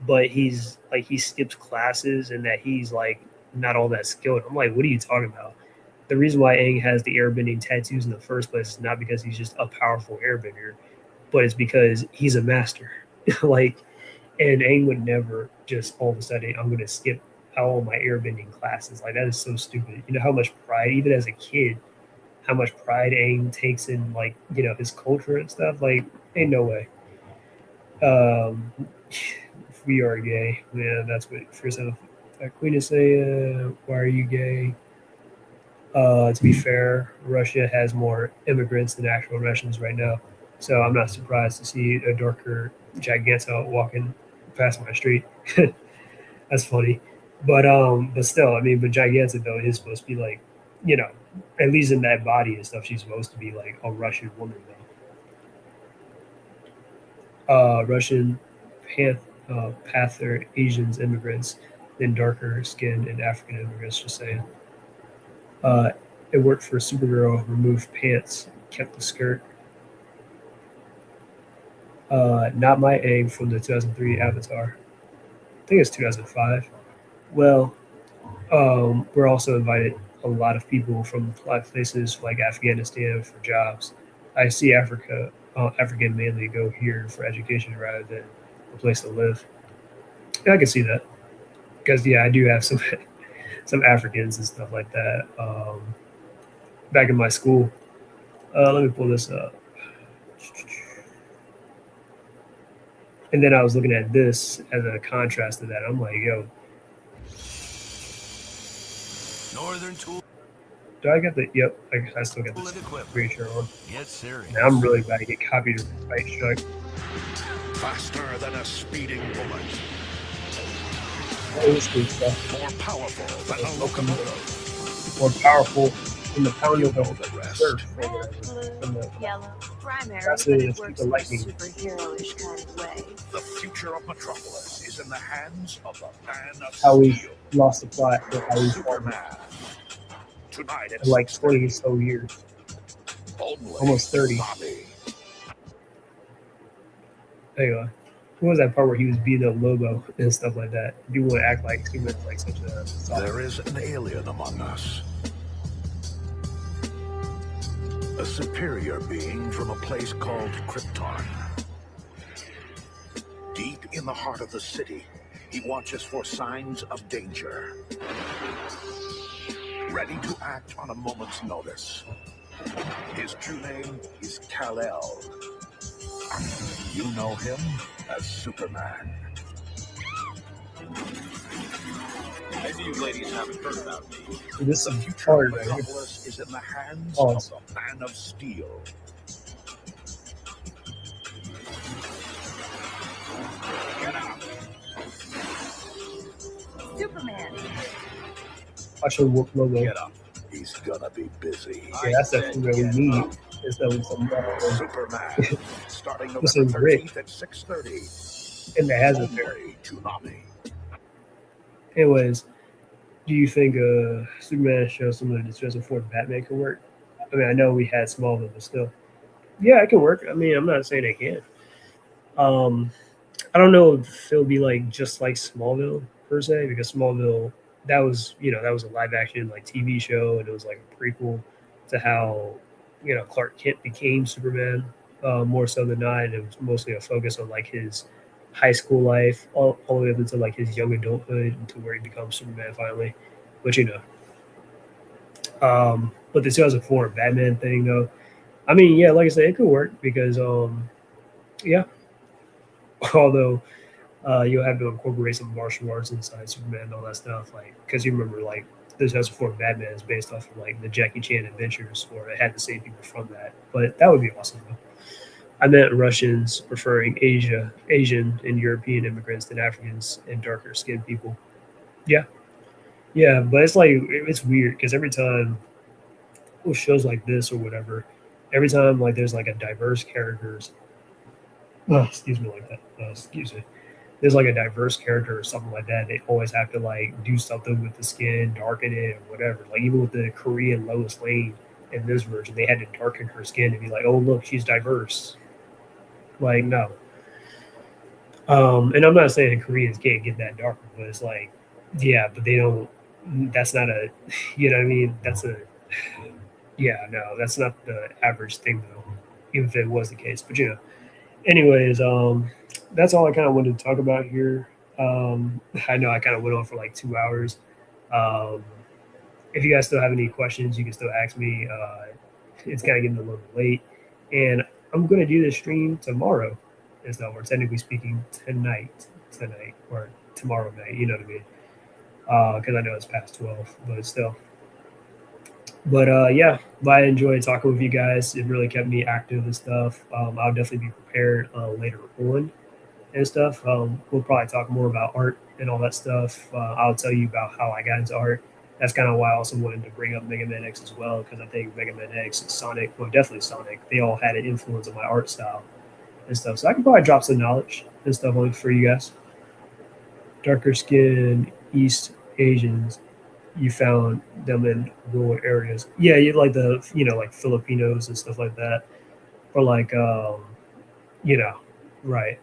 but he skips classes and that he's like not all that skilled. I'm like, what are you talking about? The reason why Aang has the airbending tattoos in the first place is not because he's just a powerful airbender, but it's because he's a master. And Aang would never just all of a sudden, I'm going to skip all my airbending classes. Like, that is so stupid. You know how much pride, even as a kid, how much pride Aang takes in, like, you know, his culture and stuff. Like, ain't no way. We are gay. Yeah, that's what first Queen is saying. Why are you gay? To be fair, Russia has more immigrants than actual Russians right now. So I'm not surprised to see a darker Giganta walking past my street. That's funny. But still, I mean, but Giganta, though, is supposed to be like, you know, at least in that body and stuff, she's supposed to be like a Russian woman, though. Russian Panther Asians immigrants, then darker skinned and African immigrants, just saying. It worked for Supergirl, removed pants, kept the skirt. Not my Aang from the 2003 Avatar. I think it's 2005. Well, we're also invited a lot of people from a lot of places like Afghanistan for jobs. I see African mainly go here for education rather than a place to live. Yeah, I can see that because yeah, I do have some some Africans and stuff like that. Back in my school, let me pull this up. And then I was looking at this as a contrast to that. I'm like, yo, Northern Tool do I get the? Yep, I still get this equipment. creature on. Get serious. Now I'm really about to get copied right strike. Faster than a speeding bullet. Old school stuff. More powerful than a locomotive. More powerful than the pound You of know the the rest. surf. Red, blue, yellow, primary, That's but it, it it's works the in a lightning. superhero-ish kind of way. The future of Metropolis is in the hands of the Man of How we Steel. lost the plot for how we formed Superman. Tonight at in like 6:30, 20 so years. only almost 30. Bobby. There you go. What was that part where he was beating up Lobo and stuff like that? You want to act like he was like such a soft. There is an alien among us. A superior being from a place called Krypton. Deep in the heart of the city, he watches for signs of danger. Ready to act on a moment's notice. His true name is Kal-El. You know him as Superman. Maybe you ladies haven't heard about me. This The is future hard, of right? Metropolis is in the hands Oh. of the Man of Steel. Get out! Superman. I should whoop Lobo. Get up. He's gonna be busy. Yeah, that's definitely what we need. Instead of some Superman, starting This November is Rick. 13th at 6:30. in the hazard there. Only Toonami. Anyways, do you think Superman shows some of the distress before Batman can work? I mean, I know we had Smallville, but still, yeah, it can work. I mean, I'm not saying it can't. I don't know if it'll be like just like Smallville per se, because Smallville that was a live action like TV show, and it was like a prequel to how Clark Kent became Superman, more so than not, and it was mostly a focus on like his high school life all the way up into like his young adulthood until where he becomes Superman finally, which but the 2004 Batman thing though, I mean, yeah, like I said, it could work because yeah, although you'll have to incorporate some martial arts inside Superman and all that stuff, like because you remember like the 2004 Batman is based off of like the Jackie Chan adventures, or it had the same people from that, but that would be awesome though. I meant Russians, preferring Asian and European immigrants than Africans and darker skinned people. Yeah. Yeah, but it's like, it's weird because every time with shows like this or whatever, every time like there's like a diverse characters, excuse me, like that, excuse me, there's like a diverse character or something like that, they always have to like do something with the skin, darken it or whatever. Like even with the Korean Lois Lane in this version, they had to darken her skin to be like, oh look, she's diverse. Like, no. And I'm not saying Koreans can't get that darker, but it's like, yeah, but they don't, that's not a, you know what I mean? That's a, yeah, no, that's not the average thing though, even if it was the case. But anyways, that's all I kind of wanted to talk about here. I know I kind of went on for like 2 hours. If you guys still have any questions, you can still ask me. It's kind of getting a little late, and I'm going to do this stream tomorrow. As though we're technically speaking tonight, or tomorrow night. You know what I mean? Because I know it's past 12, but still. But yeah, I enjoyed talking with you guys. It really kept me active and stuff. I'll definitely be prepared later on and stuff. We'll probably talk more about art and all that stuff. I'll tell you about how I got into art. That's kind of why I also wanted to bring up Mega Man X as well, because I think Mega Man X and Sonic, well, definitely Sonic, they all had an influence on my art style and stuff. So I can probably drop some knowledge and stuff on for you guys. Darker skinned East Asians, you found them in rural areas. Yeah, you like the, like Filipinos and stuff like that. Or like, right.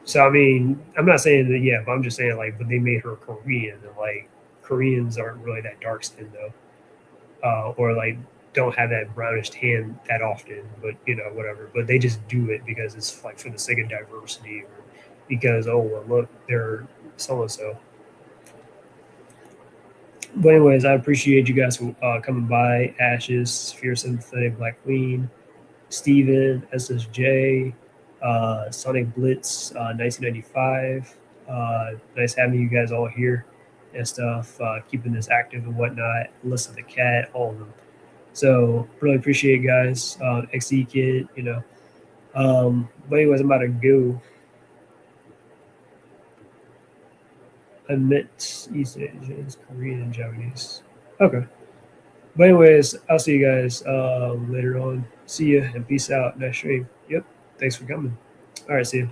So, I mean, I'm not saying that, yeah, but I'm just saying, like, but they made her Korean, and, like, Koreans aren't really that dark skinned though, or like don't have that brownish tan that often, but whatever. But they just do it because it's like for the sake of diversity, or because well, look, they're so and so. But anyways, I appreciate you guys coming by. Ashes, Fierce Sympathetic, Black Queen, Steven, SSJ, Sonic Blitz, 1995. Nice having you guys all here and stuff, keeping this active and whatnot. Listen to Cat, all of them. So really appreciate it, guys. XE Kid, But anyways, I'm about to go. I met East Asians, Korean, and Japanese. Okay. But anyways, I'll see you guys later on. See ya and peace out. Next stream. Yep. Thanks for coming. All right. See you.